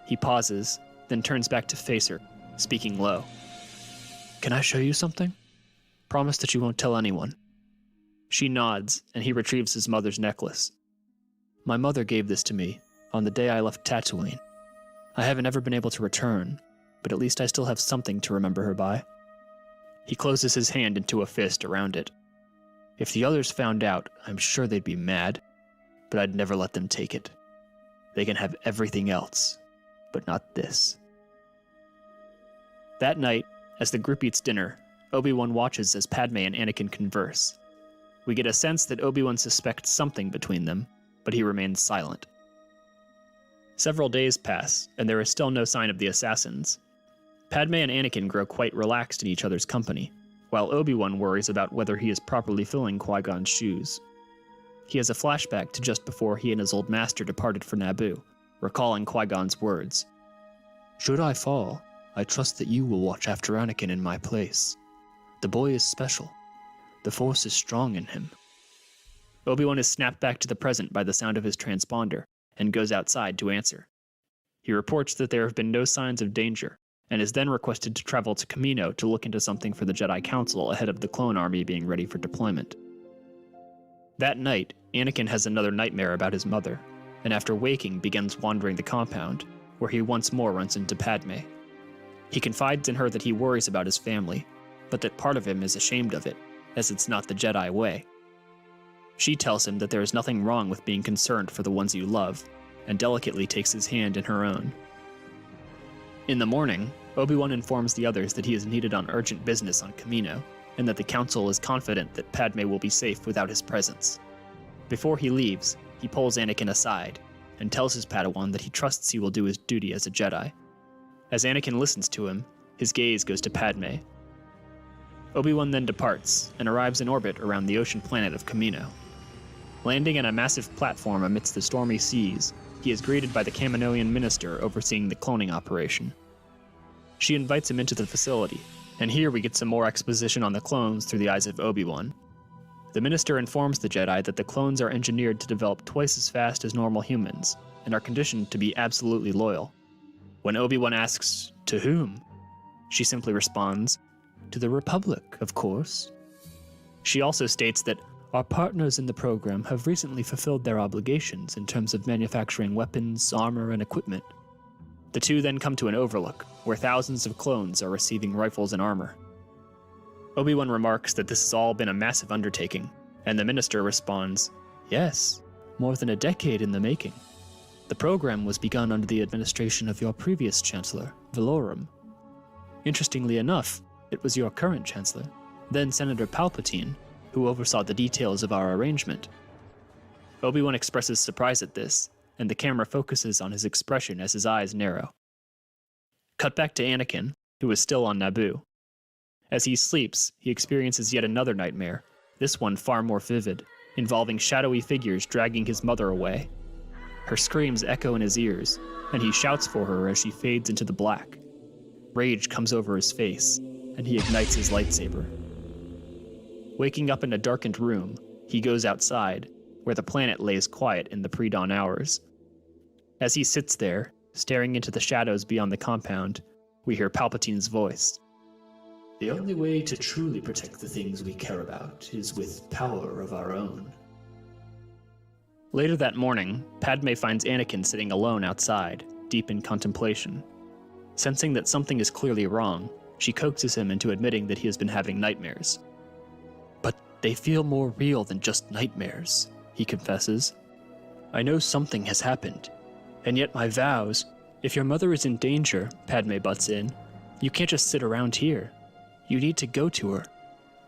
Speaker 9: He pauses, then turns back to face her, speaking low. "Can I show you something? Promise that you won't tell anyone." She nods, and he retrieves his mother's necklace. "My mother gave this to me on the day I left Tatooine. I haven't ever been able to return, but at least I still have something to remember her by." He closes his hand into a fist around it. "If the others found out, I'm sure they'd be mad, but I'd never let them take it. They can have everything else, but not this." That night, as the group eats dinner, Obi-Wan watches as Padme and Anakin converse. We get a sense that Obi-Wan suspects something between them, but he remains silent. Several days pass, and there is still no sign of the assassins. Padme and Anakin grow quite relaxed in each other's company, while Obi-Wan worries about whether he is properly filling Qui-Gon's shoes. He has a flashback to just before he and his old master departed for Naboo, recalling Qui-Gon's words. "Should I fall, I trust that you will watch after Anakin in my place. The boy is special. The Force is strong in him." Obi-Wan is snapped back to the present by the sound of his transponder, and goes outside to answer. He reports that there have been no signs of danger, and is then requested to travel to Kamino to look into something for the Jedi Council ahead of the clone army being ready for deployment. That night, Anakin has another nightmare about his mother, and after waking begins wandering the compound, where he once more runs into Padme. He confides in her that he worries about his family, but that part of him is ashamed of it, as it's not the Jedi way. She tells him that there is nothing wrong with being concerned for the ones you love, and delicately takes his hand in her own. In the morning, Obi-Wan informs the others that he is needed on urgent business on Kamino, and that the Council is confident that Padme will be safe without his presence. Before he leaves, he pulls Anakin aside, and tells his Padawan that he trusts he will do his duty as a Jedi. As Anakin listens to him, his gaze goes to Padme. Obi-Wan then departs, and arrives in orbit around the ocean planet of Kamino. Landing on a massive platform amidst the stormy seas, he is greeted by the Kaminoan minister overseeing the cloning operation. She invites him into the facility, and here we get some more exposition on the clones through the eyes of Obi-Wan. The minister informs the Jedi that the clones are engineered to develop twice as fast as normal humans, and are conditioned to be absolutely loyal. When Obi-Wan asks, "To whom?" she simply responds, "To the Republic, of course." She also states that our partners in the program have recently fulfilled their obligations in terms of manufacturing weapons, armor, and equipment. The two then come to an overlook, where thousands of clones are receiving rifles and armor. Obi-Wan remarks that this has all been a massive undertaking, and the minister responds, "Yes, more than a decade in the making. The program was begun under the administration of your previous Chancellor, Valorum. Interestingly enough, it was your current Chancellor, then Senator Palpatine, who oversaw the details of our arrangement." Obi-Wan expresses surprise at this, and the camera focuses on his expression as his eyes narrow. Cut back to Anakin, who is still on Naboo. As he sleeps, he experiences yet another nightmare, this one far more vivid, involving shadowy figures dragging his mother away. Her screams echo in his ears, and he shouts for her as she fades into the black. Rage comes over his face, and he ignites his lightsaber. Waking up in a darkened room, he goes outside, where the planet lays quiet in the pre-dawn hours. As he sits there, staring into the shadows beyond the compound, we hear Palpatine's voice. "The only way to truly protect the things we care about is with power of our own." Later that morning, Padme finds Anakin sitting alone outside, deep in contemplation. Sensing that something is clearly wrong, she coaxes him into admitting that he has been having nightmares. "But they feel more real than just nightmares," he confesses. "I know something has happened, and yet my vows, If your mother is in danger, Padme butts in, you can't just sit around here. You need to go to her.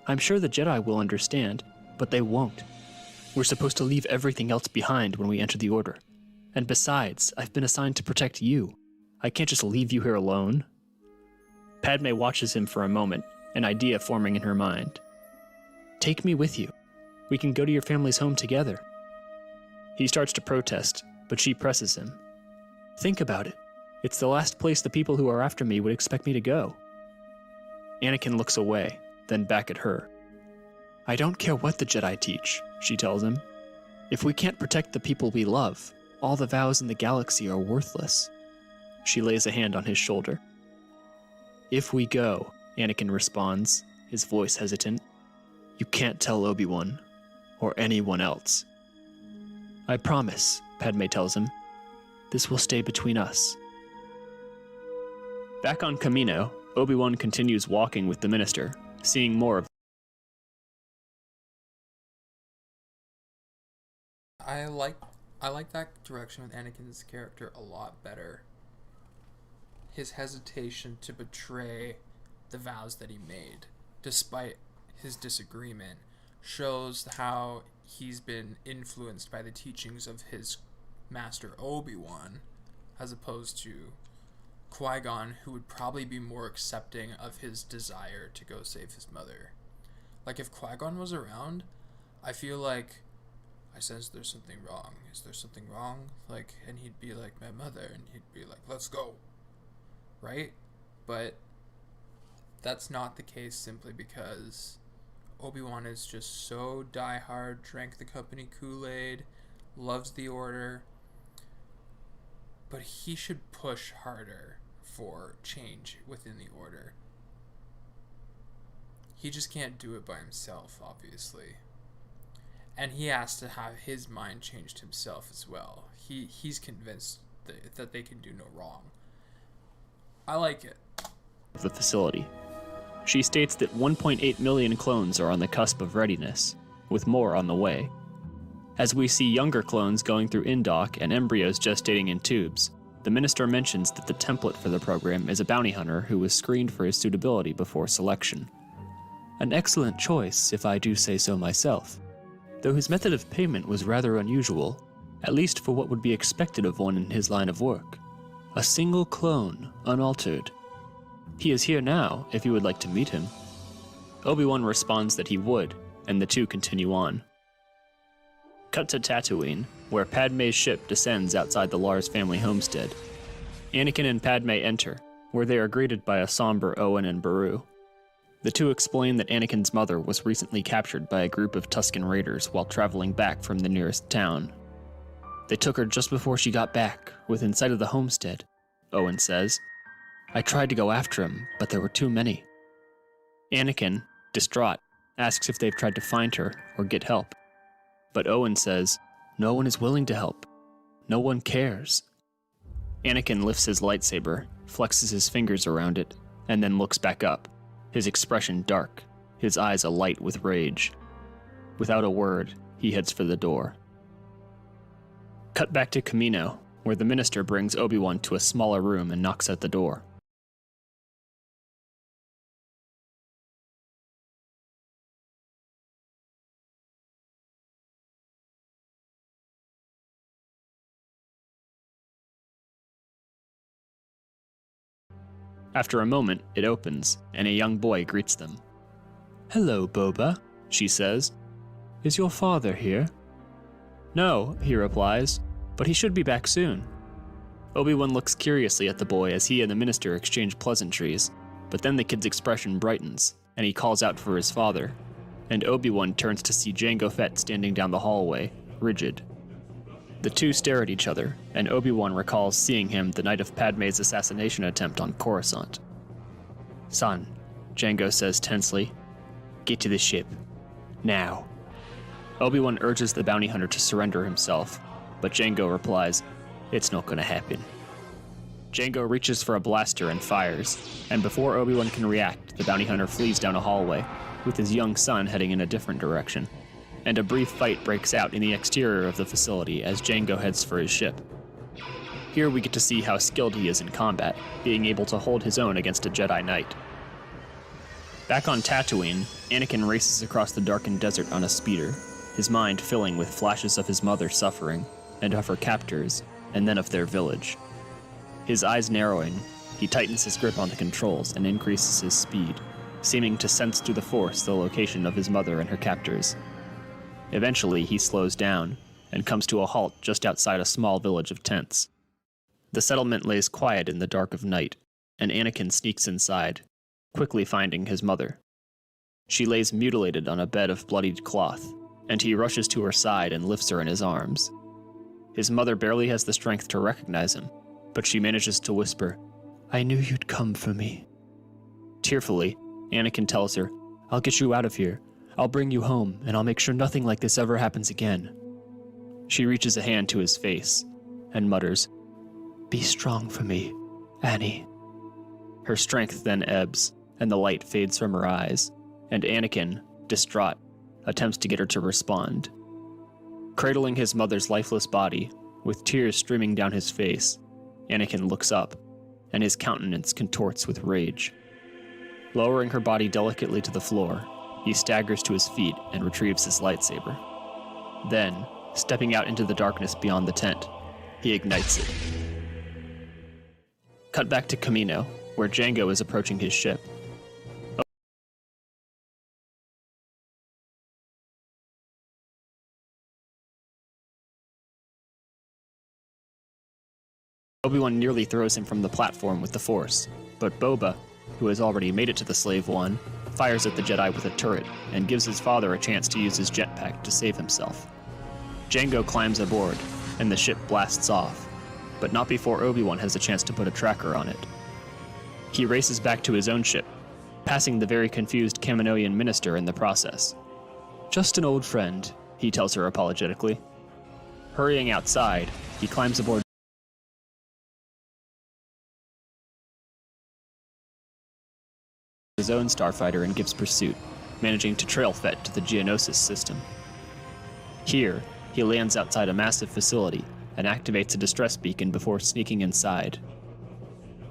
Speaker 9: I'm sure the Jedi will understand, but they won't. We're supposed to leave everything else behind when we enter the Order. And besides, I've been assigned to protect you. I can't just leave you here alone. Padme watches him for a moment, an idea forming in her mind. Take me with you. We can go to your family's home together. He starts to protest, but she presses him. Think about it. It's the last place the people who are after me would expect me to go. Anakin looks away, then back at her. I don't care what the Jedi teach, she tells him. If we can't protect the people we love, all the vows in the galaxy are worthless. She lays a hand on his shoulder. If we go, Anakin responds, his voice hesitant, you can't tell Obi-Wan, or anyone else. I promise, Padme tells him. This will stay between us. Back on Kamino, Obi-Wan continues walking with the minister, seeing more of.
Speaker 1: I like that direction with Anakin's character a lot better. His hesitation to betray the vows that he made, despite his disagreement, shows how he's been influenced by the teachings of his master Obi-Wan, as opposed to Qui-Gon, who would probably be more accepting of his desire to go save his mother. Like, if Qui-Gon was around, I feel like, I sense there's something wrong. Is there something wrong? Like, and he'd be like, my mother, and he'd be like, let's go. Right? But that's not the case simply because Obi-Wan is just so diehard, drank the company Kool-Aid, loves the Order, but he should push harder for change within the Order. He just can't do it by himself, obviously. And he has to have his mind changed himself as well. He's convinced that they can do no wrong. I like it.
Speaker 9: The facility. She states that 1.8 million clones are on the cusp of readiness, with more on the way. As we see younger clones going through indoc and embryos gestating in tubes, the minister mentions that the template for the program is a bounty hunter who was screened for his suitability before selection. An excellent choice, if I do say so myself, though his method of payment was rather unusual, at least for what would be expected of one in his line of work. A single clone, unaltered. He is here now, if you would like to meet him. Obi-Wan responds that he would, and the two continue on. Cut to Tatooine, where Padme's ship descends outside the Lars family homestead. Anakin and Padme enter, where they are greeted by a somber Owen and Beru. The two explain that Anakin's mother was recently captured by a group of Tusken raiders while traveling back from the nearest town. They took her just before she got back, within sight of the homestead, Owen says. I tried to go after him, but there were too many. Anakin, distraught, asks if they've tried to find her or get help. But Owen says, no one is willing to help. No one cares. Anakin lifts his lightsaber, flexes his fingers around it, and then looks back up, his expression dark, his eyes alight with rage. Without a word, he heads for the door. Cut back to Kamino, where the minister brings Obi-Wan to a smaller room and knocks at the door. After a moment, it opens, and a young boy greets them. Hello, Boba, she says. Is your father here? No, he replies, but he should be back soon. Obi-Wan looks curiously at the boy as he and the minister exchange pleasantries, but then the kid's expression brightens, and he calls out for his father, and Obi-Wan turns to see Jango Fett standing down the hallway, rigid. The two stare at each other, and Obi-Wan recalls seeing him the night of Padme's assassination attempt on Coruscant. Son, Jango says tensely, get to the ship. Now. Obi-Wan urges the bounty hunter to surrender himself, but Jango replies, it's not gonna happen. Jango reaches for a blaster and fires, and before Obi-Wan can react, the bounty hunter flees down a hallway, with his young son heading in a different direction. And a brief fight breaks out in the exterior of the facility as Jango heads for his ship. Here we get to see how skilled he is in combat, being able to hold his own against a Jedi Knight. Back on Tatooine, Anakin races across the darkened desert on a speeder, his mind filling with flashes of his mother suffering, and of her captors, and then of their village. His eyes narrowing, he tightens his grip on the controls and increases his speed, seeming to sense through the Force the location of his mother and her captors. Eventually, he slows down, and comes to a halt just outside a small village of tents. The settlement lays quiet in the dark of night, and Anakin sneaks inside, quickly finding his mother. She lays mutilated on a bed of bloodied cloth, and he rushes to her side and lifts her in his arms. His mother barely has the strength to recognize him, but she manages to whisper, "I knew you'd come for me." Tearfully, Anakin tells her, "I'll get you out of here. I'll bring you home, and I'll make sure nothing like this ever happens again." She reaches a hand to his face, and mutters, "Be strong for me, Annie." Her strength then ebbs, and the light fades from her eyes, and Anakin, distraught, attempts to get her to respond. Cradling his mother's lifeless body, with tears streaming down his face, Anakin looks up, and his countenance contorts with rage. Lowering her body delicately to the floor, he staggers to his feet and retrieves his lightsaber. Then, stepping out into the darkness beyond the tent, he ignites it. Cut back to Kamino, where Jango is approaching his ship. Obi-Wan nearly throws him from the platform with the Force, but Boba, who has already made it to the Slave One, fires at the Jedi with a turret and gives his father a chance to use his jetpack to save himself. Jango climbs aboard, and the ship blasts off, but not before Obi-Wan has a chance to put a tracker on it. He races back to his own ship, passing the very confused Kaminoan minister in the process. "Just an old friend," he tells her apologetically. Hurrying outside, he climbs aboard his own starfighter and gives pursuit, managing to trail Fett to the Geonosis system. Here, he lands outside a massive facility and activates a distress beacon before sneaking inside.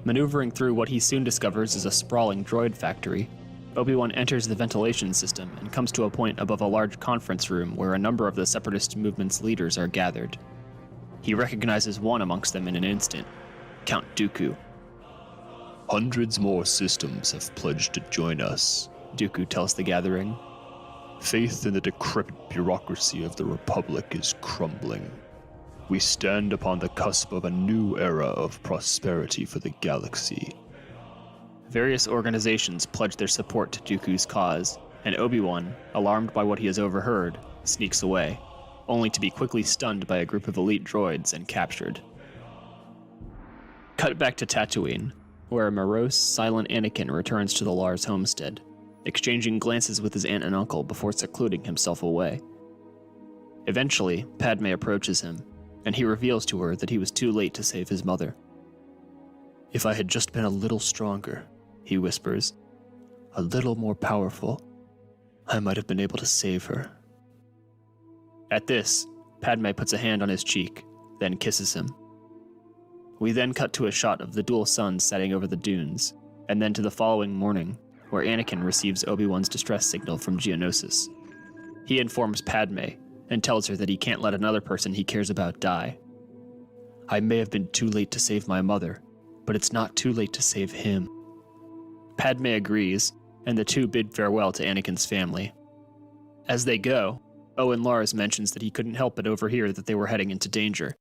Speaker 9: Maneuvering through what he soon discovers is a sprawling droid factory, Obi-Wan enters the ventilation system and comes to a point above a large conference room where a number of the Separatist movement's leaders are gathered. He recognizes one amongst them in an instant, Count Dooku.
Speaker 10: "Hundreds more systems have pledged to join us,"
Speaker 9: Dooku tells the gathering.
Speaker 10: "Faith in the decrepit bureaucracy of the Republic is crumbling. We stand upon the cusp of a new era of prosperity for the galaxy."
Speaker 9: Various organizations pledge their support to Dooku's cause, and Obi-Wan, alarmed by what he has overheard, sneaks away, only to be quickly stunned by a group of elite droids and captured. Cut back to Tatooine, where a morose, silent Anakin returns to the Lars homestead, exchanging glances with his aunt and uncle before secluding himself away. Eventually, Padme approaches him, and he reveals to her that he was too late to save his mother. "If I had just been a little stronger," he whispers, "a little more powerful, I might have been able to save her." At this, Padme puts a hand on his cheek, then kisses him. We then cut to a shot of the dual suns setting over the dunes, and then to the following morning, where Anakin receives Obi-Wan's distress signal from Geonosis. He informs Padme, and tells her that he can't let another person he cares about die. "I may have been too late to save my mother, but it's not too late to save him." Padme agrees, and the two bid farewell to Anakin's family. As they go, Owen Lars mentions that he couldn't help but overhear that they were heading into danger.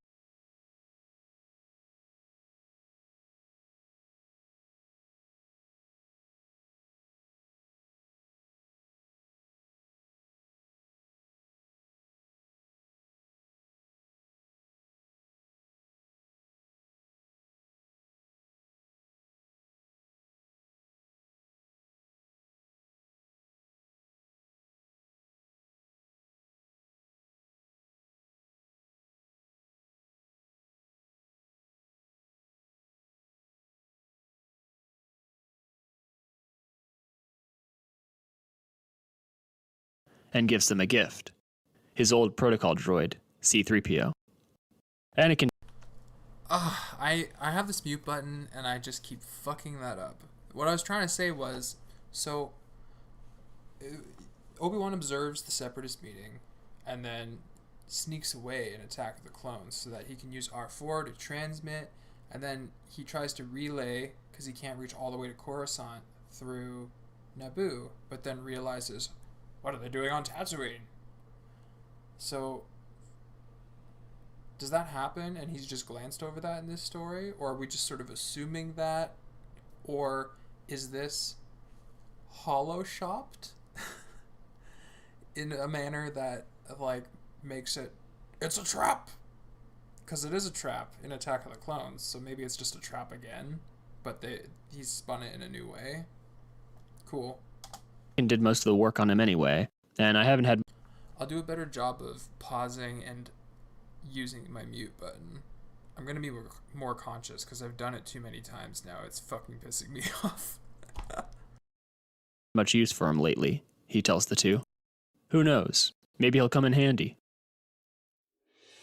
Speaker 9: And gives them a gift, his old protocol droid, C-3PO. Anakin.
Speaker 1: I have this mute button, and I just keep fucking that up. What I was trying to say was, so Obi-Wan observes the Separatist meeting, and then sneaks away in Attack of the Clones so that he can use R4 to transmit, and then he tries to relay, because he can't reach all the way to Coruscant through Naboo, but then realizes, what are they doing on Tatooine? So, does that happen and he's just glanced over that in this story? Or are we just sort of assuming that? Or is this hollow-shopped in a manner that, like, makes it's a trap? Because it is a trap in Attack of the Clones, so maybe it's just a trap again, but he's spun it in a new way. Cool.
Speaker 9: And did most of the work on him anyway, and I haven't had...
Speaker 1: I'll do a better job of pausing and using my mute button. I'm going to be more conscious because I've done it too many times now. It's fucking pissing me off.
Speaker 9: much use for him lately, he tells the two. Who knows? Maybe he'll come in handy.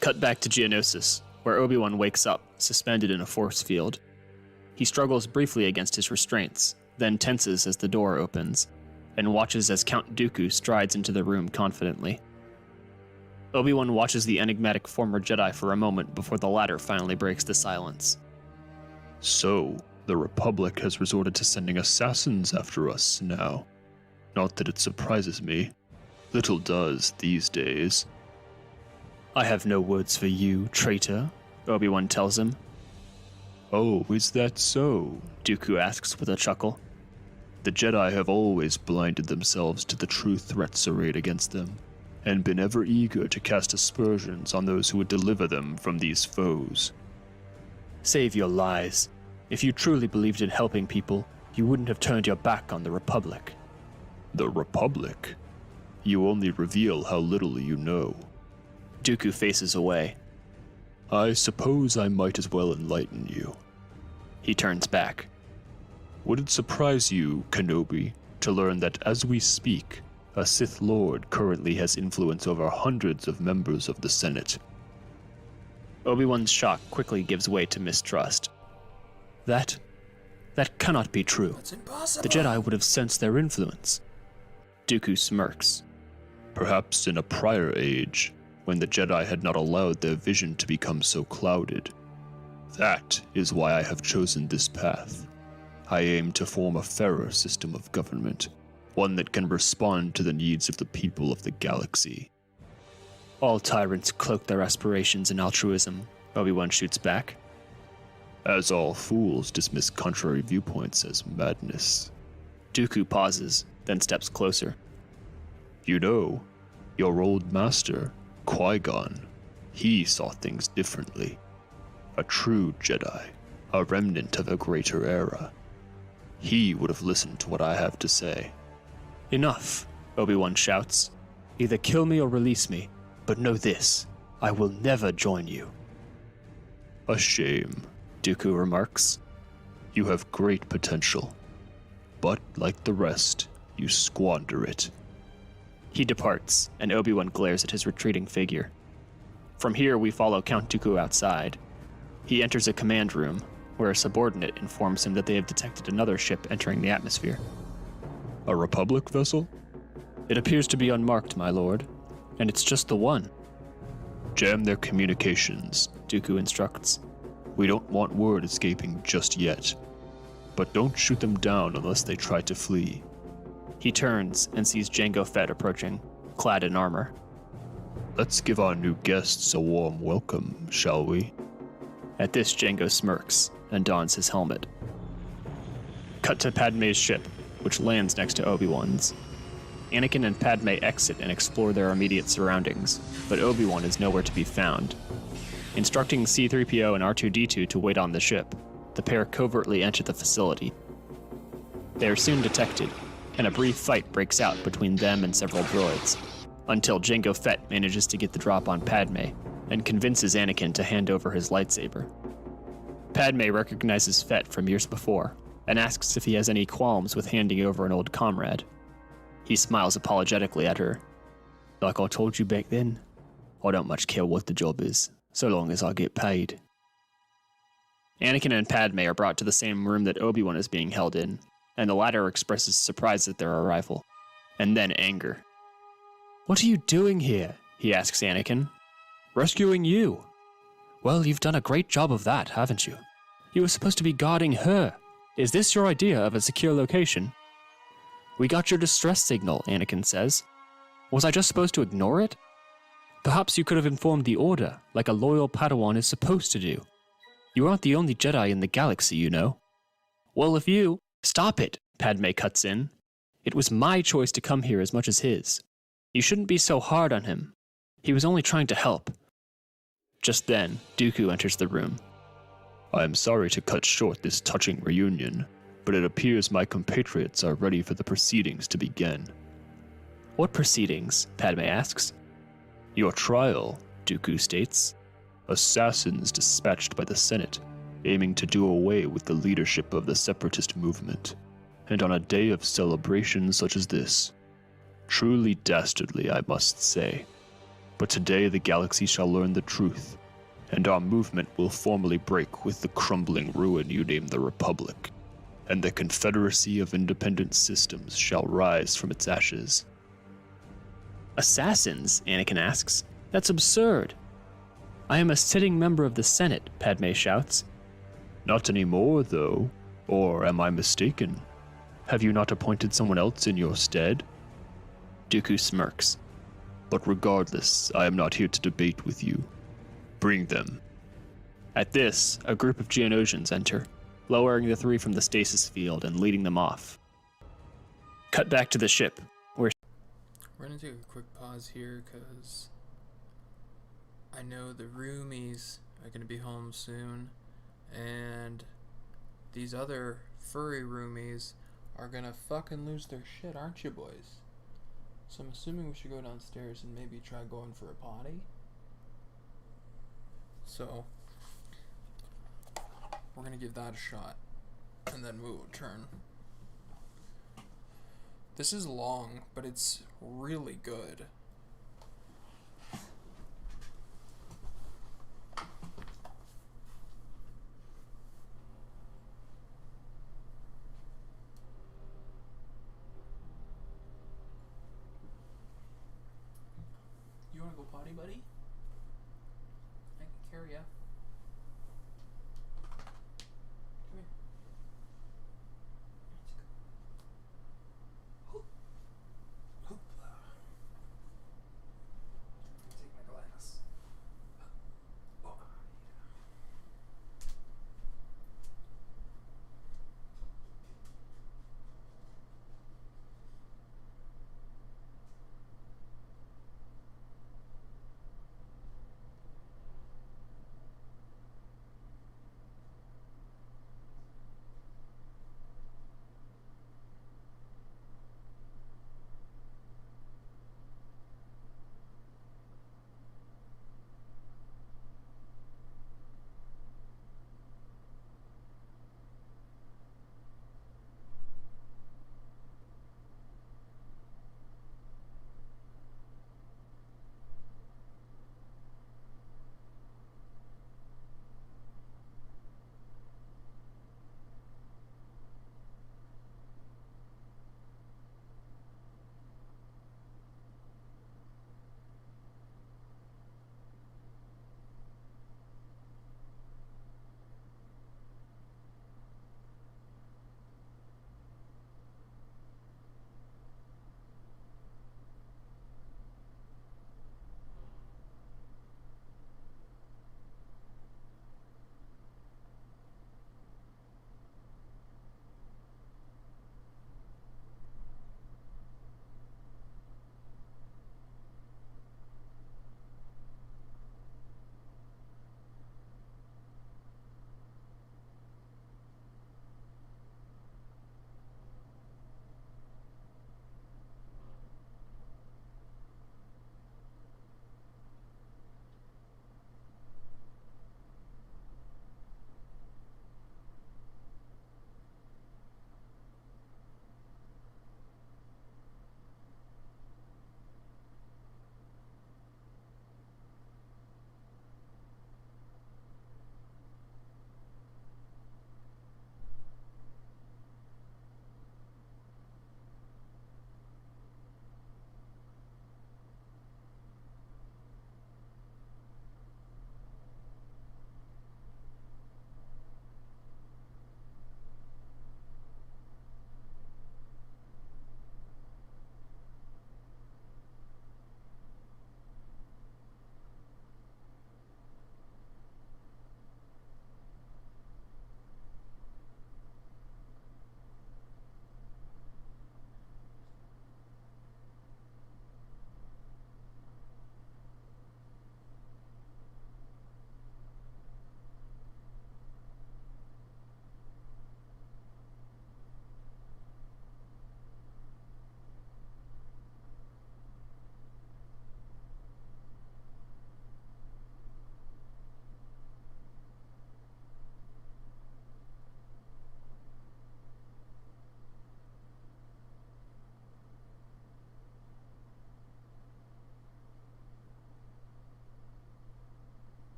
Speaker 9: Cut back to Geonosis, where Obi-Wan wakes up, suspended in a force field. He struggles briefly against his restraints, then tenses as the door opens, and watches as Count Dooku strides into the room confidently. Obi-Wan watches the enigmatic former Jedi for a moment before the latter finally breaks the silence.
Speaker 10: So, the Republic has resorted to sending assassins after us now. Not that it surprises me. Little does these days.
Speaker 9: I have no words for you, traitor, Obi-Wan tells him.
Speaker 10: Oh, is that so?
Speaker 9: Dooku asks with a chuckle.
Speaker 10: The Jedi have always blinded themselves to the true threats arrayed against them, and been ever eager to cast aspersions on those who would deliver them from these foes.
Speaker 9: Save your lies. If you truly believed in helping people, you wouldn't have turned your back on the Republic.
Speaker 10: The Republic? You only reveal how little you know.
Speaker 9: Dooku faces away.
Speaker 10: I suppose I might as well enlighten you.
Speaker 9: He turns back.
Speaker 10: Would it surprise you, Kenobi, to learn that as we speak, a Sith Lord currently has influence over hundreds of members of the Senate?
Speaker 9: Obi-Wan's shock quickly gives way to mistrust. That cannot be true.
Speaker 1: That's impossible.
Speaker 9: The Jedi would have sensed their influence. Dooku smirks.
Speaker 10: Perhaps in a prior age, when the Jedi had not allowed their vision to become so clouded. That is why I have chosen this path. I aim to form a fairer system of government, one that can respond to the needs of the people of the galaxy.
Speaker 9: All tyrants cloak their aspirations in altruism, Obi-Wan shoots back.
Speaker 10: As all fools dismiss contrary viewpoints as madness.
Speaker 9: Dooku pauses, then steps closer.
Speaker 10: You know, your old master, Qui-Gon, he saw things differently. A true Jedi, a remnant of a greater era. He would have listened to what I have to say.
Speaker 9: Enough, Obi-Wan shouts. Either kill me or release me, but know this, I will never join you.
Speaker 10: A shame,
Speaker 9: Dooku remarks.
Speaker 10: You have great potential, but like the rest, you squander it.
Speaker 9: He departs, and Obi-Wan glares at his retreating figure. From here, we follow Count Dooku outside. He enters a command room, where a subordinate informs him that they have detected another ship entering the atmosphere.
Speaker 10: A Republic vessel?
Speaker 9: It appears to be unmarked, my lord, and it's just the one.
Speaker 10: Jam their communications,
Speaker 9: Dooku instructs.
Speaker 10: We don't want word escaping just yet, but don't shoot them down unless they try to flee.
Speaker 9: He turns and sees Jango Fett approaching, clad in armor.
Speaker 10: Let's give our new guests a warm welcome, shall we?
Speaker 9: At this, Jango smirks and dons his helmet. Cut to Padme's ship, which lands next to Obi-Wan's. Anakin and Padme exit and explore their immediate surroundings, but Obi-Wan is nowhere to be found. Instructing C-3PO and R2-D2 to wait on the ship, the pair covertly enter the facility. They are soon detected, and a brief fight breaks out between them and several droids, until Jango Fett manages to get the drop on Padme and convinces Anakin to hand over his lightsaber. Padme recognizes Fett from years before and asks if he has any qualms with handing over an old comrade. He smiles apologetically at her. Like I told you back then, I don't much care what the job is, so long as I get paid. Anakin and Padme are brought to the same room that Obi-Wan is being held in, and the latter expresses surprise at their arrival, and then anger. "What are you doing here?" he asks Anakin. "Rescuing you." "Well, you've done a great job of that, haven't you? You were supposed to be guarding her. Is this your idea of a secure location?" "We got your distress signal," Anakin says. "Was I just supposed to ignore it? Perhaps you could have informed the Order, like a loyal Padawan is supposed to do. You aren't the only Jedi in the galaxy, you know." "Well, if you—" "Stop it," Padme cuts in. "It was my choice to come here as much as his. You shouldn't be so hard on him. He was only trying to help." Just then, Dooku enters the room.
Speaker 10: "I am sorry to cut short this touching reunion, but it appears my compatriots are ready for the proceedings to begin."
Speaker 9: "What proceedings?" Padme asks.
Speaker 10: "Your trial," Dooku states. "Assassins dispatched by the Senate, aiming to do away with the leadership of the Separatist movement. And on a day of celebration such as this. Truly dastardly, I must say. But today the galaxy shall learn the truth, and our movement will formally break with the crumbling ruin you name the Republic, and the Confederacy of Independent Systems shall rise from its ashes."
Speaker 9: "Assassins?" Anakin asks. "That's absurd." "I am a sitting member of the Senate," Padme shouts.
Speaker 10: "Not anymore, though. Or am I mistaken? Have you not appointed someone else in your stead?"
Speaker 9: Dooku smirks.
Speaker 10: "But regardless, I am not here to debate with you. Bring them."
Speaker 9: At this, a group of Geonosians enter, lowering the three from the stasis field and leading them off. Cut back to the ship, where
Speaker 1: We're gonna take a quick pause here because I know the roomies are gonna be home soon, and these other furry roomies are gonna fucking lose their shit, aren't you boys? So I'm assuming we should go downstairs and maybe try going for a potty. So we're gonna give that a shot, and then we will return. This is long, but it's really good. You wanna go potty, buddy? I can carry ya. Come here. Take my glass. Oh, yeah.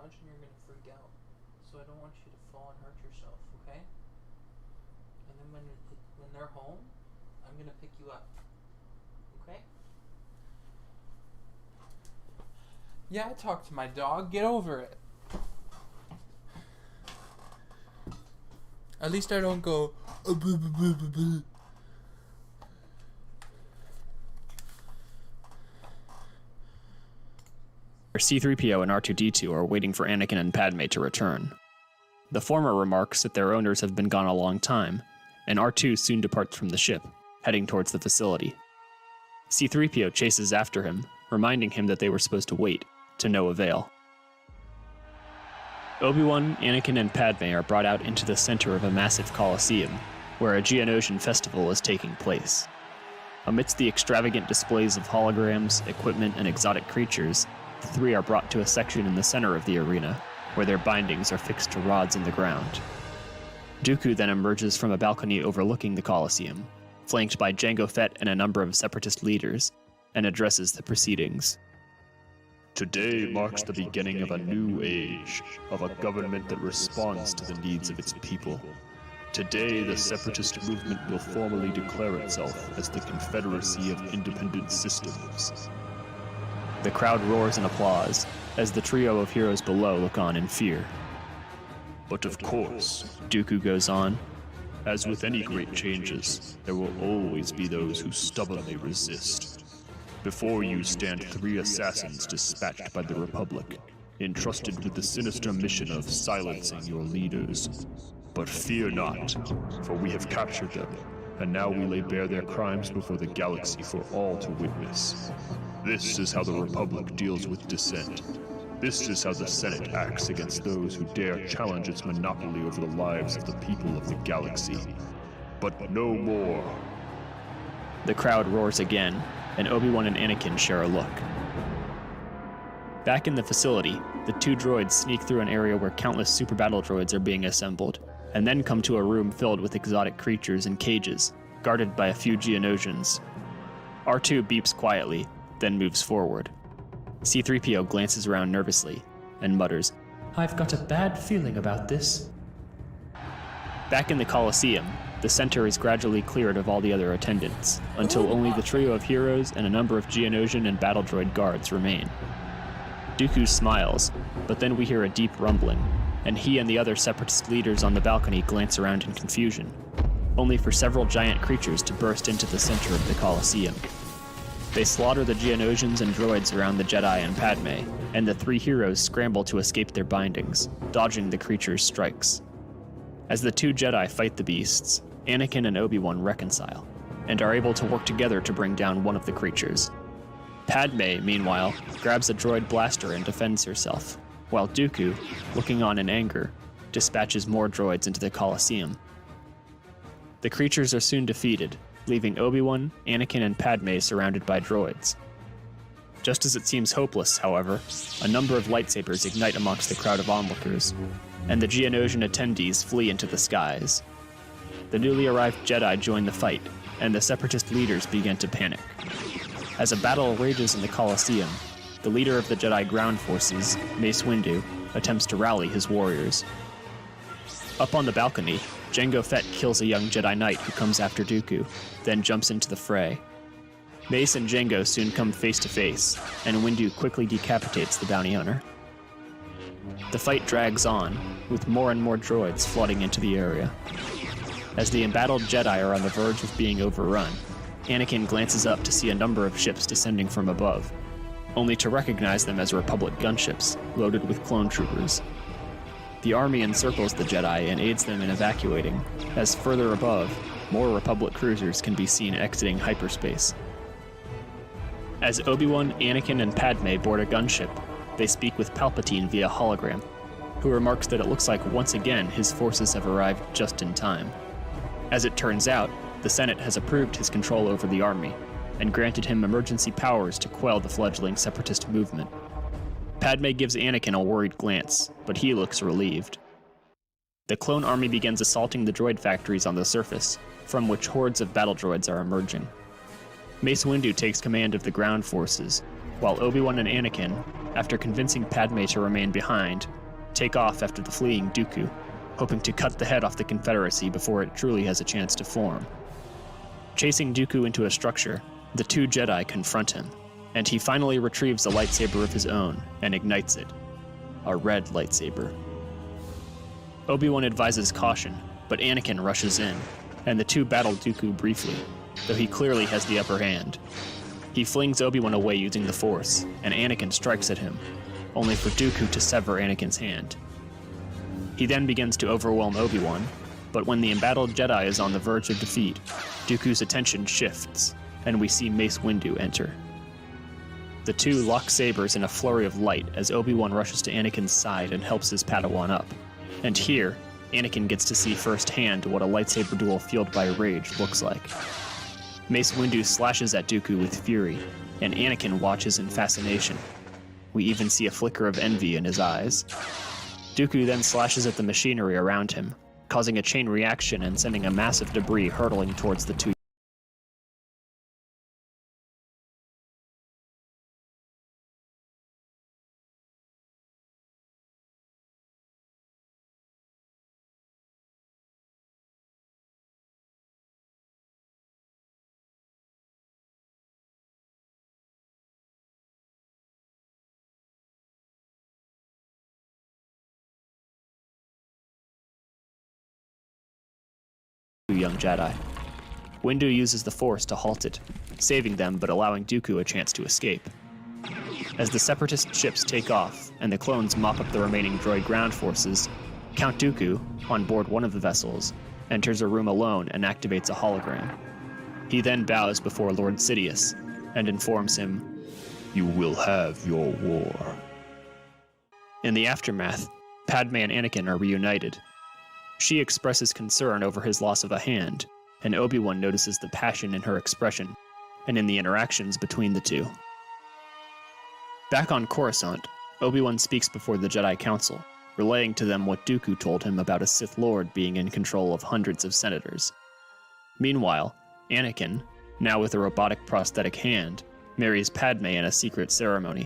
Speaker 1: much and you're gonna freak out. So I don't want you to fall and hurt yourself, okay? And then when they're home, I'm gonna pick you up. Okay? Yeah, I talked to my dog. Get over it. At least I don't go.
Speaker 9: C-3PO and R2-D2 are waiting for Anakin and Padme to return. The former remarks that their owners have been gone a long time, and R2 soon departs from the ship, heading towards the facility. C-3PO chases after him, reminding him that they were supposed to wait, to no avail. Obi-Wan, Anakin, and Padme are brought out into the center of a massive coliseum, where a Geonosian festival is taking place. Amidst the extravagant displays of holograms, equipment, and exotic creatures, the three are brought to a section in the center of the arena, where their bindings are fixed to rods in the ground. Dooku then emerges from a balcony overlooking the Colosseum, flanked by Jango Fett and a number of Separatist leaders, and addresses the proceedings.
Speaker 10: Today marks the beginning of a new age, of a government that responds to the needs of its people. Today, the Separatist movement will formally declare itself as the Confederacy of Independent Systems.
Speaker 9: The crowd roars in applause, as the trio of heroes below look on in fear.
Speaker 10: But of course,
Speaker 9: Dooku goes on,
Speaker 10: as with any great changes, there will always be those who stubbornly resist. Before you stand 3 assassins dispatched by the Republic, entrusted with the sinister mission of silencing your leaders. But fear not, for we have captured them, and now we lay bare their crimes before the galaxy for all to witness. This is how the Republic deals with dissent. This is how the Senate acts against those who dare challenge its monopoly over the lives of the people of the galaxy. But no more.
Speaker 9: The crowd roars again, and Obi-Wan and Anakin share a look. Back in the facility, the two droids sneak through an area where countless super battle droids are being assembled, and then come to a room filled with exotic creatures in cages, guarded by a few Geonosians. R2 beeps quietly, then moves forward. C-3PO glances around nervously, and mutters, "I've got a bad feeling about this." Back in the Colosseum, the center is gradually cleared of all the other attendants, until only the trio of heroes and a number of Geonosian and battle droid guards remain. Dooku smiles, but then we hear a deep rumbling, and he and the other Separatist leaders on the balcony glance around in confusion, only for several giant creatures to burst into the center of the Colosseum. They slaughter the Geonosians and droids around the Jedi and Padme, and the three heroes scramble to escape their bindings, dodging the creatures' strikes. As the two Jedi fight the beasts, Anakin and Obi-Wan reconcile, and are able to work together to bring down one of the creatures. Padme, meanwhile, grabs a droid blaster and defends herself, while Dooku, looking on in anger, dispatches more droids into the Colosseum. The creatures are soon defeated, leaving Obi-Wan, Anakin, and Padme surrounded by droids. Just as it seems hopeless, however, a number of lightsabers ignite amongst the crowd of onlookers, and the Geonosian attendees flee into the skies. The newly arrived Jedi join the fight, and the Separatist leaders begin to panic. As a battle rages in the Colosseum, the leader of the Jedi ground forces, Mace Windu, attempts to rally his warriors. Up on the balcony, Jango Fett kills a young Jedi Knight who comes after Dooku, then jumps into the fray. Mace and Jango soon come face to face, and Windu quickly decapitates the bounty hunter. The fight drags on, with more and more droids flooding into the area. As the embattled Jedi are on the verge of being overrun, Anakin glances up to see a number of ships descending from above, only to recognize them as Republic gunships, loaded with clone troopers. The army encircles the Jedi and aids them in evacuating, as further above, more Republic cruisers can be seen exiting hyperspace. As Obi-Wan, Anakin, and Padme board a gunship, they speak with Palpatine via hologram, who remarks that it looks like once again his forces have arrived just in time. As it turns out, the Senate has approved his control over the army, and granted him emergency powers to quell the fledgling Separatist movement. Padme gives Anakin a worried glance, but he looks relieved. The clone army begins assaulting the droid factories on the surface, from which hordes of battle droids are emerging. Mace Windu takes command of the ground forces, while Obi-Wan and Anakin, after convincing Padme to remain behind, take off after the fleeing Dooku, hoping to cut the head off the Confederacy before it truly has a chance to form. Chasing Dooku into a structure, the two Jedi confront him, and he finally retrieves a lightsaber of his own and ignites it. A red lightsaber. Obi-Wan advises caution, but Anakin rushes in, and the two battle Dooku briefly, though he clearly has the upper hand. He flings Obi-Wan away using the Force, and Anakin strikes at him, only for Dooku to sever Anakin's hand. He then begins to overwhelm Obi-Wan, but when the embattled Jedi is on the verge of defeat, Dooku's attention shifts, and we see Mace Windu enter. The two lock sabers in a flurry of light as Obi-Wan rushes to Anakin's side and helps his Padawan up. And here, Anakin gets to see firsthand what a lightsaber duel fueled by rage looks like. Mace Windu slashes at Dooku with fury, and Anakin watches in fascination. We even see a flicker of envy in his eyes. Dooku then slashes at the machinery around him, causing a chain reaction and sending a massive debris hurtling towards the two. Young Jedi. Windu uses the Force to halt it, saving them but allowing Dooku a chance to escape. As the Separatist ships take off and the clones mop up the remaining droid ground forces, Count Dooku, on board one of the vessels, enters a room alone and activates a hologram. He then bows before Lord Sidious and informs him,
Speaker 10: "You will have your war."
Speaker 9: In the aftermath, Padme and Anakin are reunited. She expresses concern over his loss of a hand, and Obi-Wan notices the passion in her expression, and in the interactions between the two. Back on Coruscant, Obi-Wan speaks before the Jedi Council, relaying to them what Dooku told him about a Sith Lord being in control of hundreds of senators. Meanwhile, Anakin, now with a robotic prosthetic hand, marries Padme in a secret ceremony,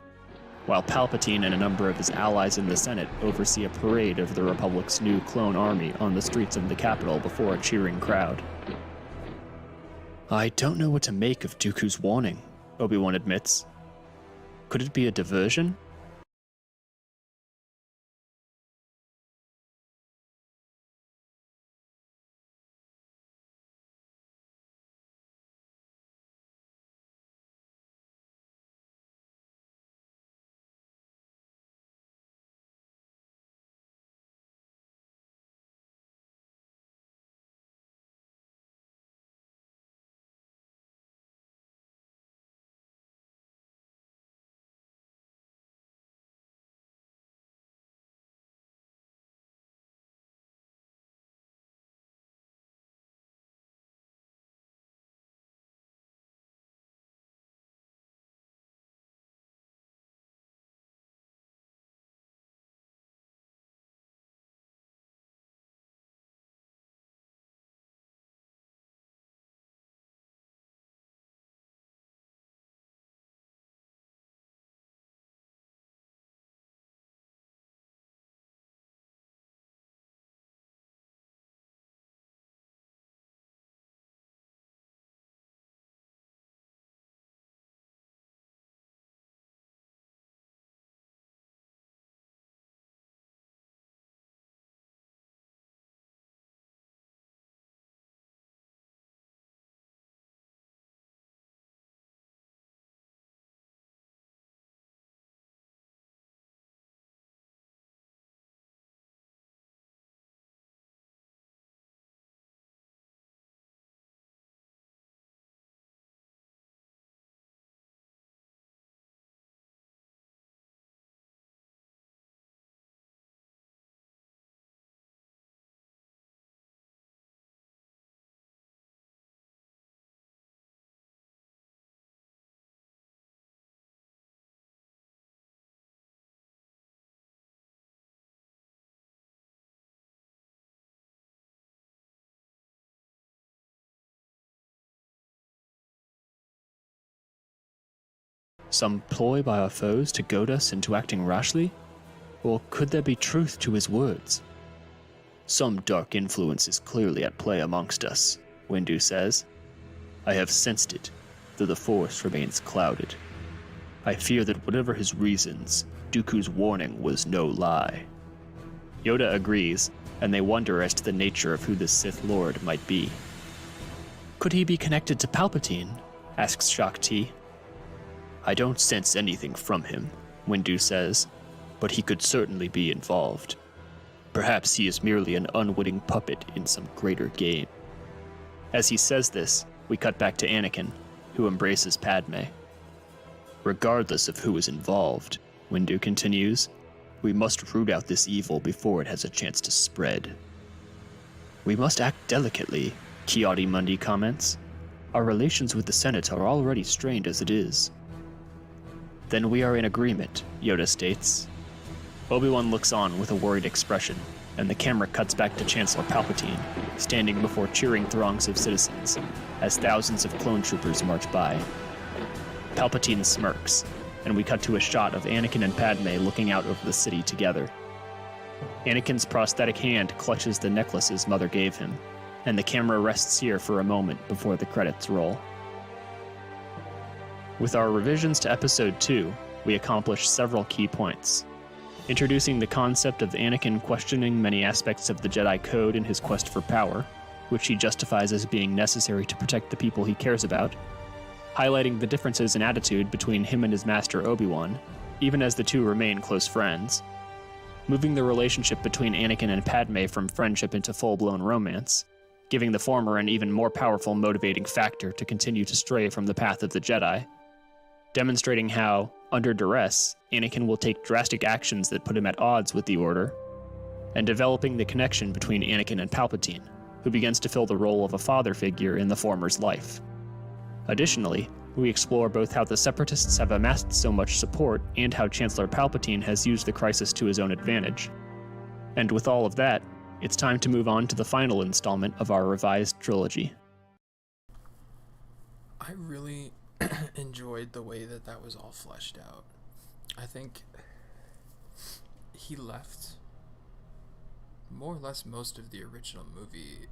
Speaker 9: while Palpatine and a number of his allies in the Senate oversee a parade of the Republic's new clone army on the streets of the capital before a cheering crowd. "I don't know what to make of Dooku's warning," Obi-Wan admits. "Could it be a diversion?" Some ploy by our foes to goad us into acting rashly? Or could there be truth to his words?
Speaker 10: Some dark influence is clearly at play amongst us, Windu says. I have sensed it, though the Force remains clouded. I fear that whatever his reasons, Dooku's warning was no lie.
Speaker 9: Yoda agrees, and they wonder as to the nature of who this Sith Lord might be. Could he be connected to Palpatine? Asks Shaak Ti.
Speaker 10: I don't sense anything from him, Windu says, but he could certainly be involved. Perhaps he is merely an unwitting puppet in some greater game.
Speaker 9: As he says this, we cut back to Anakin, who embraces Padme.
Speaker 10: Regardless of who is involved, Windu continues, we must root out this evil before it has a chance to spread.
Speaker 9: We must act delicately, Ki-Adi-Mundi comments. Our relations with the Senate are already strained as it is.
Speaker 7: Then we are in agreement, Yoda states. Obi-Wan looks on with a worried expression, and the camera cuts back to Chancellor Palpatine, standing before cheering throngs of citizens, as thousands of clone troopers march by. Palpatine smirks, and we cut to a shot of Anakin and Padme looking out over the city together. Anakin's prosthetic hand clutches the necklace his mother gave him, and the camera rests here for a moment before the credits roll. With our revisions to Episode 2, we accomplish several key points. Introducing the concept of Anakin questioning many aspects of the Jedi Code in his quest for power, which he justifies as being necessary to protect the people he cares about. Highlighting the differences in attitude between him and his master Obi-Wan, even as the two remain close friends. Moving the relationship between Anakin and Padme from friendship into full-blown romance, giving the former an even more powerful motivating factor to continue to stray from the path of the Jedi. Demonstrating how, under duress, Anakin will take drastic actions that put him at odds with the Order, and developing the connection between Anakin and Palpatine, who begins to fill the role of a father figure in the former's life. Additionally, we explore both how the Separatists have amassed so much support and how Chancellor Palpatine has used the crisis to his own advantage. And with all of that, it's time to move on to the final installment of our revised trilogy.
Speaker 1: I really enjoyed the way that was all fleshed out. I think he left more or less most of the original movie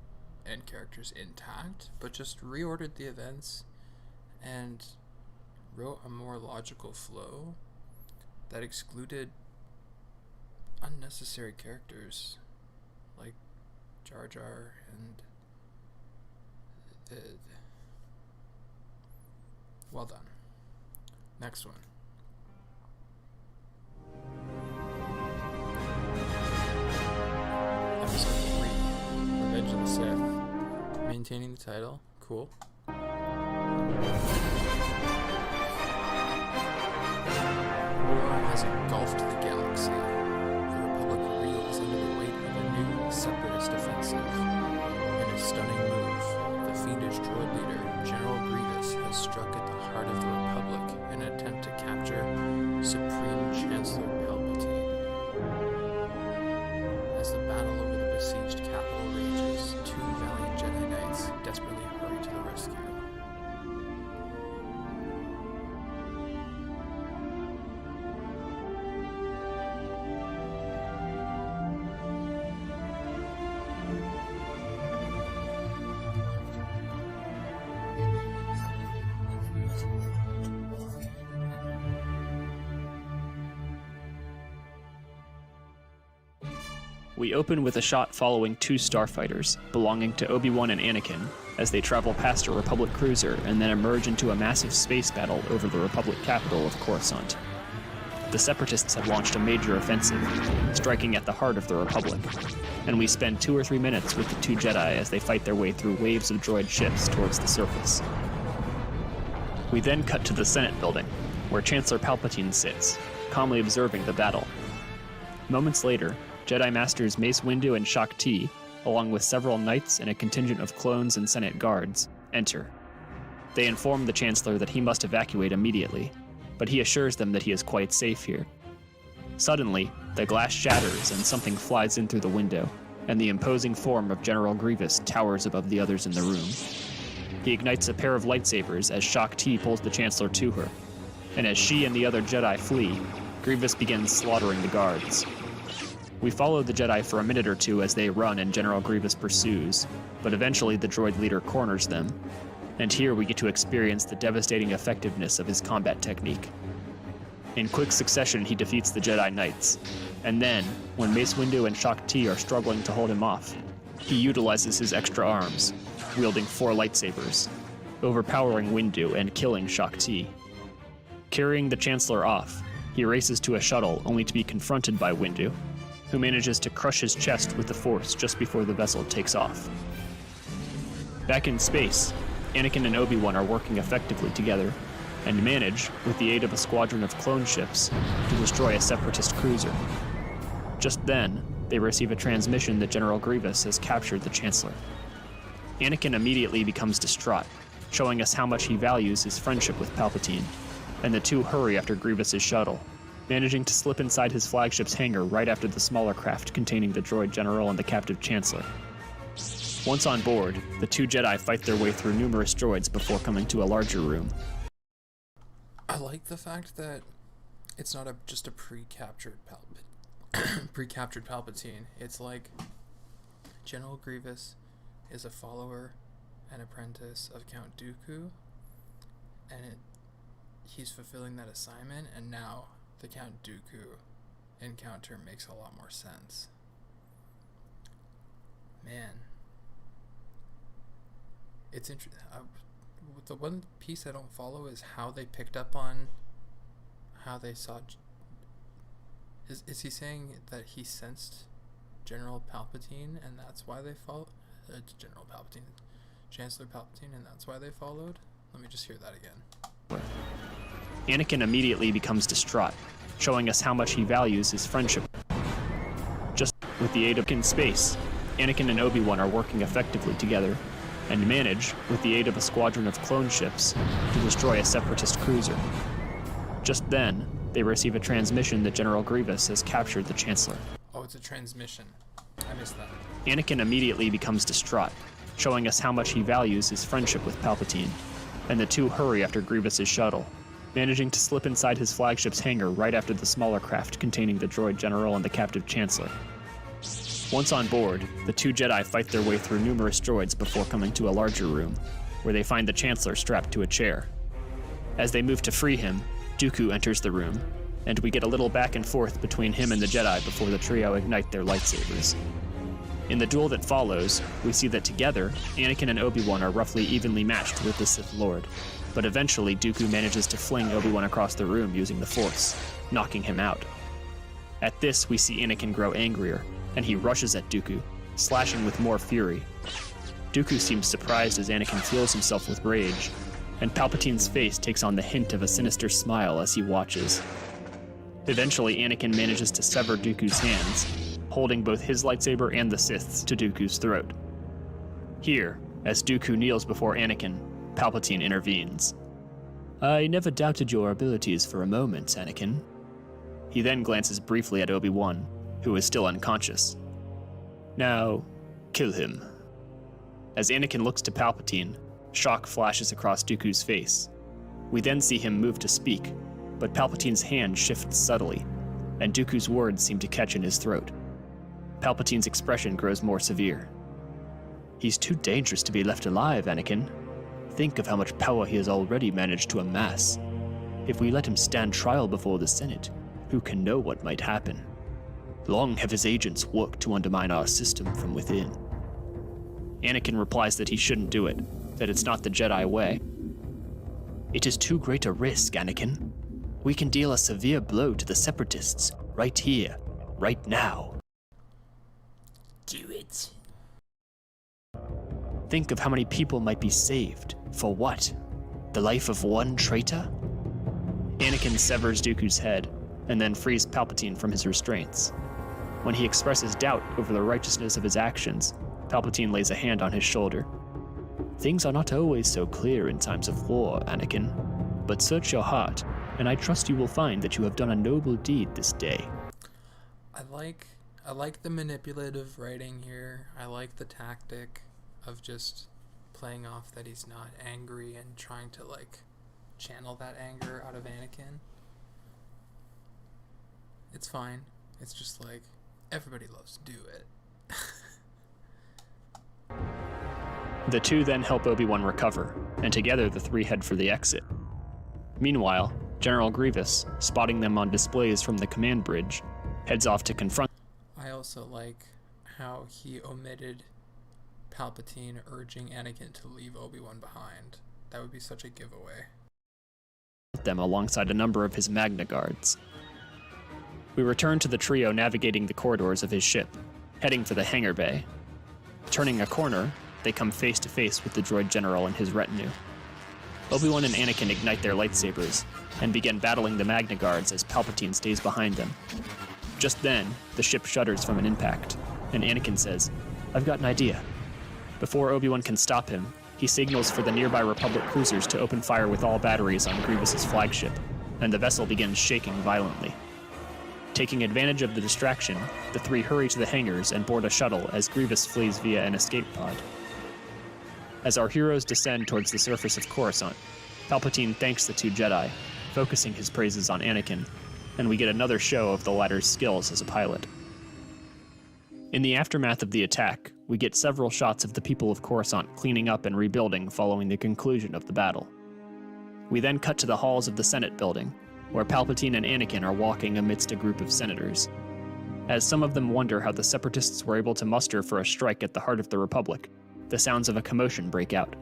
Speaker 1: and characters intact, but just reordered the events and wrote a more logical flow that excluded unnecessary characters like Jar Jar and well done. Next one. Episode 3, Revenge of the Sith. Maintaining the title. Cool. War has engulfed the galaxy. The Republic reels under the weight of a new Separatist offensive. In a stunning move, the fiendish droid leader, General Grievous, has struck at the heart of the Republic in an attempt to capture Supreme Chancellor Palpatine. As the battle over the besieged capital rages, two valiant Jedi Knights desperately hurry to the rescue.
Speaker 7: We open with a shot following two starfighters, belonging to Obi-Wan and Anakin, as they travel past a Republic cruiser and then emerge into a massive space battle over the Republic capital of Coruscant. The Separatists have launched a major offensive, striking at the heart of the Republic, and we spend 2 or 3 minutes with the two Jedi as they fight their way through waves of droid ships towards the surface. We then cut to the Senate building, where Chancellor Palpatine sits, calmly observing the battle. Moments later, Jedi Masters Mace Windu and Shaak Ti, along with several knights and a contingent of clones and Senate guards, enter. They inform the Chancellor that he must evacuate immediately, but he assures them that he is quite safe here. Suddenly, the glass shatters and something flies in through the window, and the imposing form of General Grievous towers above the others in the room. He ignites a pair of lightsabers as Shaak Ti pulls the Chancellor to her, and as she and the other Jedi flee, Grievous begins slaughtering the guards.
Speaker 9: We follow the Jedi for a minute or two as they run and General Grievous pursues, but eventually the droid leader corners them, and here we get to experience the devastating effectiveness of his combat technique. In quick succession, he defeats the Jedi Knights, and then, when Mace Windu and Shaak Ti are struggling to hold him off, he utilizes his extra arms, wielding 4 lightsabers, overpowering Windu and killing Shaak Ti. Carrying the Chancellor off, he races to a shuttle only to be confronted by Windu, who manages to crush his chest with the Force just before the vessel takes off. Back in space, Anakin and Obi-Wan are working effectively together, and manage, with the aid of a squadron of clone ships, to destroy a Separatist cruiser. Just then, they receive a transmission that General Grievous has captured the Chancellor. Anakin immediately becomes distraught, showing us how much he values his friendship with Palpatine, and the two hurry after Grievous's shuttle, managing to slip inside his flagship's hangar right after the smaller craft containing the droid general and the captive Chancellor. Once on board, the two Jedi fight their way through numerous droids before coming to a larger room.
Speaker 1: I like the fact that it's not just a pre-captured Palpatine. It's like General Grievous is a follower and apprentice of Count Dooku, and he's fulfilling that assignment, and now the Count Dooku encounter makes a lot more sense. Man. It's interesting. The one piece I don't follow is how they picked up on how they saw... Is he saying that he sensed General Palpatine and that's why they followed? General Palpatine. Chancellor Palpatine, and that's why they followed? Let me just hear that again.
Speaker 9: Anakin immediately becomes distraught, showing us how much he values his friendship. Just with the aid of in space, Anakin and Obi-Wan are working effectively together, and manage, with the aid of a squadron of clone ships, to destroy a Separatist cruiser. Just then, they receive a transmission that General Grievous has captured the Chancellor.
Speaker 1: Oh, it's a transmission. I missed that.
Speaker 9: Anakin immediately becomes distraught, showing us how much he values his friendship with Palpatine, and the two hurry after Grievous's shuttle, managing to slip inside his flagship's hangar right after the smaller craft containing the droid general and the captive Chancellor. Once on board, the two Jedi fight their way through numerous droids before coming to a larger room, where they find the Chancellor strapped to a chair. As they move to free him, Dooku enters the room, and we get a little back and forth between him and the Jedi before the trio ignite their lightsabers. In the duel that follows, we see that together, Anakin and Obi-Wan are roughly evenly matched with the Sith Lord, but eventually Dooku manages to fling Obi-Wan across the room using the Force, knocking him out. At this, we see Anakin grow angrier, and he rushes at Dooku, slashing with more fury. Dooku seems surprised as Anakin fuels himself with rage, and Palpatine's face takes on the hint of a sinister smile as he watches. Eventually, Anakin manages to sever Dooku's hands, holding both his lightsaber and the Sith's to Dooku's throat. Here, as Dooku kneels before Anakin, Palpatine intervenes. "I never doubted your abilities for a moment, Anakin." He then glances briefly at Obi-Wan, who is still unconscious. "Now, kill him." As Anakin looks to Palpatine, shock flashes across Dooku's face. We then see him move to speak, but Palpatine's hand shifts subtly, and Dooku's words seem to catch in his throat. Palpatine's expression grows more severe. "He's too dangerous to be left alive, Anakin. Think of how much power he has already managed to amass. If we let him stand trial before the Senate, who can know what might happen? Long have his agents worked to undermine our system from within." Anakin replies that he shouldn't do it, that it's not the Jedi way. "It is too great a risk, Anakin. We can deal a severe blow to the Separatists, right here, right now."
Speaker 1: Do it.
Speaker 9: Think of how many people might be saved. For what? The life of one traitor? Anakin severs Dooku's head, and then frees Palpatine from his restraints. When he expresses doubt over the righteousness of his actions, Palpatine lays a hand on his shoulder. "Things are not always so clear in times of war, Anakin. But search your heart, and I trust you will find that you have done a noble deed this day."
Speaker 1: I like the manipulative writing here. I like the tactic of just playing off that he's not angry and trying to channel that anger out of Anakin. It's fine. It's just everybody loves to do it.
Speaker 9: The two then help Obi-Wan recover, and together the three head for the exit. Meanwhile, General Grievous, spotting them on displays from the command bridge, heads off to confront.
Speaker 1: I also like how he omitted Palpatine urging Anakin to leave Obi-Wan behind. That would be such a giveaway.
Speaker 9: Them alongside a number of his Magna Guards. We return to the trio navigating the corridors of his ship, heading for the hangar bay. Turning a corner, they come face to face with the droid general and his retinue. Obi-Wan and Anakin ignite their lightsabers and begin battling the Magna Guards as Palpatine stays behind them. Just then, the ship shudders from an impact, and Anakin says, "I've got an idea." Before Obi-Wan can stop him, he signals for the nearby Republic cruisers to open fire with all batteries on Grievous's flagship, and the vessel begins shaking violently. Taking advantage of the distraction, the three hurry to the hangars and board a shuttle as Grievous flees via an escape pod. As our heroes descend towards the surface of Coruscant, Palpatine thanks the two Jedi, focusing his praises on Anakin, and we get another show of the latter's skills as a pilot. In the aftermath of the attack, we get several shots of the people of Coruscant cleaning up and rebuilding following the conclusion of the battle. We then cut to the halls of the Senate building, where Palpatine and Anakin are walking amidst a group of senators. As some of them wonder how the Separatists were able to muster for a strike at the heart of the Republic, the sounds of a commotion break out,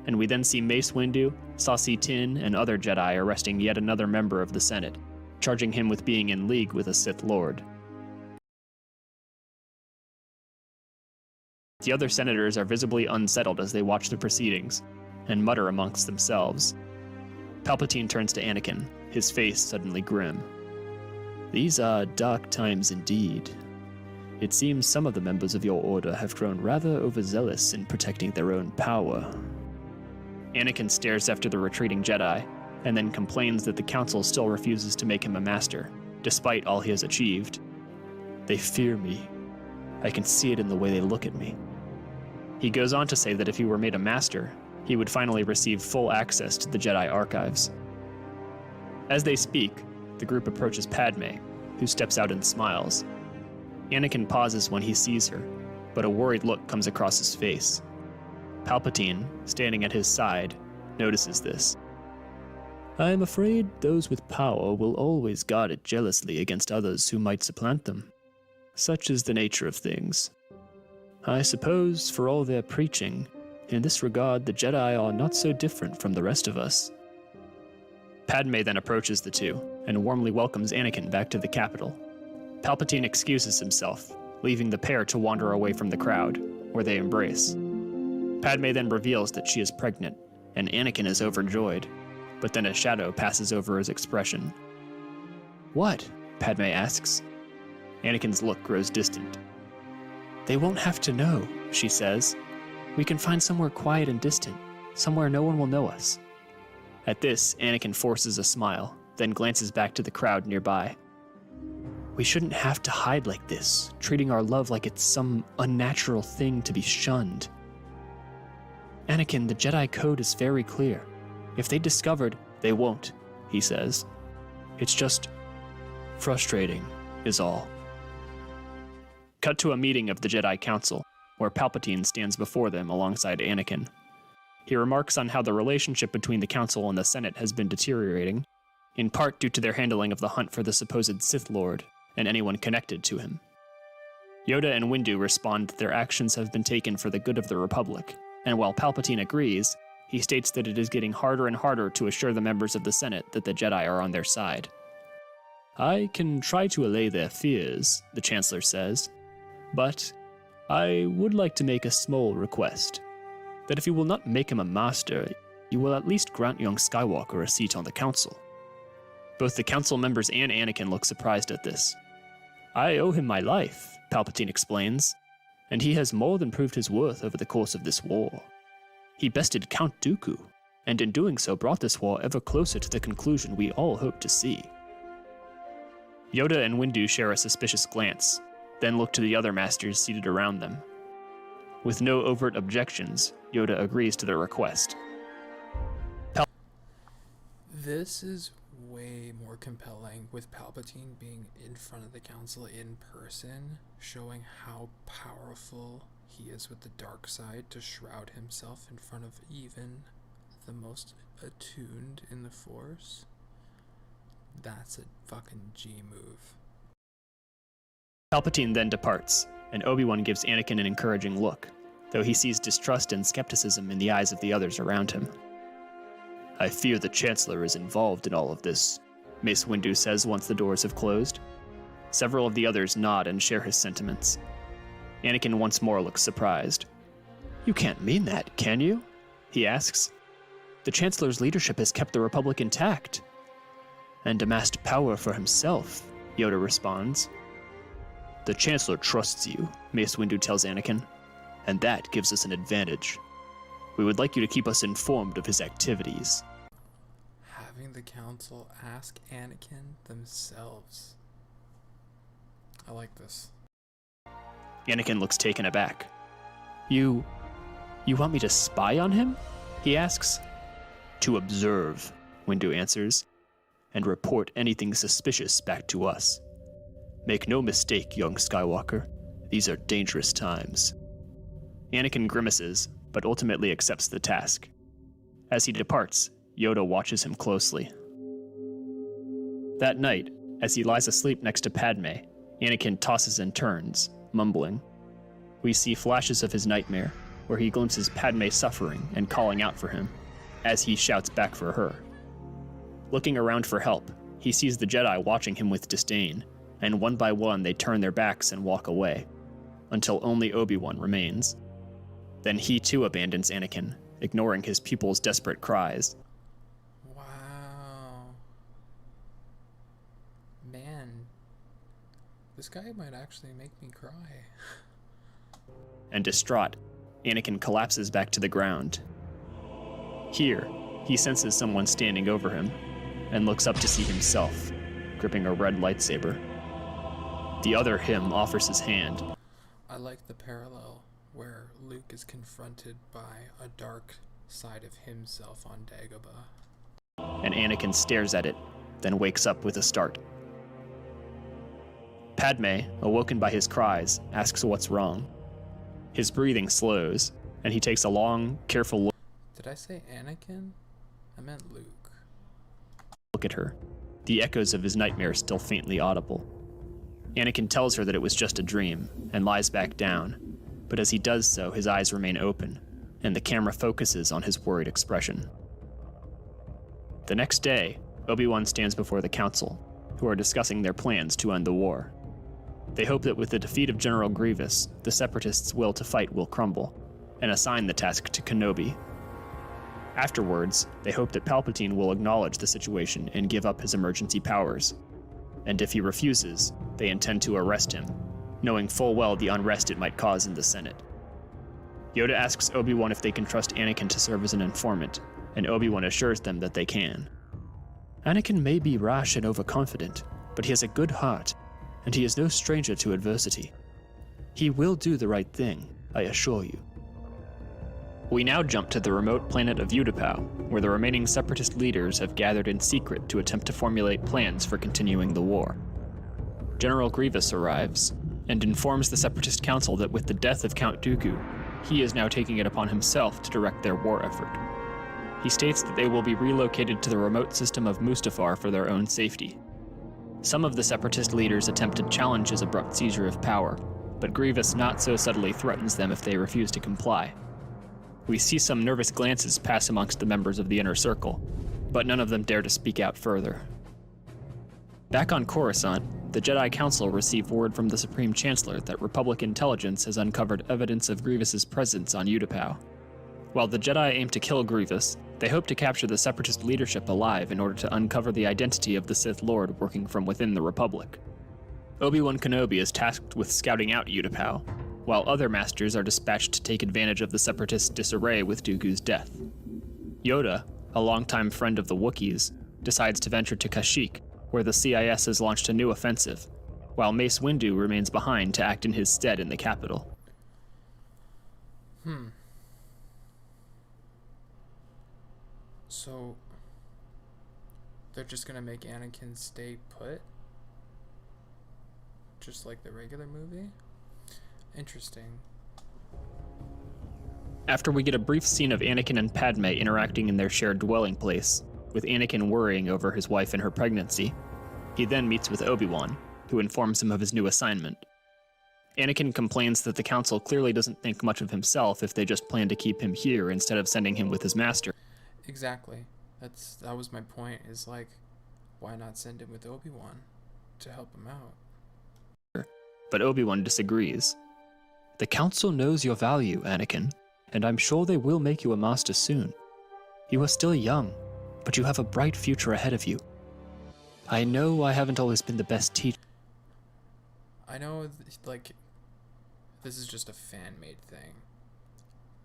Speaker 9: and we then see Mace Windu, Saucy Tin, and other Jedi arresting yet another member of the Senate, charging him with being in league with a Sith Lord. The other senators are visibly unsettled as they watch the proceedings, and mutter amongst themselves. Palpatine turns to Anakin, his face suddenly grim. "These are dark times indeed. It seems some of the members of your order have grown rather overzealous in protecting their own power." Anakin stares after the retreating Jedi, and then complains that the Council still refuses to make him a master, despite all he has achieved. "They fear me. I can see it in the way they look at me." He goes on to say that if he were made a master, he would finally receive full access to the Jedi archives. As they speak, the group approaches Padme, who steps out and smiles. Anakin pauses when he sees her, but a worried look comes across his face. Palpatine, standing at his side, notices this. "I am afraid those with power will always guard it jealously against others who might supplant them. Such is the nature of things. I suppose, for all their preaching, in this regard the Jedi are not so different from the rest of us." Padme then approaches the two, and warmly welcomes Anakin back to the capital. Palpatine excuses himself, leaving the pair to wander away from the crowd, where they embrace. Padme then reveals that she is pregnant, and Anakin is overjoyed, but then a shadow passes over his expression. "What?" Padme asks. Anakin's look grows distant. "They won't have to know," she says. "We can find somewhere quiet and distant, somewhere no one will know us." At this, Anakin forces a smile, then glances back to the crowd nearby. "We shouldn't have to hide like this, treating our love like it's some unnatural thing to be shunned. Anakin, the Jedi Code is very clear. If they discovered, they won't," he says. "It's just frustrating, is all." Cut to a meeting of the Jedi Council, where Palpatine stands before them alongside Anakin. He remarks on how the relationship between the Council and the Senate has been deteriorating, in part due to their handling of the hunt for the supposed Sith Lord and anyone connected to him. Yoda and Windu respond that their actions have been taken for the good of the Republic, and while Palpatine agrees, he states that it is getting harder and harder to assure the members of the Senate that the Jedi are on their side. "I can try to allay their fears," the Chancellor says, "but I would like to make a small request. That if you will not make him a master, you will at least grant young Skywalker a seat on the Council." Both the Council members and Anakin look surprised at this. "I owe him my life," Palpatine explains, "and he has more than proved his worth over the course of this war. He bested Count Dooku, and in doing so brought this war ever closer to the conclusion we all hope to see." Yoda and Windu share a suspicious glance, then look to the other masters seated around them. With no overt objections, Yoda agrees to their request.
Speaker 1: This is way more compelling with Palpatine being in front of the council in person, showing how powerful he is with the dark side to shroud himself in front of even the most attuned in the Force. That's a fucking G move.
Speaker 9: Palpatine then departs, and Obi-Wan gives Anakin an encouraging look, though he sees distrust and skepticism in the eyes of the others around him. I fear the Chancellor is involved in all of this, Mace Windu says once the doors have closed. Several of the others nod and share his sentiments. Anakin once more looks surprised. You can't mean that, can you? He asks. The Chancellor's leadership has kept the Republic intact. And amassed power for himself, Yoda responds. The Chancellor trusts you, Mace Windu tells Anakin, and that gives us an advantage. We would like you to keep us informed of his activities.
Speaker 1: Having the council ask Anakin themselves. I like this.
Speaker 9: Anakin looks taken aback. You want me to spy on him? He asks. To observe, Windu answers, and report anything suspicious back to us. Make no mistake, young Skywalker, these are dangerous times. Anakin grimaces, but ultimately accepts the task. As he departs, Yoda watches him closely. That night, as he lies asleep next to Padme, Anakin tosses and turns, mumbling. We see flashes of his nightmare, where he glimpses Padme suffering and calling out for him, as he shouts back for her. Looking around for help, he sees the Jedi watching him with disdain, and one by one they turn their backs and walk away, until only Obi-Wan remains. Then he too abandons Anakin, ignoring his pupil's desperate cries.
Speaker 1: Wow. Man, this guy might actually make me cry.
Speaker 9: And distraught, Anakin collapses back to the ground. Here, he senses someone standing over him, and looks up to see himself, gripping a red lightsaber. The other him offers his hand.
Speaker 1: I like the parallel where Luke is confronted by a dark side of himself on Dagobah.
Speaker 9: And Anakin stares at it, then wakes up with a start. Padme, awoken by his cries, asks what's wrong. His breathing slows, and he takes a long, careful look.
Speaker 1: Did I say Anakin? I meant Luke.
Speaker 9: Look at her, the echoes of his nightmare still faintly audible. Anakin tells her that it was just a dream, and lies back down, but as he does so, his eyes remain open, and the camera focuses on his worried expression. The next day, Obi-Wan stands before the Council, who are discussing their plans to end the war. They hope that with the defeat of General Grievous, the Separatists' will to fight will crumble, and assign the task to Kenobi. Afterwards, they hope that Palpatine will acknowledge the situation and give up his emergency powers. And if he refuses, they intend to arrest him, knowing full well the unrest it might cause in the Senate. Yoda asks Obi-Wan if they can trust Anakin to serve as an informant, and Obi-Wan assures them that they can. Anakin may be rash and overconfident, but he has a good heart, and he is no stranger to adversity. He will do the right thing, I assure you. We now jump to the remote planet of Utapau, where the remaining Separatist leaders have gathered in secret to attempt to formulate plans for continuing the war. General Grievous arrives, and informs the Separatist Council that with the death of Count Dooku, he is now taking it upon himself to direct their war effort. He states that they will be relocated to the remote system of Mustafar for their own safety. Some of the Separatist leaders attempt to challenge his abrupt seizure of power, but Grievous not so subtly threatens them if they refuse to comply. We see some nervous glances pass amongst the members of the Inner Circle, but none of them dare to speak out further. Back on Coruscant, the Jedi Council receive word from the Supreme Chancellor that Republic intelligence has uncovered evidence of Grievous's presence on Utapau. While the Jedi aim to kill Grievous, they hope to capture the Separatist leadership alive in order to uncover the identity of the Sith Lord working from within the Republic. Obi-Wan Kenobi is tasked with scouting out Utapau, while other masters are dispatched to take advantage of the Separatist disarray with Dooku's death. Yoda, a longtime friend of the Wookiees, decides to venture to Kashyyyk, where the CIS has launched a new offensive, while Mace Windu remains behind to act in his stead in the capital.
Speaker 1: So, They're just gonna make Anakin stay put? Just like the regular movie? Interesting.
Speaker 9: After we get a brief scene of Anakin and Padme interacting in their shared dwelling place, with Anakin worrying over his wife and her pregnancy, he then meets with Obi-Wan, who informs him of his new assignment. Anakin complains that the Council clearly doesn't think much of himself if they just plan to keep him here instead of sending him with his master.
Speaker 1: Exactly. That was my point, is like, why not send him with Obi-Wan to help him out?
Speaker 9: But Obi-Wan disagrees.
Speaker 10: The Council knows your value, Anakin, and I'm sure they will make you a master soon. You are still young, but you have a bright future ahead of you. I know I haven't always been the best teacher.
Speaker 1: I know, like, this is just a fan-made thing,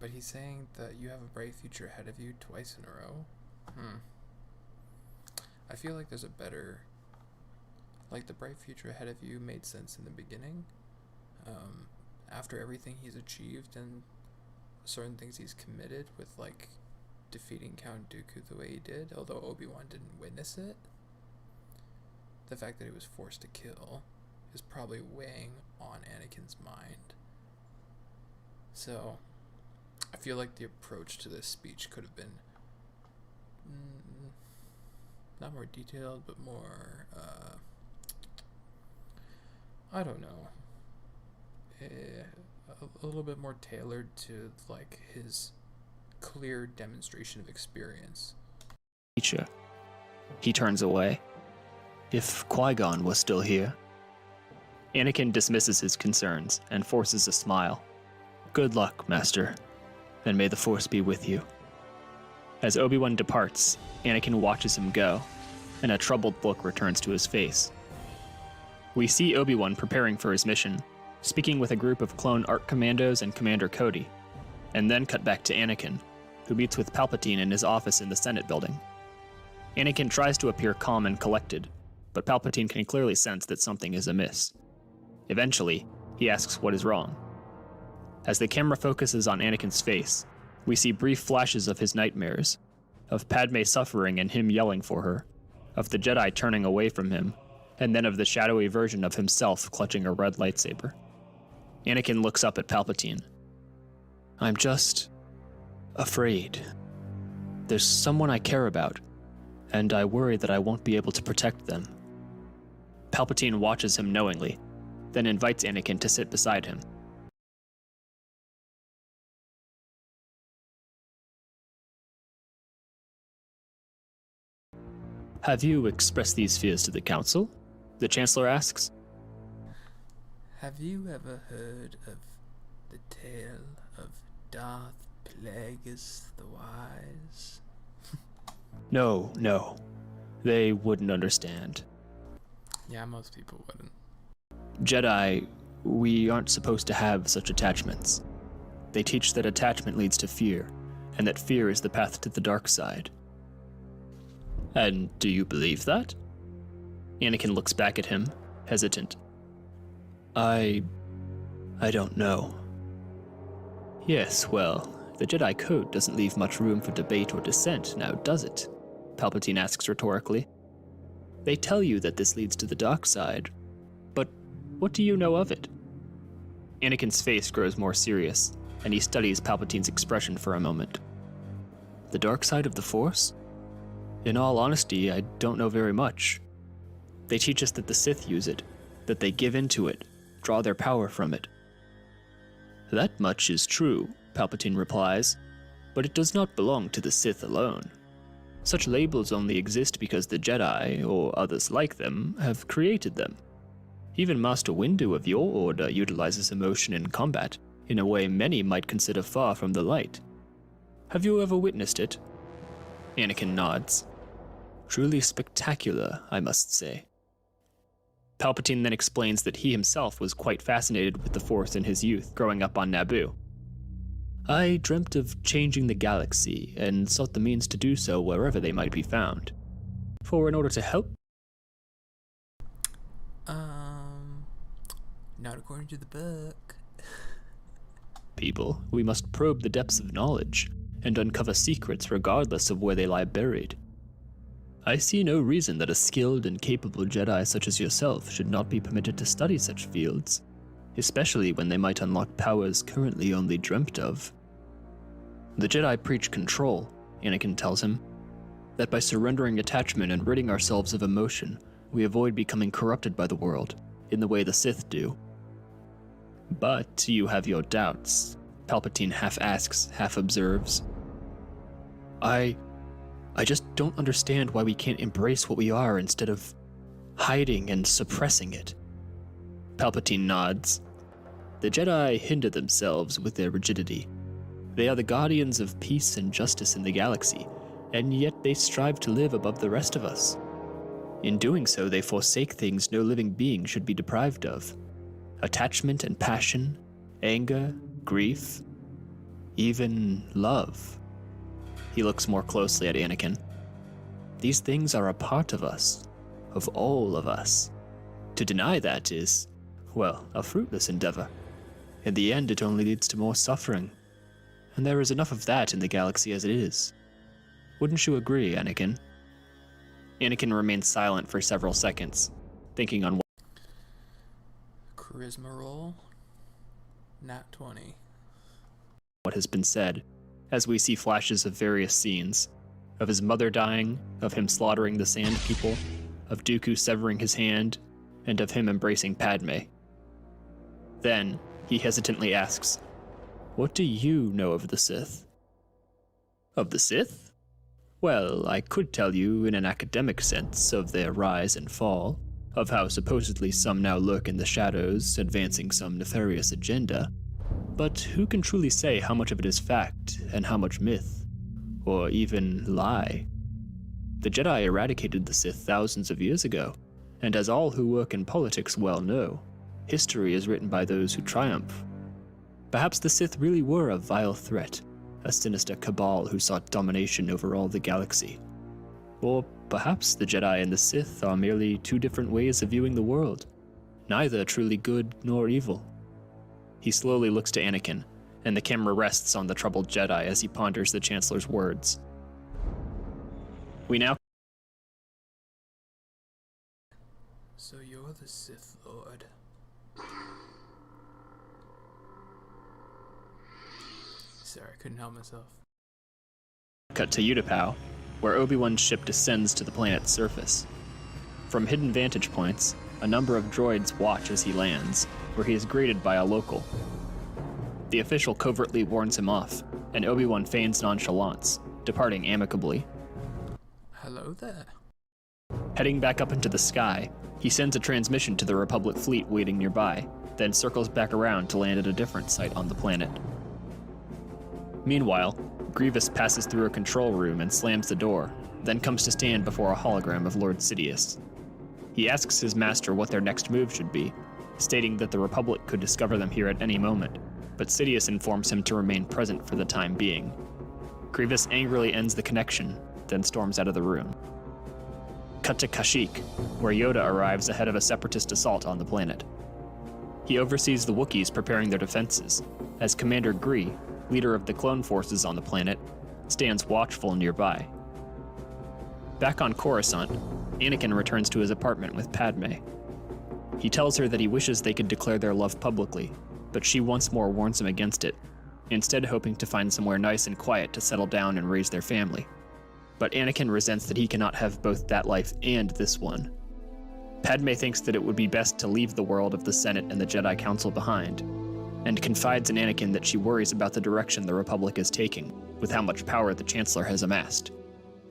Speaker 1: but he's saying that you have a bright future ahead of you twice in a row? I feel like there's a better, like, the bright future ahead of you made sense in the beginning. After everything he's achieved and certain things he's committed with, like, defeating Count Dooku the way he did, although Obi-Wan didn't witness it, the fact that he was forced to kill is probably weighing on Anakin's mind. So, I feel like the approach to this speech could have been not more detailed, but more, I don't know, a little bit more tailored to, like, his clear demonstration of experience.
Speaker 9: Teacher. He turns away.
Speaker 10: If Qui-Gon was still here.
Speaker 9: Anakin dismisses his concerns and forces a smile.
Speaker 10: Good luck, Master, and may the Force be with you.
Speaker 9: As Obi-Wan departs, Anakin watches him go, and a troubled look returns to his face. We see Obi-Wan preparing for his mission, speaking with a group of clone ARC commandos and Commander Cody, and then cut back to Anakin, who meets with Palpatine in his office in the Senate building. Anakin tries to appear calm and collected, but Palpatine can clearly sense that something is amiss. Eventually, he asks what is wrong. As the camera focuses on Anakin's face, we see brief flashes of his nightmares, of Padme suffering and him yelling for her, of the Jedi turning away from him, and then of the shadowy version of himself clutching a red lightsaber. Anakin looks up at Palpatine.
Speaker 10: I'm just afraid. There's someone I care about, and I worry that I won't be able to protect them.
Speaker 9: Palpatine watches him knowingly, then invites Anakin to sit beside him.
Speaker 10: Have you expressed these fears to the Council?
Speaker 9: The Chancellor asks.
Speaker 1: Have you ever heard of the tale of Darth Plagueis the Wise?
Speaker 10: No. They wouldn't understand.
Speaker 1: Yeah, most people wouldn't.
Speaker 10: Jedi, we aren't supposed to have such attachments. They teach that attachment leads to fear, and that fear is the path to the dark side. And do you believe that?
Speaker 9: Anakin looks back at him, hesitant.
Speaker 10: I don't know.
Speaker 9: Yes, well, the Jedi Code doesn't leave much room for debate or dissent, now does it? Palpatine asks rhetorically. They tell you that this leads to the dark side, but what do you know of it? Anakin's face grows more serious, and he studies Palpatine's expression for a moment.
Speaker 10: The dark side of the Force? In all honesty, I don't know very much.
Speaker 9: They teach us that the Sith use it, that they give into it, draw their power from it.
Speaker 10: That much is true, Palpatine replies, but it does not belong to the Sith alone. Such labels only exist because the Jedi, or others like them, have created them. Even Master Windu of your order utilizes emotion in combat, in a way many might consider far from the light. Have you ever witnessed it?
Speaker 9: Anakin nods.
Speaker 10: Truly spectacular, I must say.
Speaker 9: Palpatine then explains that he himself was quite fascinated with the Force in his youth, growing up on Naboo.
Speaker 10: I dreamt of changing the galaxy, and sought the means to do so wherever they might be found. For in order to help...
Speaker 1: Not according to the book.
Speaker 10: people, we must probe the depths of knowledge, and uncover secrets regardless of where they lie buried.
Speaker 9: I see no reason that a skilled and capable Jedi such as yourself should not be permitted to study such fields, especially when they might unlock powers currently only dreamt of. The Jedi preach control, Anakin tells him, that by surrendering attachment and ridding ourselves of emotion, we avoid becoming corrupted by the world, in the way the Sith do. But you have your doubts, Palpatine half asks, half observes. I just don't understand why we can't embrace what we are instead of hiding and suppressing it. Palpatine nods. The Jedi hinder themselves with their rigidity. They are the guardians of peace and justice in the galaxy, and yet they strive to live above the rest of us. In doing so, they forsake things no living being should be deprived of. Attachment and passion, anger, grief, even love. He looks more closely at Anakin. These things are a part of us, of all of us. To deny that is, well, a fruitless endeavor. In the end, it only leads to more suffering. And there is enough of that in the galaxy as it is. Wouldn't you agree, Anakin? Anakin remains silent for several seconds, thinking on
Speaker 1: Charisma roll. Nat 20.
Speaker 9: what has been said, as we see flashes of various scenes, of his mother dying, of him slaughtering the Sand People, of Dooku severing his hand, and of him embracing Padme. Then, he hesitantly asks, "What do you know of the Sith?" Of the Sith? Well, I could tell you in an academic sense of their rise and fall, of how supposedly some now lurk in the shadows, advancing some nefarious agenda. But who can truly say how much of it is fact and how much myth, or even lie? The Jedi eradicated the Sith thousands of years ago, and as all who work in politics well know, history is written by those who triumph. Perhaps the Sith really were a vile threat, a sinister cabal who sought domination over all the galaxy. Or perhaps the Jedi and the Sith are merely two different ways of viewing the world, neither truly good nor evil. He slowly looks to Anakin, and the camera rests on the troubled Jedi as he ponders the Chancellor's words. We now...
Speaker 1: So you're the Sith Lord. Sorry, I couldn't help myself.
Speaker 9: cut to Utapau, where Obi-Wan's ship descends to the planet's surface. From hidden vantage points, a number of droids watch as he lands, where he is greeted by a local. The official covertly warns him off, and Obi-Wan feigns nonchalance, departing amicably.
Speaker 1: Hello there.
Speaker 9: Heading back up into the sky, he sends a transmission to the Republic fleet waiting nearby, then circles back around to land at a different site on the planet. Meanwhile, Grievous passes through a control room and slams the door, then comes to stand before a hologram of Lord Sidious. He asks his master what their next move should be, stating that the Republic could discover them here at any moment, but Sidious informs him to remain present for the time being. Grievous angrily ends the connection, then storms out of the room. Cut to Kashyyyk, where Yoda arrives ahead of a Separatist assault on the planet. He oversees the Wookiees preparing their defenses, as Commander Gree, leader of the clone forces on the planet, stands watchful nearby. Back on Coruscant, Anakin returns to his apartment with Padme. He tells her that he wishes they could declare their love publicly, but she once more warns him against it, instead hoping to find somewhere nice and quiet to settle down and raise their family. But Anakin resents that he cannot have both that life and this one. Padme thinks that it would be best to leave the world of the Senate and the Jedi Council behind, and confides in Anakin that she worries about the direction the Republic is taking, with how much power the Chancellor has amassed.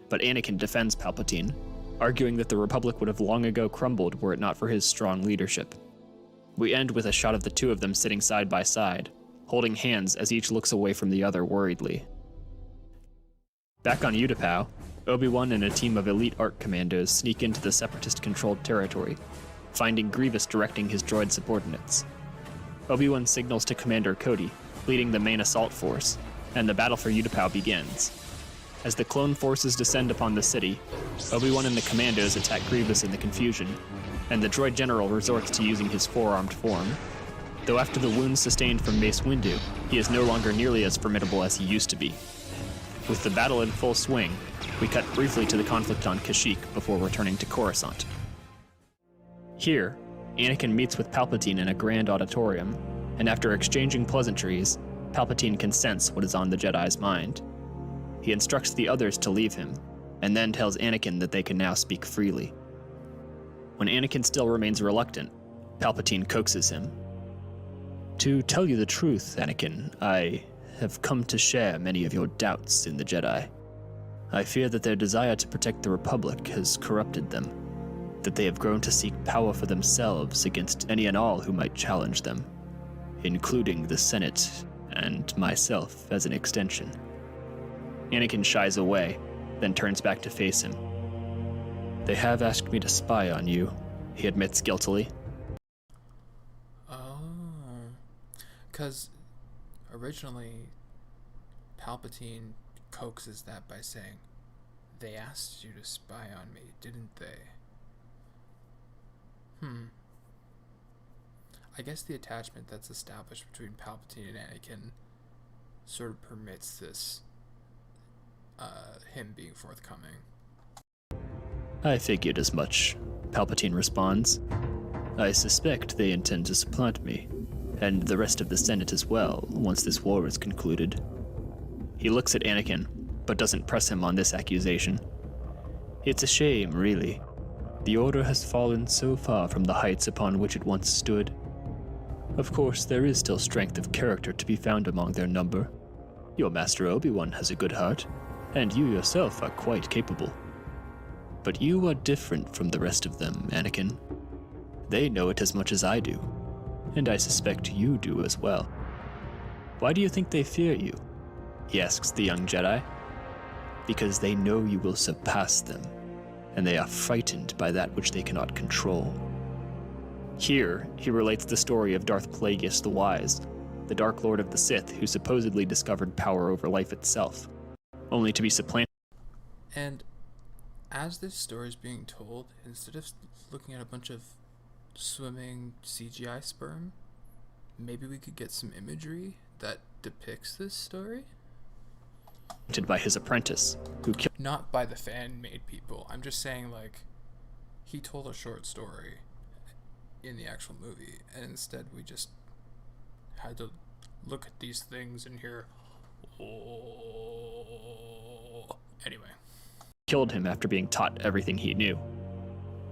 Speaker 9: But Anakin defends Palpatine, arguing that the Republic would have long ago crumbled were it not for his strong leadership. We end with a shot of the two of them sitting side by side, holding hands as each looks away from the other worriedly. Back on Utapau, Obi-Wan and a team of elite ARC commandos sneak into the Separatist-controlled territory, finding Grievous directing his droid subordinates. Obi-Wan signals to Commander Cody, leading the main assault force, and the battle for Utapau begins. As the clone forces descend upon the city, Obi-Wan and the commandos attack Grievous in the confusion, and the droid general resorts to using his four-armed form. Though after the wounds sustained from Mace Windu, he is no longer nearly as formidable as he used to be. With the battle in full swing, we cut briefly to the conflict on Kashyyyk before returning to Coruscant. Here, Anakin meets with Palpatine in a grand auditorium, and after exchanging pleasantries, Palpatine can sense what is on the Jedi's mind. He instructs the others to leave him, and then tells Anakin that they can now speak freely. When Anakin still remains reluctant, Palpatine coaxes him. To tell you the truth, Anakin, I have come to share many of your doubts in the Jedi. I fear that their desire to protect the Republic has corrupted them, that they have grown to seek power for themselves against any and all who might challenge them, including the Senate and myself as an extension. Anakin shies away, then turns back to face him. They have asked me to spy on you, he admits guiltily.
Speaker 1: Oh. Because originally, Palpatine coaxes that by saying, they asked you to spy on me, didn't they? I guess the attachment that's established between Palpatine and Anakin sort of permits this, him being forthcoming.
Speaker 9: I figured as much, Palpatine responds. I suspect they intend to supplant me, and the rest of the Senate as well, once this war is concluded. He looks at Anakin, but doesn't press him on this accusation. It's a shame, really. The Order has fallen so far from the heights upon which it once stood. Of course, there is still strength of character to be found among their number. Your Master Obi-Wan has a good heart, and you yourself are quite capable. But you are different from the rest of them, Anakin. They know it as much as I do, and I suspect you do as well. Why do you think they fear you? He asks the young Jedi. Because they know you will surpass them, and they are frightened by that which they cannot control. Here, he relates the story of Darth Plagueis the Wise, the Dark Lord of the Sith who supposedly discovered power over life itself, only to be supplanted.
Speaker 1: And as this story is being told, instead of looking at a bunch of swimming CGI sperm, maybe we could get some imagery that depicts this story?
Speaker 9: By his apprentice, who killed.
Speaker 1: Not by the fan-made people. I'm just saying, like, he told a short story in the actual movie, and instead we just had to look at these things and hear, oh. Anyway.
Speaker 9: Killed him after being taught everything he knew.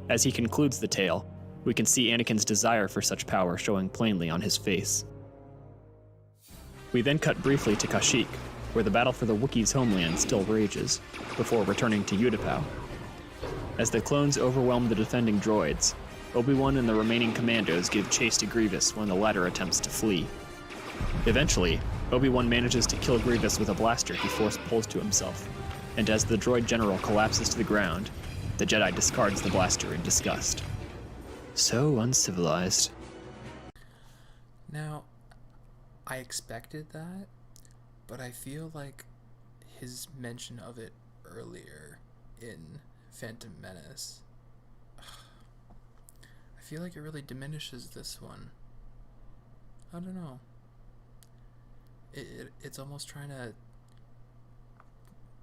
Speaker 9: As he concludes the tale, we can see Anakin's desire for such power showing plainly on his face. We then cut briefly to Kashyyyk, where the battle for the Wookiees' homeland still rages, before returning to Utapau. As the clones overwhelm the defending droids, Obi-Wan and the remaining commandos give chase to Grievous when the latter attempts to flee. Eventually, Obi-Wan manages to kill Grievous with a blaster he force pulls to himself, and as the droid general collapses to the ground, the Jedi discards the blaster in disgust. So uncivilized.
Speaker 1: Now, I expected that, but I feel like his mention of it earlier in Phantom Menace, I feel like it really diminishes this one. I don't know. It's almost trying to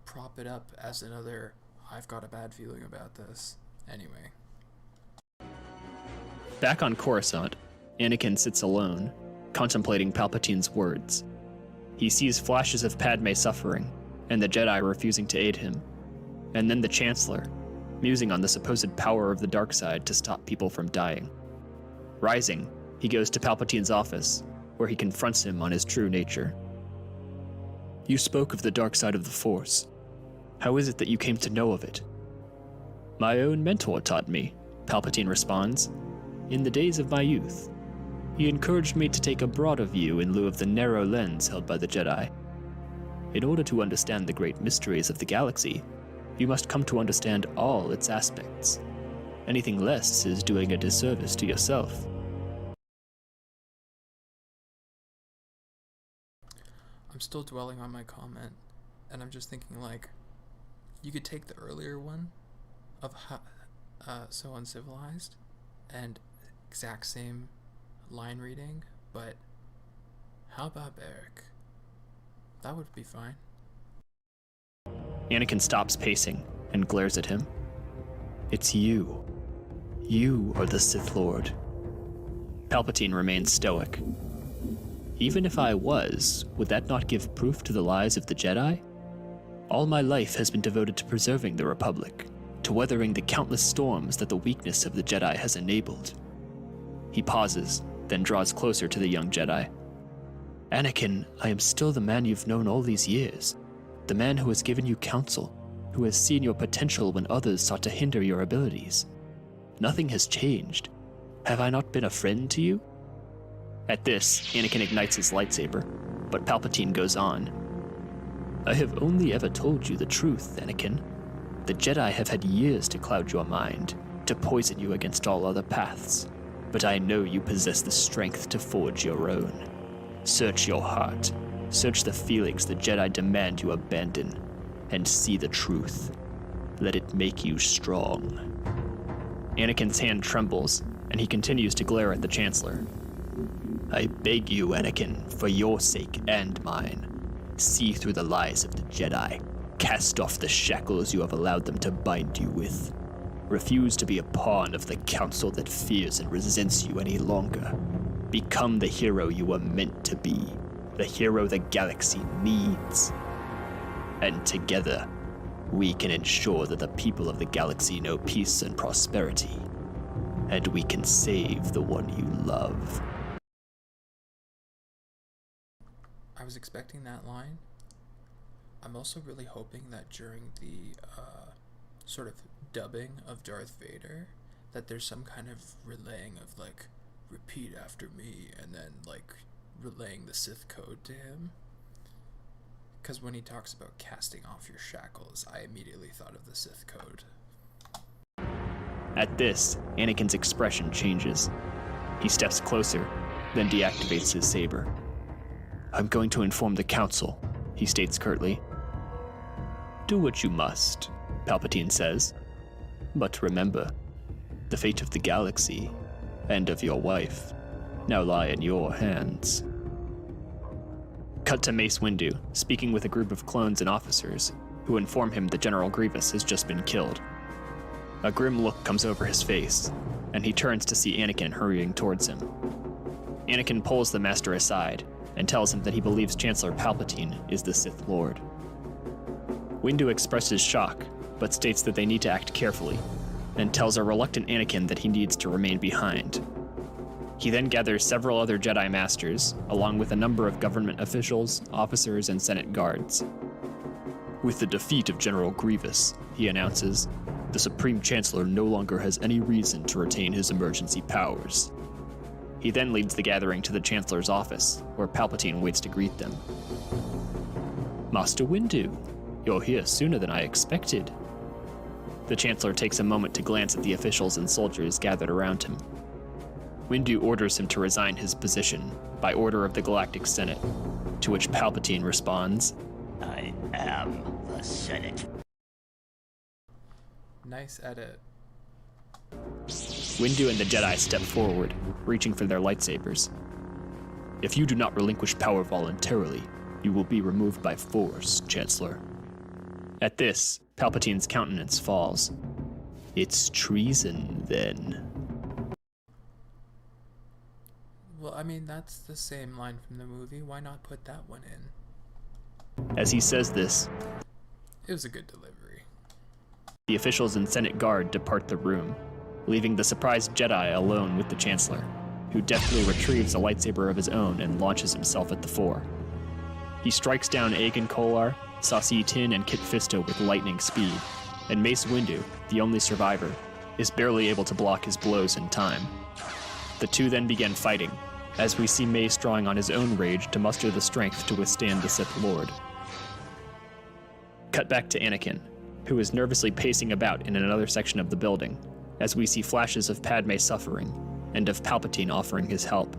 Speaker 1: prop it up as another, I've got a bad feeling about this. Anyway.
Speaker 9: Back on Coruscant, Anakin sits alone, contemplating Palpatine's words. He sees flashes of Padme suffering, and the Jedi refusing to aid him, and then the Chancellor, musing on the supposed power of the dark side to stop people from dying. Rising, he goes to Palpatine's office, where he confronts him on his true nature. You spoke of the dark side of the Force. How is it that you came to know of it? My own mentor taught me, Palpatine responds, in the days of my youth. He encouraged me to take a broader view in lieu of the narrow lens held by the Jedi. In order to understand the great mysteries of the galaxy, you must come to understand all its aspects. Anything less is doing a disservice to yourself.
Speaker 1: I'm still dwelling on my comment, and I'm just thinking, like, you could take the earlier one of so uncivilized and exact same line reading, but how about Beric? That would be fine.
Speaker 9: Anakin stops pacing and glares at him. It's you. You are the Sith Lord. Palpatine remains stoic. Even if I was, would that not give proof to the lies of the Jedi? All my life has been devoted to preserving the Republic, to weathering the countless storms that the weakness of the Jedi has enabled. He pauses, then draws closer to the young Jedi. Anakin, I am still the man you've known all these years, the man who has given you counsel, who has seen your potential when others sought to hinder your abilities. Nothing has changed. Have I not been a friend to you? At this, Anakin ignites his lightsaber, but Palpatine goes on. I have only ever told you the truth, Anakin. The Jedi have had years to cloud your mind, to poison you against all other paths, but I know you possess the strength to forge your own. Search your heart, search the feelings the Jedi demand you abandon, and see the truth. Let it make you strong. Anakin's hand trembles, and he continues to glare at the Chancellor. I beg you, Anakin, for your sake and mine, see through the lies of the Jedi. Cast off the shackles you have allowed them to bind you with. Refuse to be a pawn of the council that fears and resents you any longer. Become the hero you were meant to be, the hero the galaxy needs. And together, we can ensure that the people of the galaxy know peace and prosperity. And we can save the one you love.
Speaker 1: I was expecting that line. I'm also really hoping that during the sort of dubbing of Darth Vader, that there's some kind of relaying of like, repeat after me, and then like relaying the Sith code to him. Because when he talks about casting off your shackles, I immediately thought of the Sith code.
Speaker 9: At this, Anakin's expression changes. He steps closer, then deactivates his saber. I'm going to inform the Council, he states curtly. Do what you must, Palpatine says. But remember, the fate of the galaxy, and of your wife, now lie in your hands. Cut to Mace Windu, speaking with a group of clones and officers, who inform him that General Grievous has just been killed. A grim look comes over his face, and he turns to see Anakin hurrying towards him. Anakin pulls the Master aside, and tells him that he believes Chancellor Palpatine is the Sith Lord. Windu expresses shock, but states that they need to act carefully, and tells a reluctant Anakin that he needs to remain behind. He then gathers several other Jedi Masters, along with a number of government officials, officers, and Senate guards. With the defeat of General Grievous, he announces, the Supreme Chancellor no longer has any reason to retain his emergency powers. He then leads the gathering to the Chancellor's office, where Palpatine waits to greet them. Master Windu, you're here sooner than I expected. The Chancellor takes a moment to glance at the officials and soldiers gathered around him. Windu orders him to resign his position by order of the Galactic Senate, to which Palpatine responds, I am the Senate.
Speaker 1: Nice edit.
Speaker 9: Windu and the Jedi step forward, reaching for their lightsabers. If you do not relinquish power voluntarily, you will be removed by force, Chancellor. At this, Palpatine's countenance falls. It's treason, then.
Speaker 1: Well, I mean, that's the same line from the movie. Why not put that one in?
Speaker 9: As he says this,
Speaker 1: it was a good delivery.
Speaker 9: The officials and Senate guard depart the room, leaving the surprised Jedi alone with the Chancellor, who deftly retrieves a lightsaber of his own and launches himself at the four. He strikes down Aegon Kolar, Saci Tin, and Kit Fisto with lightning speed, and Mace Windu, the only survivor, is barely able to block his blows in time. The two then begin fighting, as we see Mace drawing on his own rage to muster the strength to withstand the Sith Lord. Cut back to Anakin, who is nervously pacing about in another section of the building, as we see flashes of Padme suffering, and of Palpatine offering his help.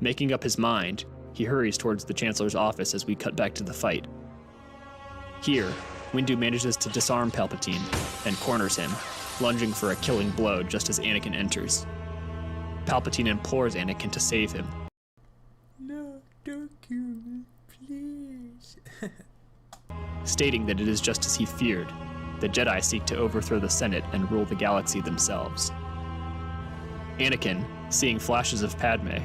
Speaker 9: Making up his mind, he hurries towards the Chancellor's office as we cut back to the fight. Here, Windu manages to disarm Palpatine, and corners him, lunging for a killing blow just as Anakin enters. Palpatine implores Anakin to save him.
Speaker 1: No, don't kill me, please.
Speaker 9: stating that it is just as he feared. The Jedi seek to overthrow the Senate and rule the galaxy themselves. Anakin, seeing flashes of Padme,